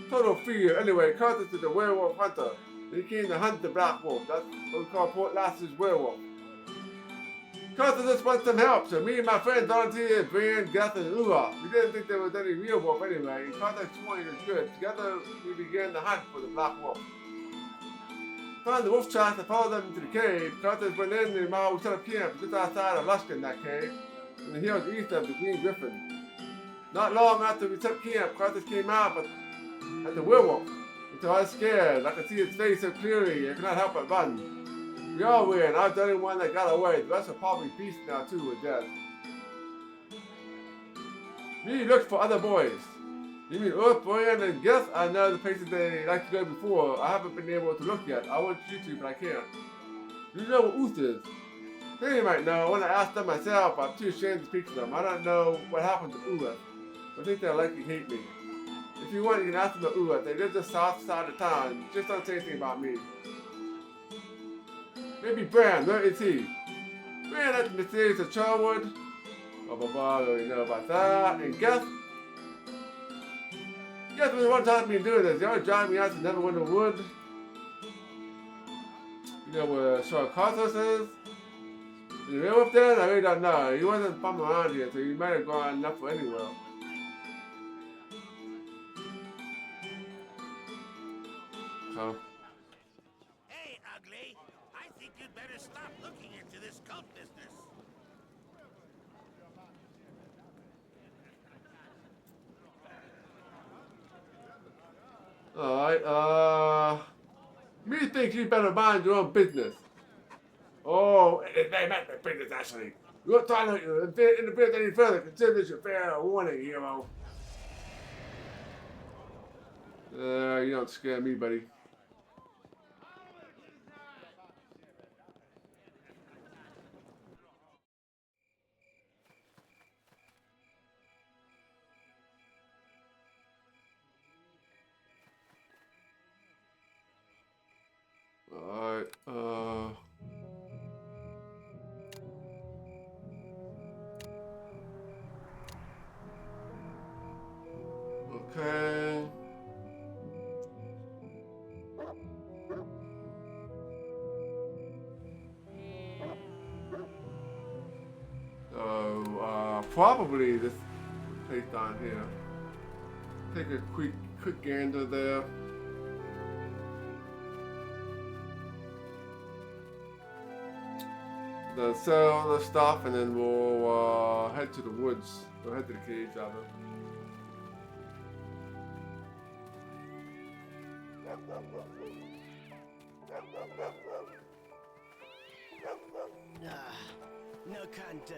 Total fear. Anyway, Carter is the werewolf hunter. He came to hunt the black wolf. That's what we call Port Lass's werewolf. Carter just wants some help, so me and my friends volunteered, Brand, Gus, and Ura. We didn't think there was any real wolf anyway, and Carter swore he was good. Together, we began the hunt for the black wolf. Found the wolf tracks and followed them into the cave. Carter went in and we set up camp just outside of Lushka in that cave, in the hills east of the Green Griffin. Not long after we set up camp, Carter came out at the werewolf. Until I was scared, I could see his face so clearly, I could not help but run. We all win. I was the only one that got away. The rest are probably beasts now too, or dead. Me looked for other boys. You mean Earth, Brian, and Gus? I know the places they like to go before. I haven't been able to look yet. I want you to, but I can't. You know what Uth is? They might know. When I asked them myself, I'm too ashamed to speak to them. I don't know what happened to Uth. I think they'll likely hate me. If you want, you can ask them about Uth. They live just south side of town. Just don't say anything about me. Maybe Bran, where is he? Bran at the mysterious of Charwood. Blah blah blah, I already know about that. And Guess was the one telling me doing this. He always driving me out to Neverwinter Wood. You know where Sarkarthos is? Is he real up there? I really don't know. He wasn't from around here, so he might have gone up for anywhere. Huh? Hey, ugly. I think you'd better stop looking into this cult business. Alright, me thinks you better mind your own business. Oh, it may not be business, actually. You're trying to interfere any further. Consider this a fair warning, hero. You don't scare me, buddy. probably this place down here. Take a quick gander there. Then sell the stuff, and then we'll head to the woods. We'll head to the cage, rather. No can do.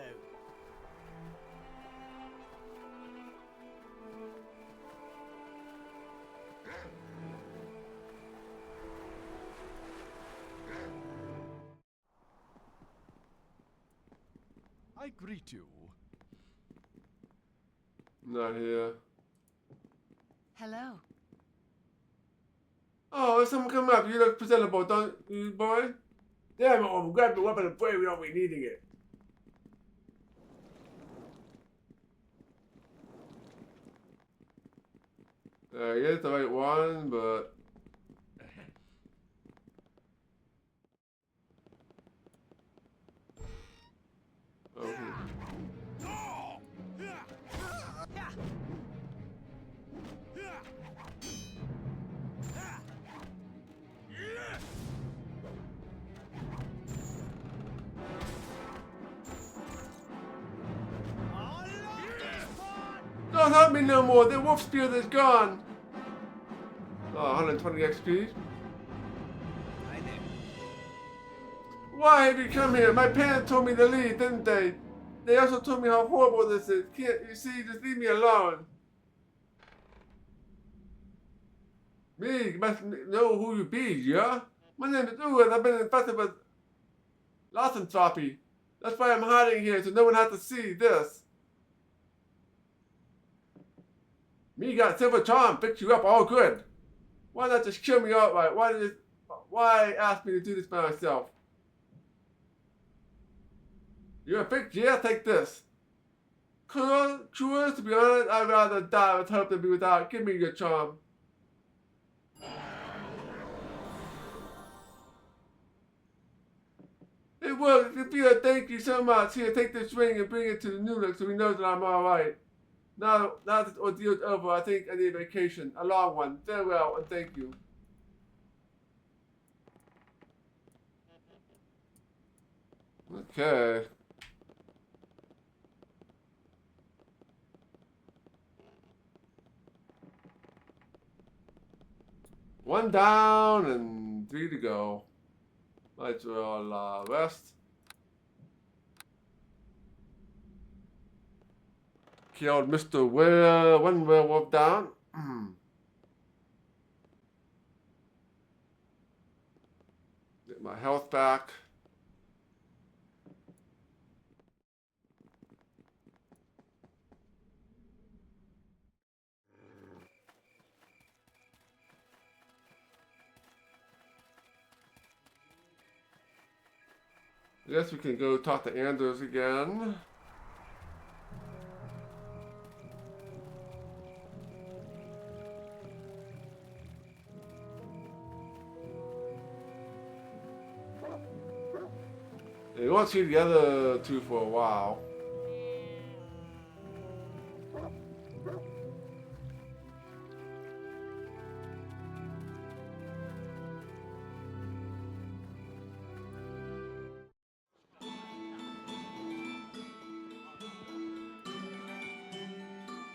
I greet you. Not here. Hello. Oh, there's someone coming up. You look presentable, don't you, boy? Damn it, grab the weapon and pray we don't be needing it. He is the right one, but... Okay. Don't hurt me no more, the wolf spear is gone. Oh, 120 XP. Hi there. Why have you come here? My parents told me to leave, didn't they? They also told me how horrible this is. Can't you see? Just leave me alone. Me, you must know who you be, yeah? My name is Uwe, I've been infested with lycanthropy. That's why I'm hiding here, so no one has to see this. Me got silver charm, fix you up all good. Why not just kill me outright? Why ask me to do this by myself? You're a fake, yeah? Take this. Curious, to be honest, I'd rather die with hope than be without. Give me your charm. It works. Thank you so much. Here, take this ring and bring it to the Nuluk so he knows that I'm alright. Now that the ordeal's over, I think I need a vacation. A long one. Farewell and thank you. Okay. One down and 3 to go. Might as well rest. Killed Mr. One werewolf down. Get my health back. I guess we can go talk to Anders again. We won't see the other two for a while.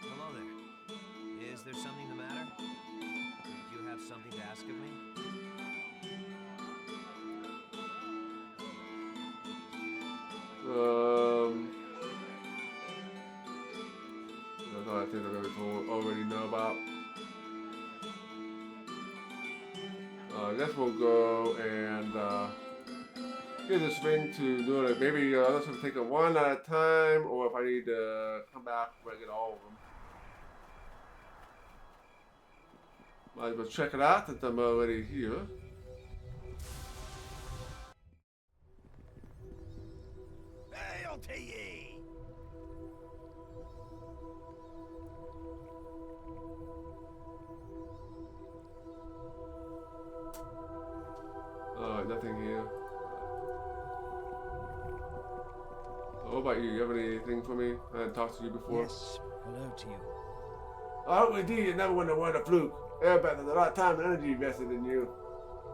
Hello there. Is there something the matter? Did you have something to ask of me? That's all I think I already know about. I guess we'll go and give this ring to Nuluk. Maybe I'll just take it one at a time, or if I need to come back when I get all of them. Might as well check it out since I'm already here. Hail to ye! Oh, nothing here. What about you? You have anything for me? I hadn't talked to you before. Yes, hello to you. Oh, indeed, you never want to win a fluke. Everybody, there's a lot of time and energy invested in you.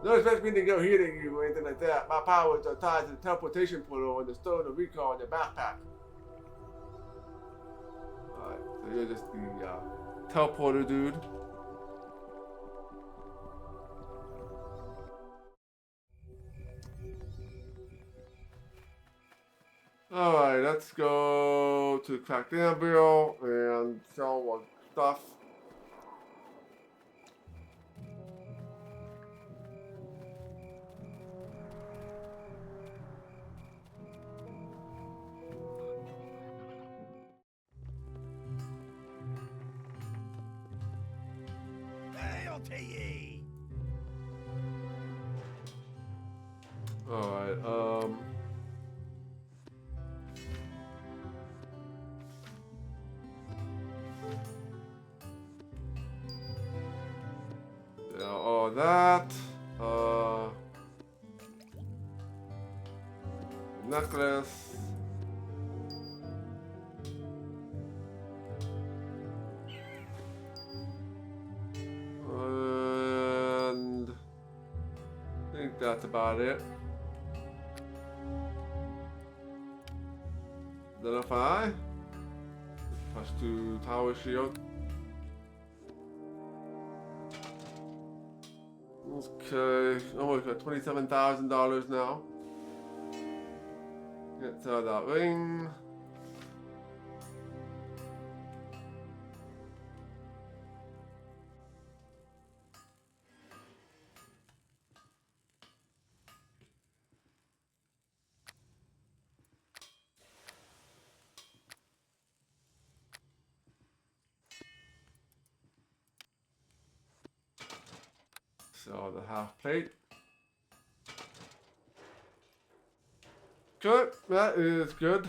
Don't expect me to go healing you or anything like that. My powers are tied to the teleportation portal and the stone of recall in your backpack. Alright, so you're just the teleporter dude. Alright, let's go to Crackdanville and sell our stuff. Hail to ye! Alright, yeah, all that. Necklace. And I think that's about it. Identify. Plus 2 tower shield. Okay, almost got $27,000 now. Get that ring. So the half plate. Good, that is good.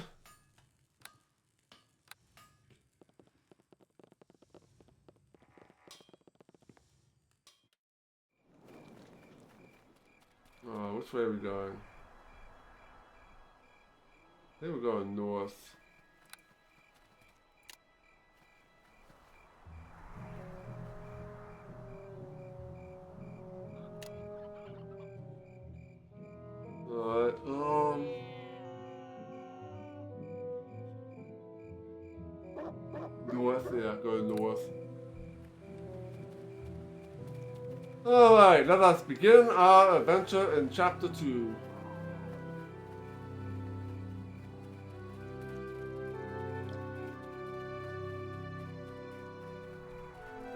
Which way are we going? I think we're going north. Alright, north, yeah, go north. Alright, let us begin our adventure in chapter 2.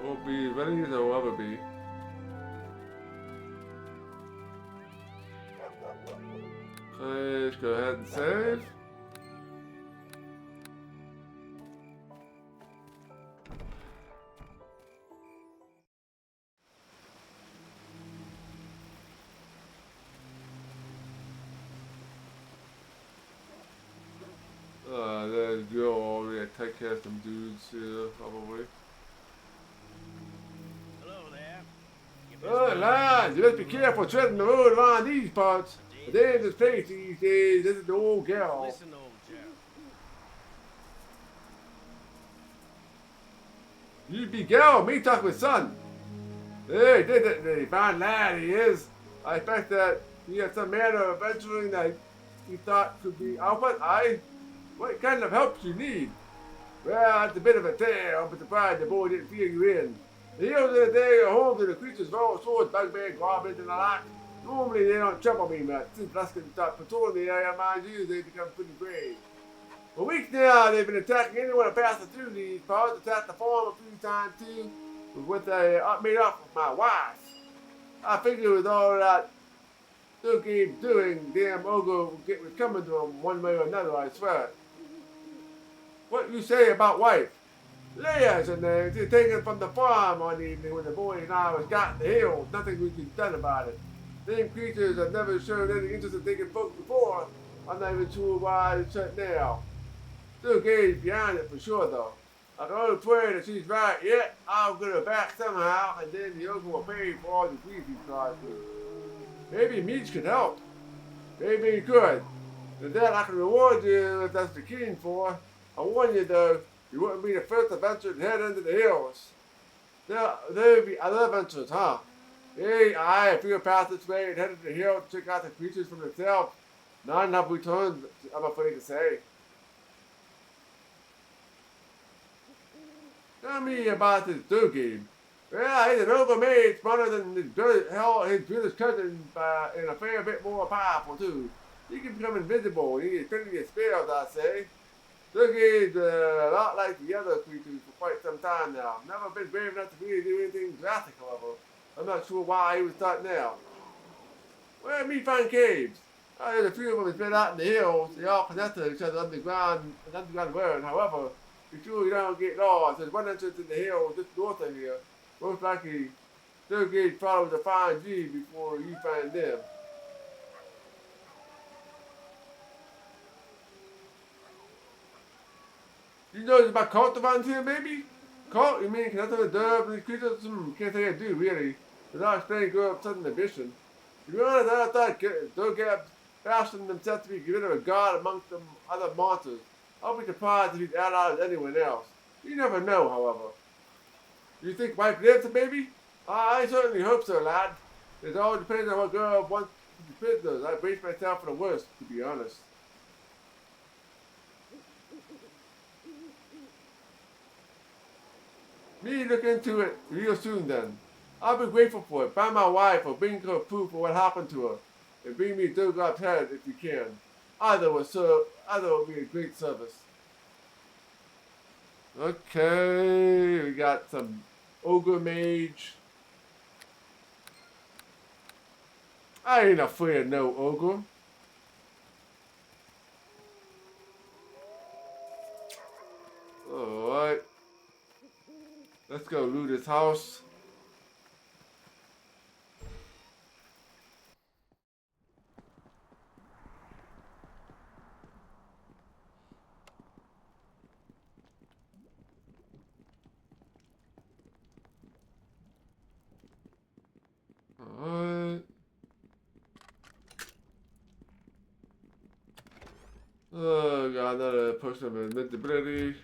We'll be ready as I'll ever be. Okay, let's go ahead and save. Let's go. We're gonna take care of some dudes here, probably. Hello there. Oh, lads, you must be careful treading the road around these parts. A dangerous place these days. This is the old gal. Listen, old Joe. You be gal, me talk with son. Hey, the fine lad he is. I expect that he had some manner of adventuring that he thought could be output. What kind of help you need? Well, it's a bit of a tale, but surprised the boy didn't fear you in. The heroes of the day are home to the creatures of all sorts, bugbear, goblins, and the like. Normally they don't trouble me much. Since Luskin start patrolling the area, mind you, they become pretty brave. For weeks now, they've been attacking anyone who passes through these parts. Attacked the farm a few times too, with what they made up with my wife. I figured with all that Still keep doing, damn ogre was coming to him one way or another, I swear. What you say about wife? Leah's her name. She's taken from the farm one evening when the boy and I was got in the hills. Nothing we could done about it. Them creatures have never shown any interest in taking folks before. I'm not even sure why it's shut now. Still gauge behind it for sure though. I can only pray that she's right yet. I'll get her back somehow, and then the ogre will pay for all the grief he caused me. Maybe Meech could help. Maybe he could. And then I can reward you if that's what you're keen for. I warn you though, you wouldn't be the first adventurer to head into the hills. There will be other adventures, huh? Hey, if you pass this way and head into the hill to check out the creatures for themselves, not enough returns, I'm afraid to say. Tell me about this dude game. Well, he's an ogre mage, smarter than his brother's cousin, and a fair bit more powerful too. He can become invisible, and he is plenty of spells, I say. Turkey's a lot like the other creatures for quite some time now. Never been brave enough to really do anything drastic, however. I'm not sure why he was starting now. Where me find caves? There's a few of them spread out in the hills. They all connect to each other underground world. However, be sure you don't get lost. There's one entrance in the hills just north of here. Most likely, Turkey follows to find you before you find them. You know about cultivars here, baby? Cult? You mean connected with dubs and these creatures? Can't say I do, really. Without explaining good up sudden ambition. To be honest, I thought don't get fashioned themselves to be given a god amongst them other monsters. I'll be surprised if he's allied as anyone else. You never know, however. You think wife lives, baby? I certainly hope so, lad. It all depends on what girl wants to be prisoners. I brace myself for the worst, to be honest. Me look into it real soon then. I'll be grateful for it. Find my wife or bring her proof of what happened to her. And bring me Durgop's head if you can. Either will be a great service. Okay, we got some ogre mage. I ain't afraid of no ogre. Alright. Let's go loot his house. Alright. Oh, got another potion of invincibility.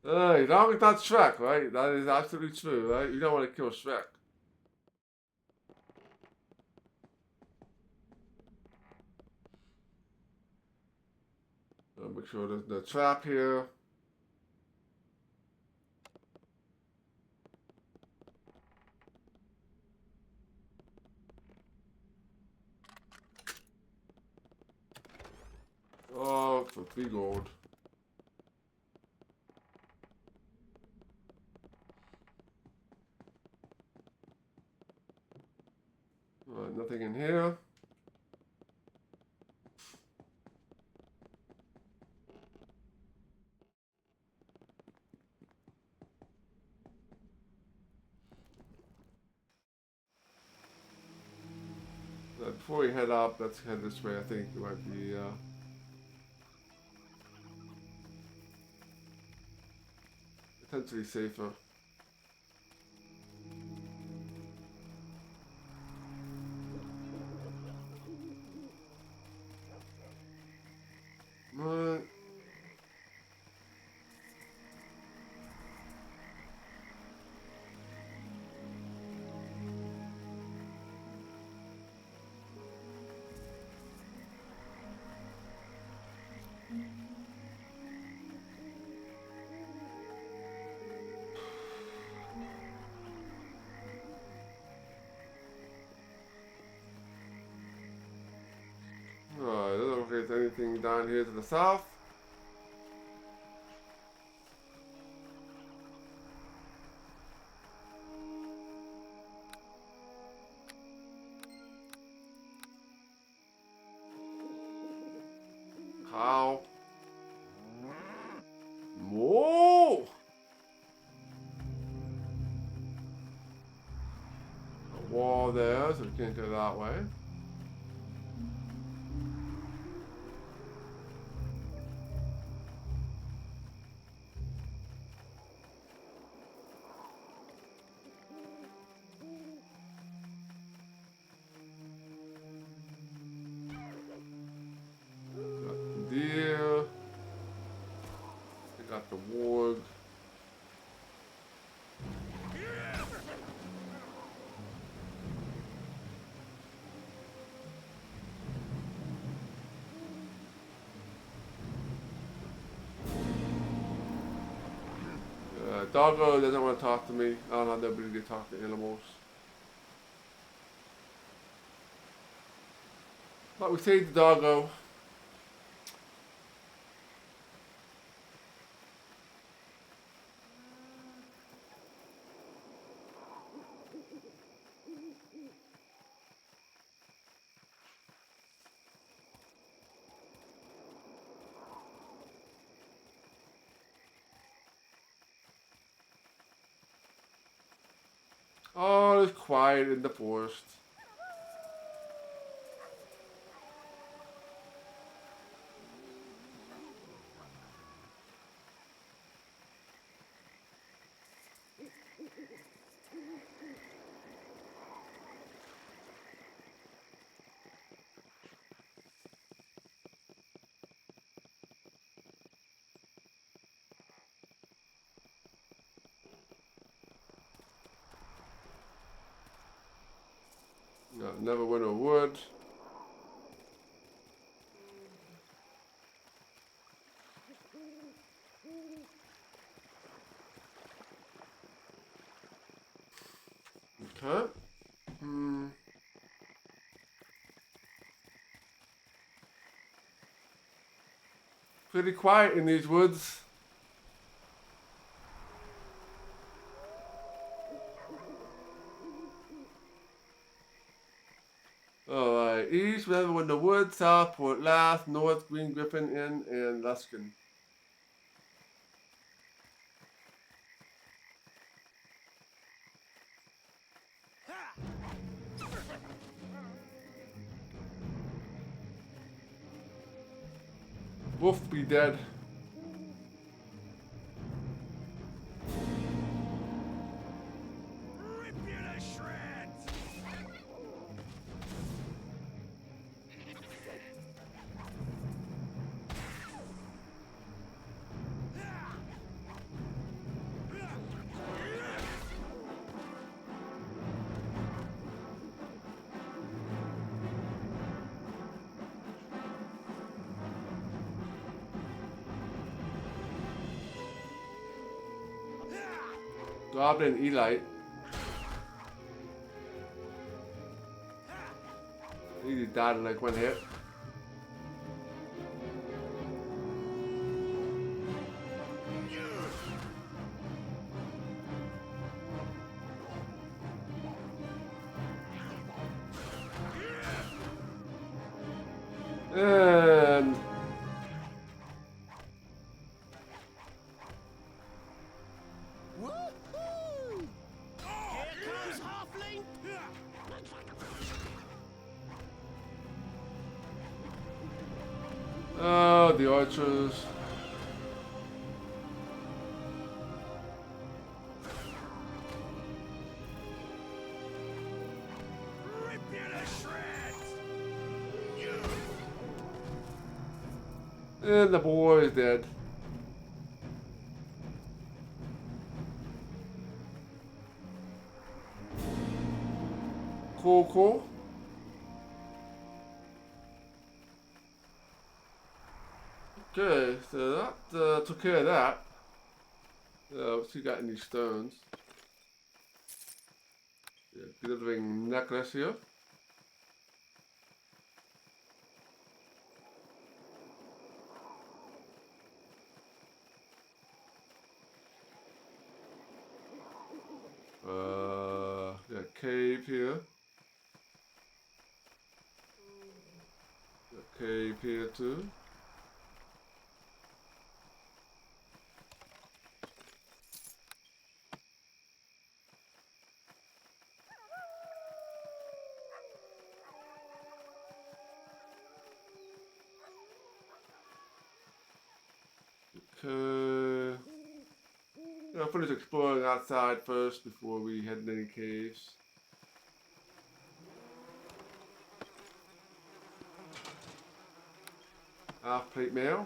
As long as it's not Shrek, right? That is absolutely true, right? You don't want to kill Shrek. I'll make sure there's no trap here. Oh, for 3 gold. Nothing in here. Before we head up, let's head this way. I think it might be potentially safer. Right. Alright, doesn't look like there's anything down here to the south. Cow. Whoa! A wall there, so we can't go that way. Doggo doesn't want to talk to me. I don't have the ability to talk to animals. But we saved the doggo. Oh, it's quiet in the forest. No, Neverwinter wood. Okay. Pretty quiet in these woods. Alright, east, Neverwinter Wood, south, Port Lath, north, Green Griffin Inn, and Luskin. Wolf be dead. Rip you to shreds! Goblin Elite. He died in like one hit. And Woohoo! Here comes Halfling! oh, the archers. Rip you to shreds! And the boy is dead. Cool, cool. Okay, so that took care of that. What's he got any stones? Yeah, glittering necklace here. Got a cave here. Got a cave here too. Okay. I'll finish exploring outside first before we head into any caves. Half plate mail.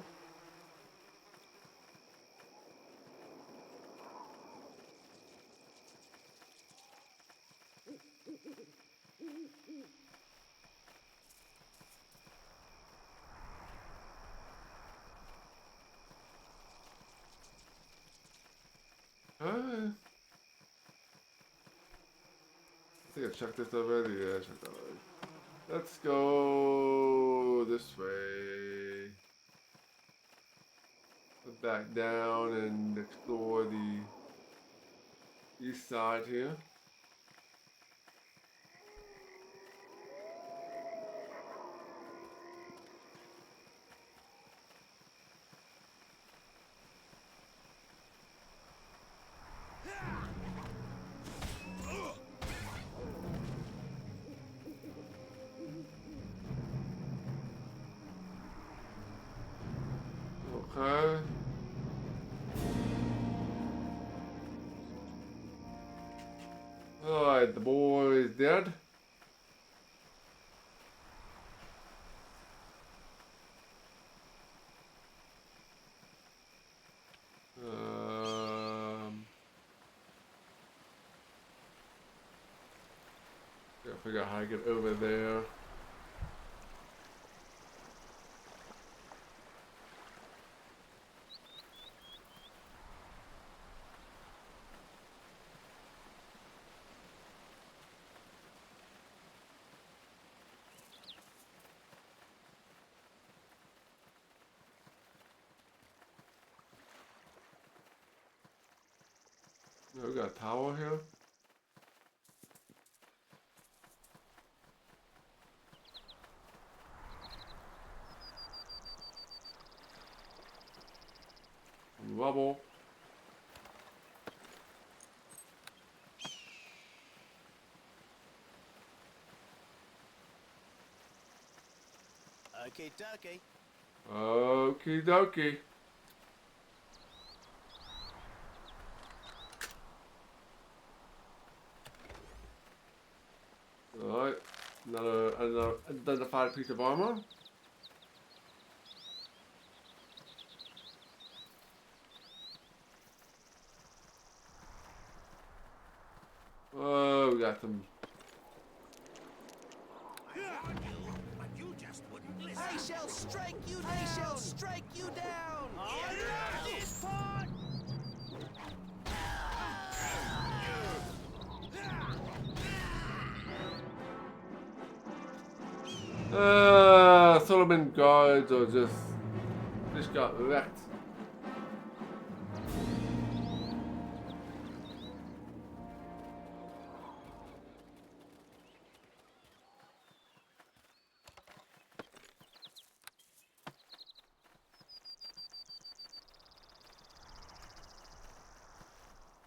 think I checked this already. Yeah, I checked that already. Let's go this way. Back down and explore the east side here. Okay. Alright, the boy is dead. Gotta figure out how to get over there. We got a tower here. Rubble. Okay, dokie. Okie dokie. Alright, another identified piece of armor. Oh, we got some. But you just wouldn't listen. They shall strike you down! They shall strike you down! I love this part! Solomon guards are just got wrecked.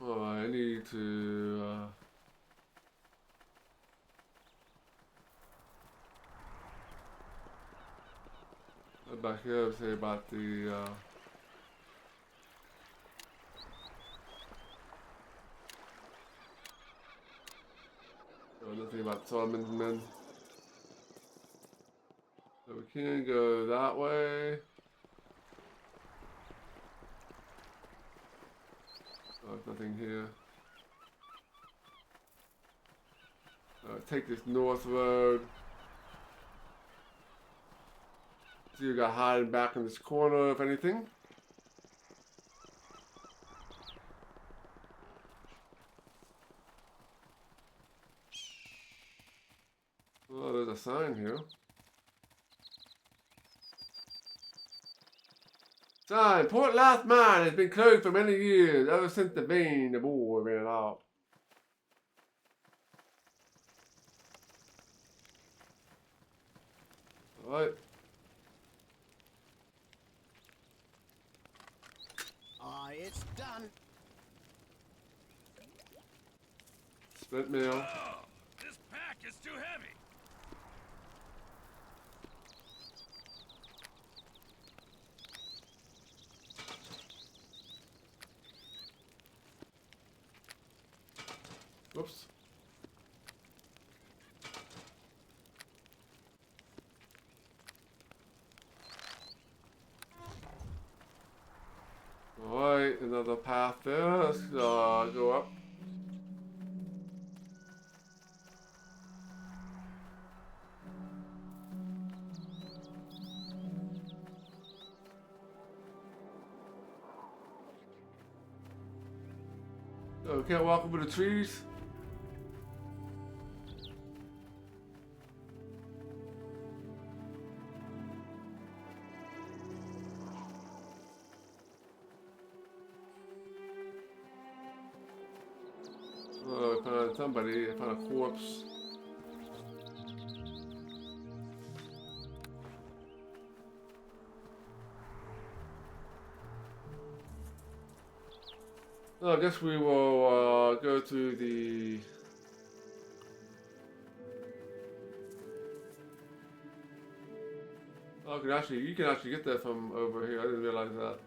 Oh, I need to back here, say about the nothing about Solomon's men. So we can go that way. Oh, there's nothing here. Take this north road. See, you got hiding back in this corner, if anything. Oh, there's a sign here. Sign, Port Last Mine has been closed for many years, ever since the vein of ore ran out. Alright. Aye, it's done. Split mail. Oh, this pack is too heavy. Whoops. Alright, another path there. Let's go up. Oh, can't walk over the trees. somebody. I found a corpse. Well, I guess we will go to the... Oh, you can actually get that from over here. I didn't realize that.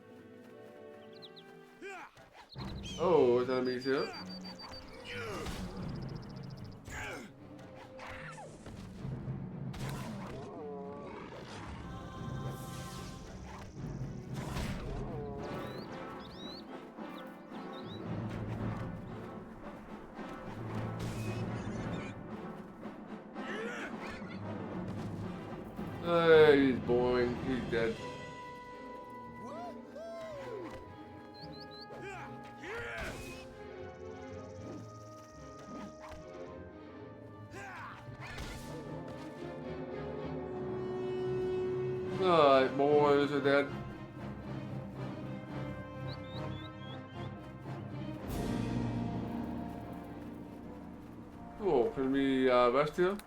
Oh, is that enemies here? He's boring. He's dead. Alright, boys are dead. Cool. Can we rest here?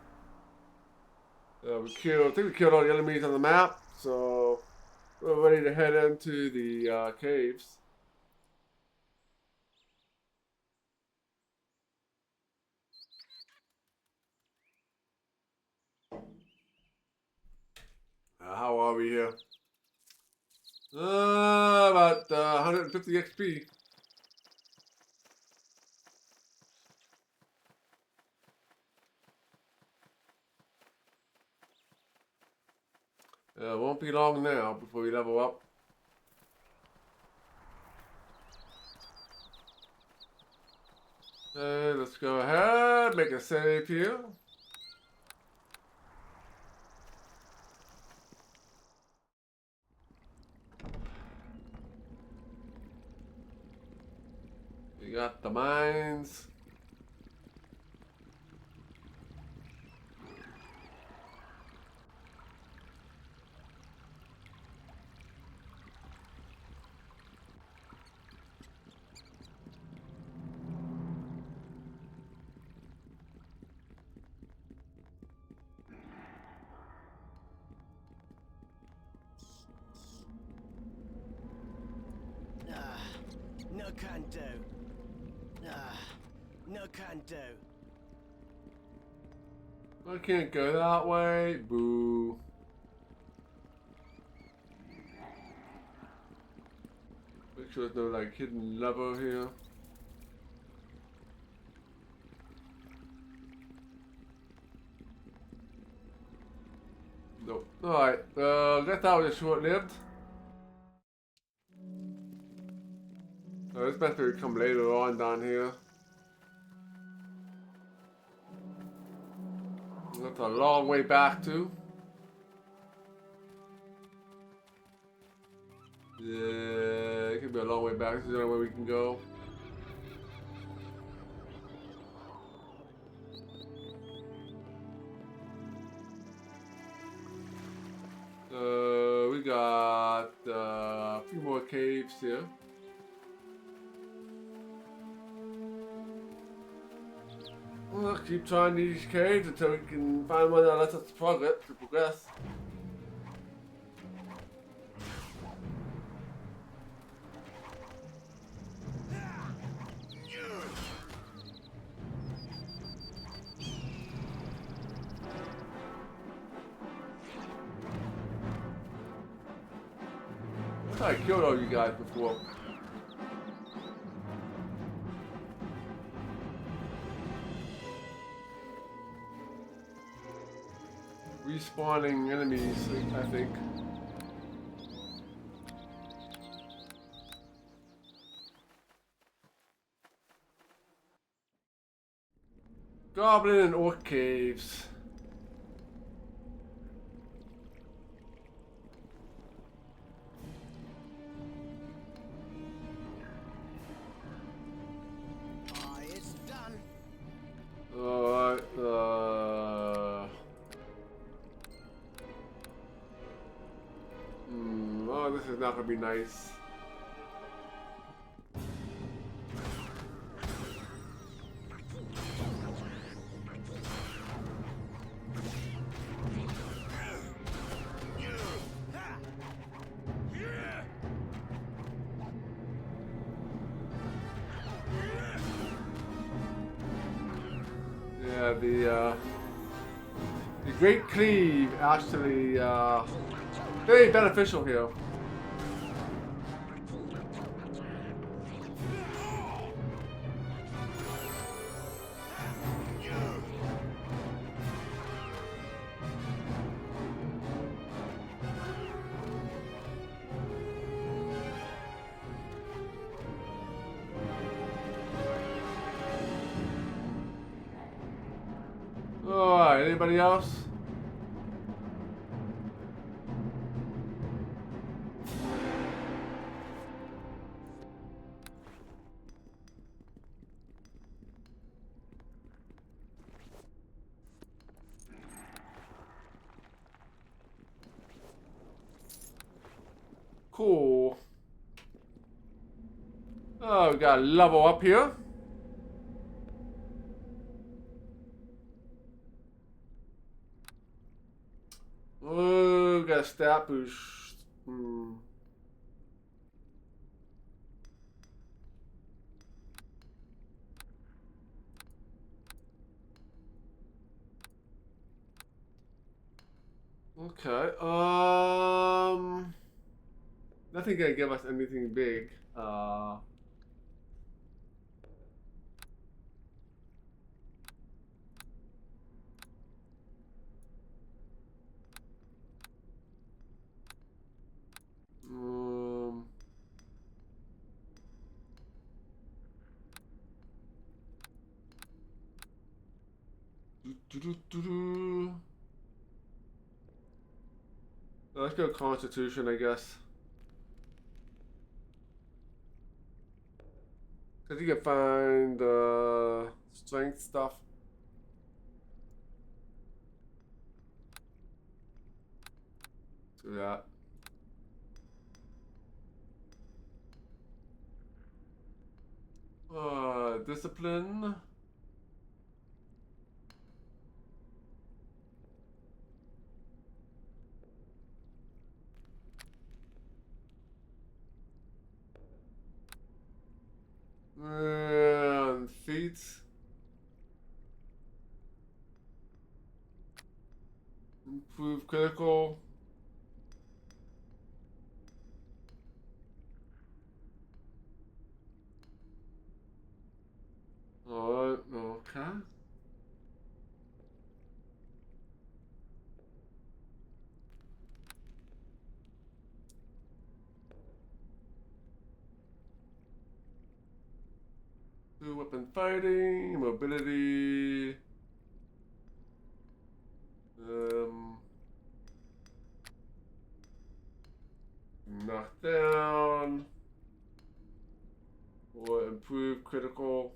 I think we killed all the enemies on the map, so we're ready to head into the caves. How are we here? About 150 XP. Won't be long now before we level up. Okay, let's go ahead, make a save here. We got the mines. No can do. No can do. I can't go that way. Boo. Make sure there's no like hidden lever here. Nope. Alright, guess that was short-lived. This better come later on down here. That's a long way back too. Yeah, it could be a long way back. This is the only way we can go. We got a few more caves here. We'll keep trying these caves until we can find one that lets us progress. I killed all you guys before. Respawning enemies, I think. Goblin and orc caves. It's done. Alright, oh, this is not gonna be nice. Yeah, the Great Cleave actually very beneficial here. Alright, anybody else? Cool. Oh, we got a level up here. Oh, got a stat boost. Okay. Nothing gonna give us anything big. Um. Let's go Constitution, I guess. Cause you can find strength stuff. Do that. Discipline. And feet. Improve critical. Alright, okay. Do weapon fighting, mobility. Knock down. Or improve critical.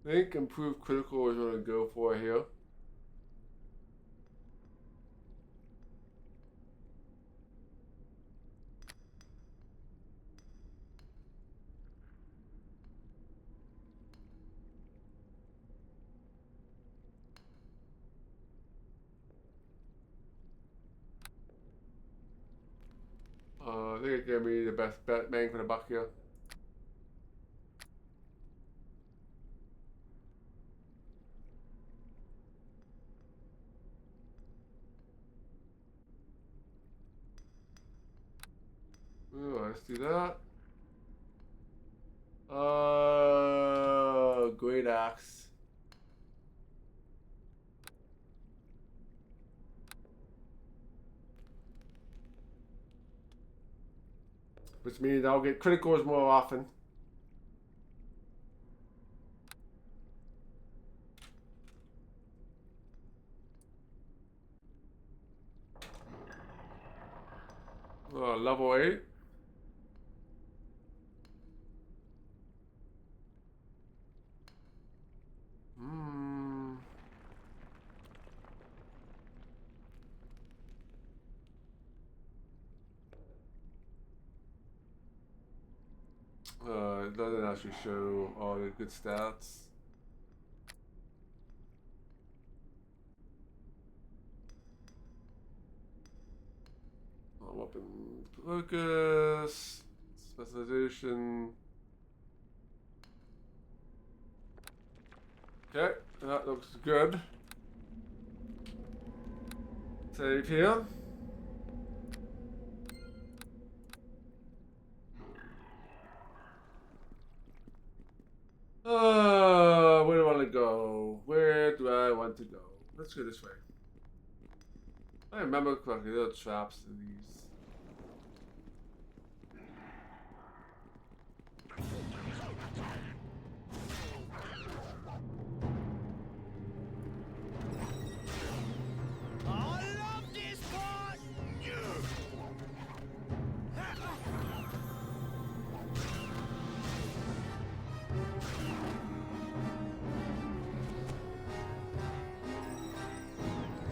I think improve critical is what I'm gonna go for here. I think it gave me the best bang for the buck here. Ooh, let's do that. Great axe. Which means I'll get criticals more often. Level 8. It doesn't actually show all the good stats. weapon. Focus. Specialization. Okay, that looks good. Save here. Where do I want to go? Where do I want to go? Let's go this way. I remember correctly, there are traps in these. I love this part!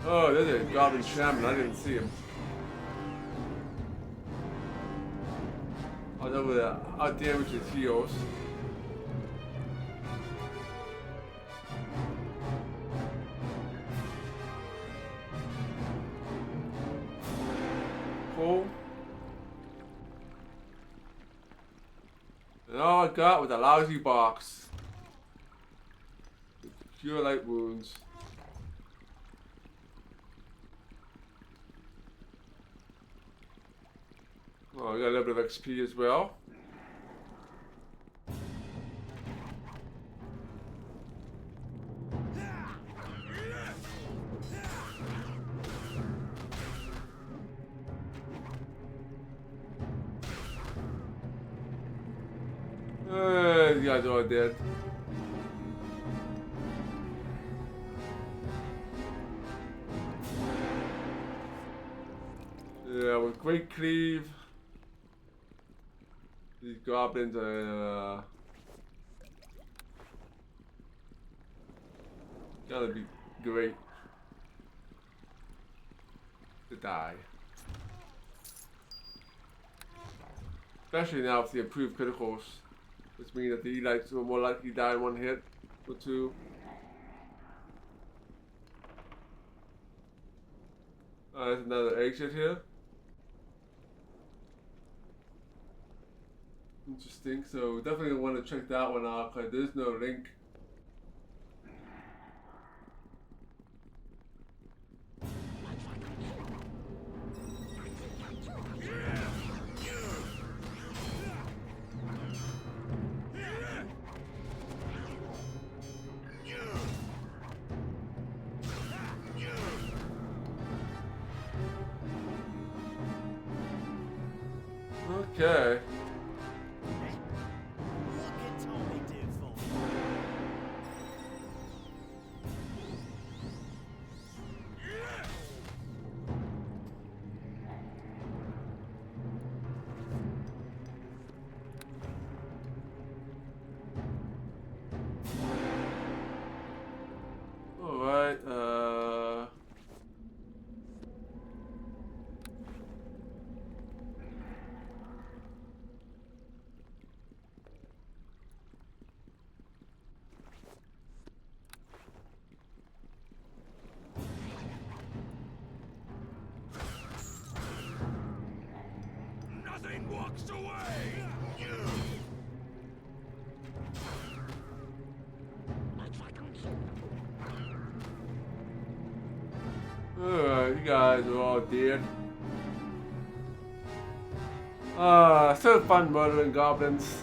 Oh, there's a goblin shaman. I didn't see him. I was over there. Out damage his heals. Cool. And all I got was a lousy box. Cure light wounds. Oh, I got a little bit of XP as well. You guys are all dead. Yeah, with Great Cleave. These goblins are gotta be great to die. Especially now with the improved criticals. Which means that the elites will more likely die in one hit or two. There's another exit here. Interesting, so definitely want to check that one out because there's no link. Okay. What can Tommy do for me? Alright, Nothing walks away! Alright, you guys are all dead. So fun murdering goblins.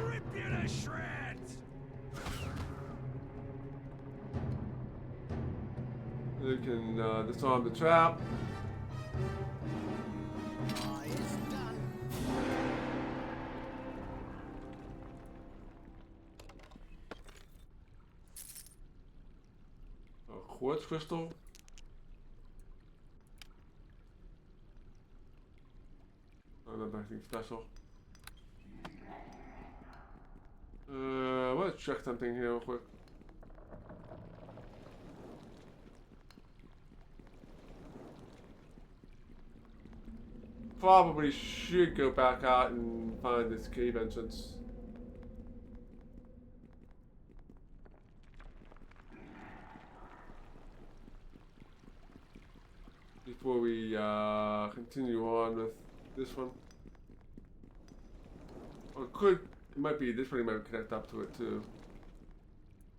Rip you to shreds! You can disarm the trap. It's done. A quartz crystal. Oh, nothing special. Let's check something here real quick. Probably should go back out and find this cave entrance. before we continue on with this one. Or it might be, this one might connect up to it too.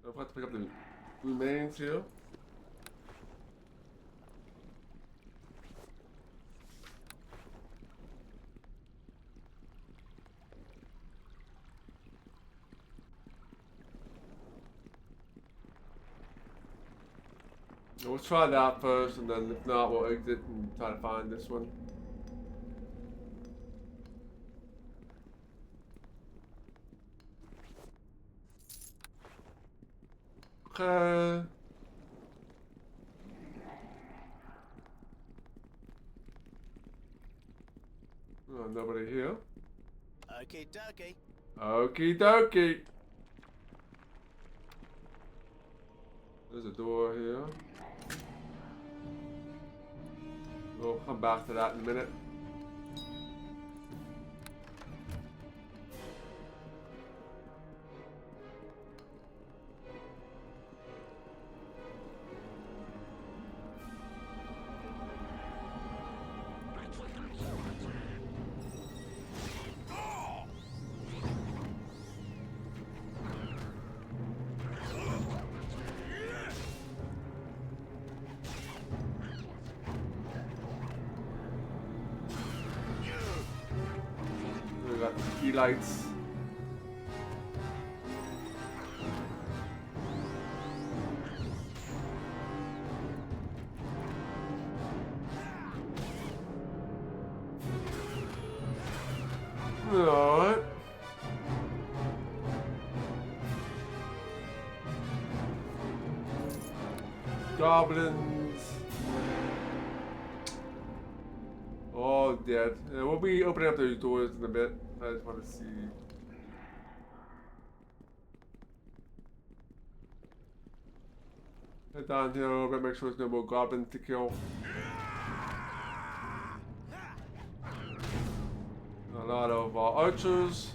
I'll have to pick up the remains here. We'll try that first, and then if not, we'll exit and try to find this one. Okay. Oh, nobody here. Okie dokie. Okie dokie. There's a door here. We'll come back to that in a minute. We got key lights. Alright. Goblins. All dead. We'll be opening up those doors in a bit. I just want to see. Head down here a little bit, make sure there's no more goblins to kill. A lot of archers.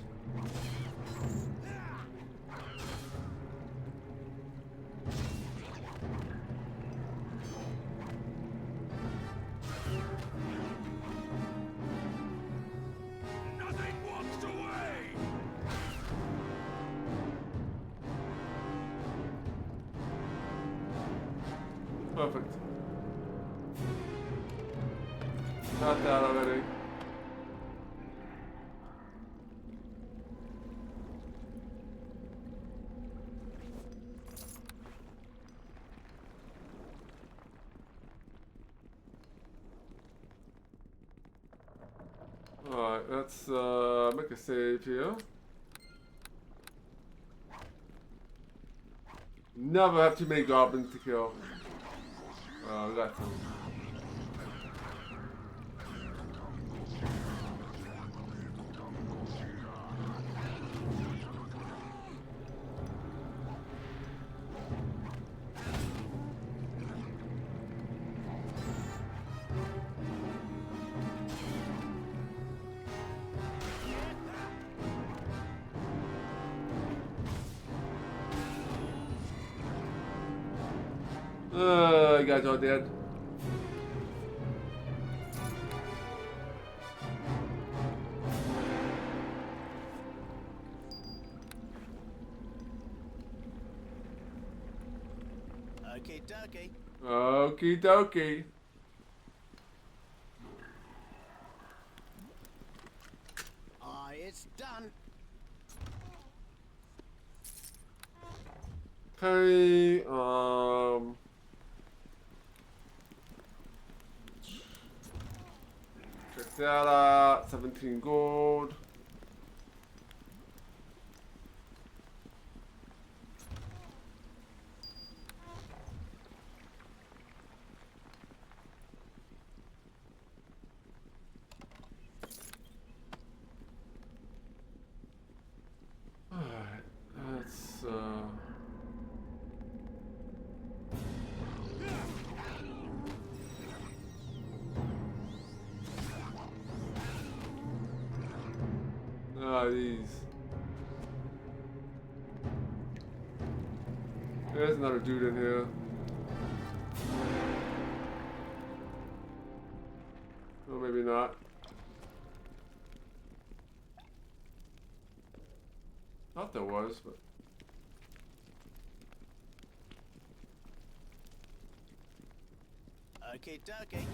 Nothing walks away! Perfect. Got that already. Alright, let's make a save here. Never have too many goblins to kill. We got some. You guys are dead. Okie dokie. Okie dokie. It's done. Okay, check that out. 17 gold. Alright, let's these. There's another dude in here. maybe not. Thought there was, but. Okay, dokie.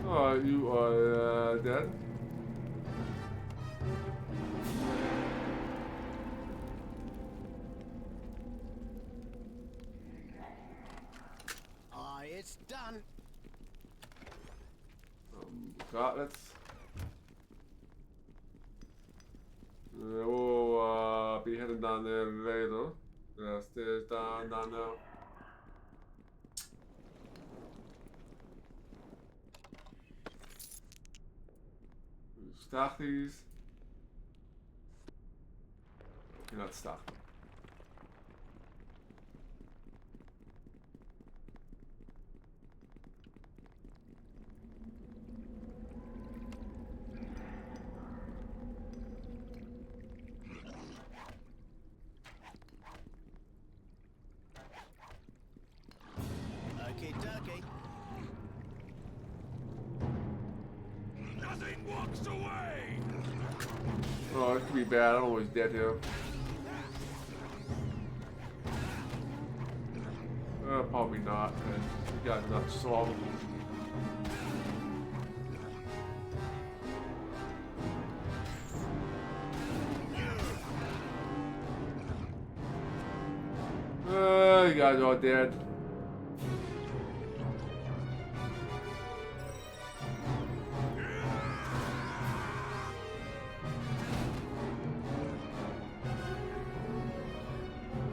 Oh, you are dead? It's done. Gauntlets. We'll be heading down there later. Stairs down there. Stack these. You're not stocked. Okay, dokie. Nothing walks away! Oh, it could be bad. I'm always dead here. Probably not, man. You guys are not solvable. You guys are dead.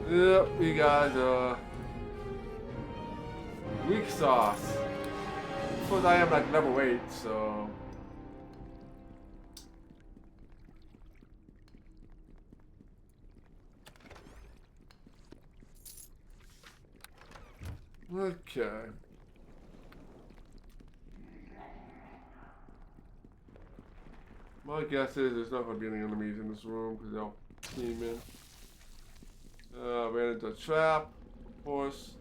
Yep, you guys are weak sauce. Of course, I am like level 8, so. Okay. My guess is there's not going to be any enemies in this room because they'll team in. Ran into a trap, of course.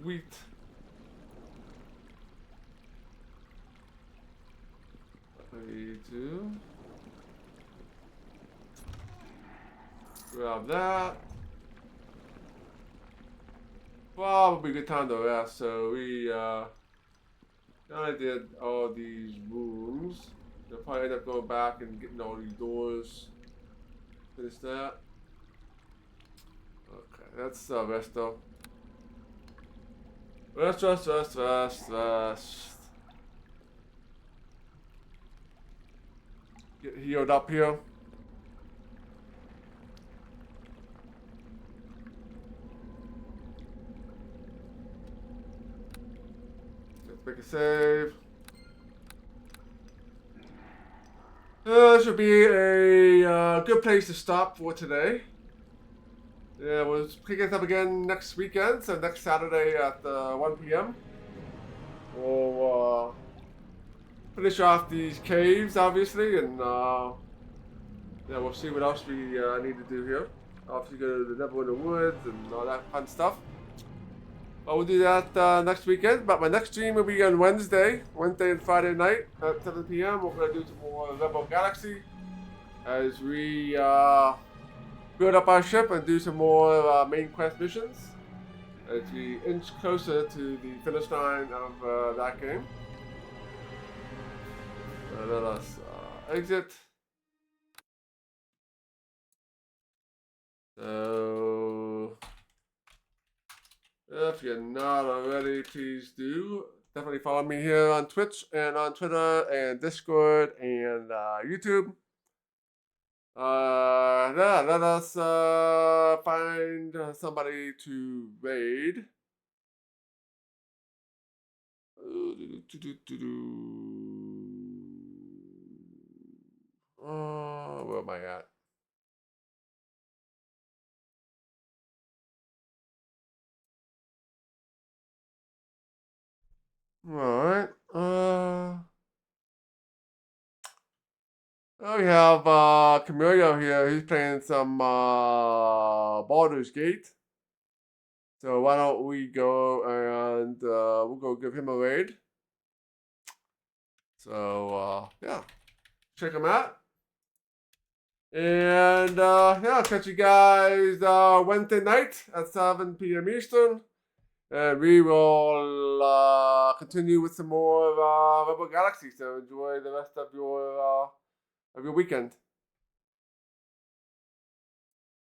Sweet. Me too. Grab that. Probably a good time to rest. So we kind of did all these rooms. They'll probably end up going back and getting all these doors. Finish that. Okay, that's rest though. Rest. Get healed up here. Let's make a save. Should be a good place to stop for today. Yeah, we'll pick it up again next weekend, so next Saturday at 1 p.m. We'll finish off these caves, obviously, and yeah, we'll see what else we need to do here. Obviously, go to the Neverwinter Woods and all that fun stuff. But we'll do that next weekend. But my next stream will be on Wednesday and Friday night at 7 p.m. We're going to do some more Rebel Galaxy as we build up our ship and do some more main quest missions as we inch closer to the finish line of that game. Let us exit. So, if you're not already, please do. Definitely follow me here on Twitch and on Twitter and Discord and YouTube. Yeah, let us find somebody to raid. Where am I at? Alright. We have Camillo here. He's playing some Baldur's Gate. So why don't we go and we'll go give him a raid. So yeah, check him out. And yeah, catch you guys Wednesday night at 7 p.m. Eastern. And we will continue with some more Rebel Galaxy. So enjoy the rest of your weekend.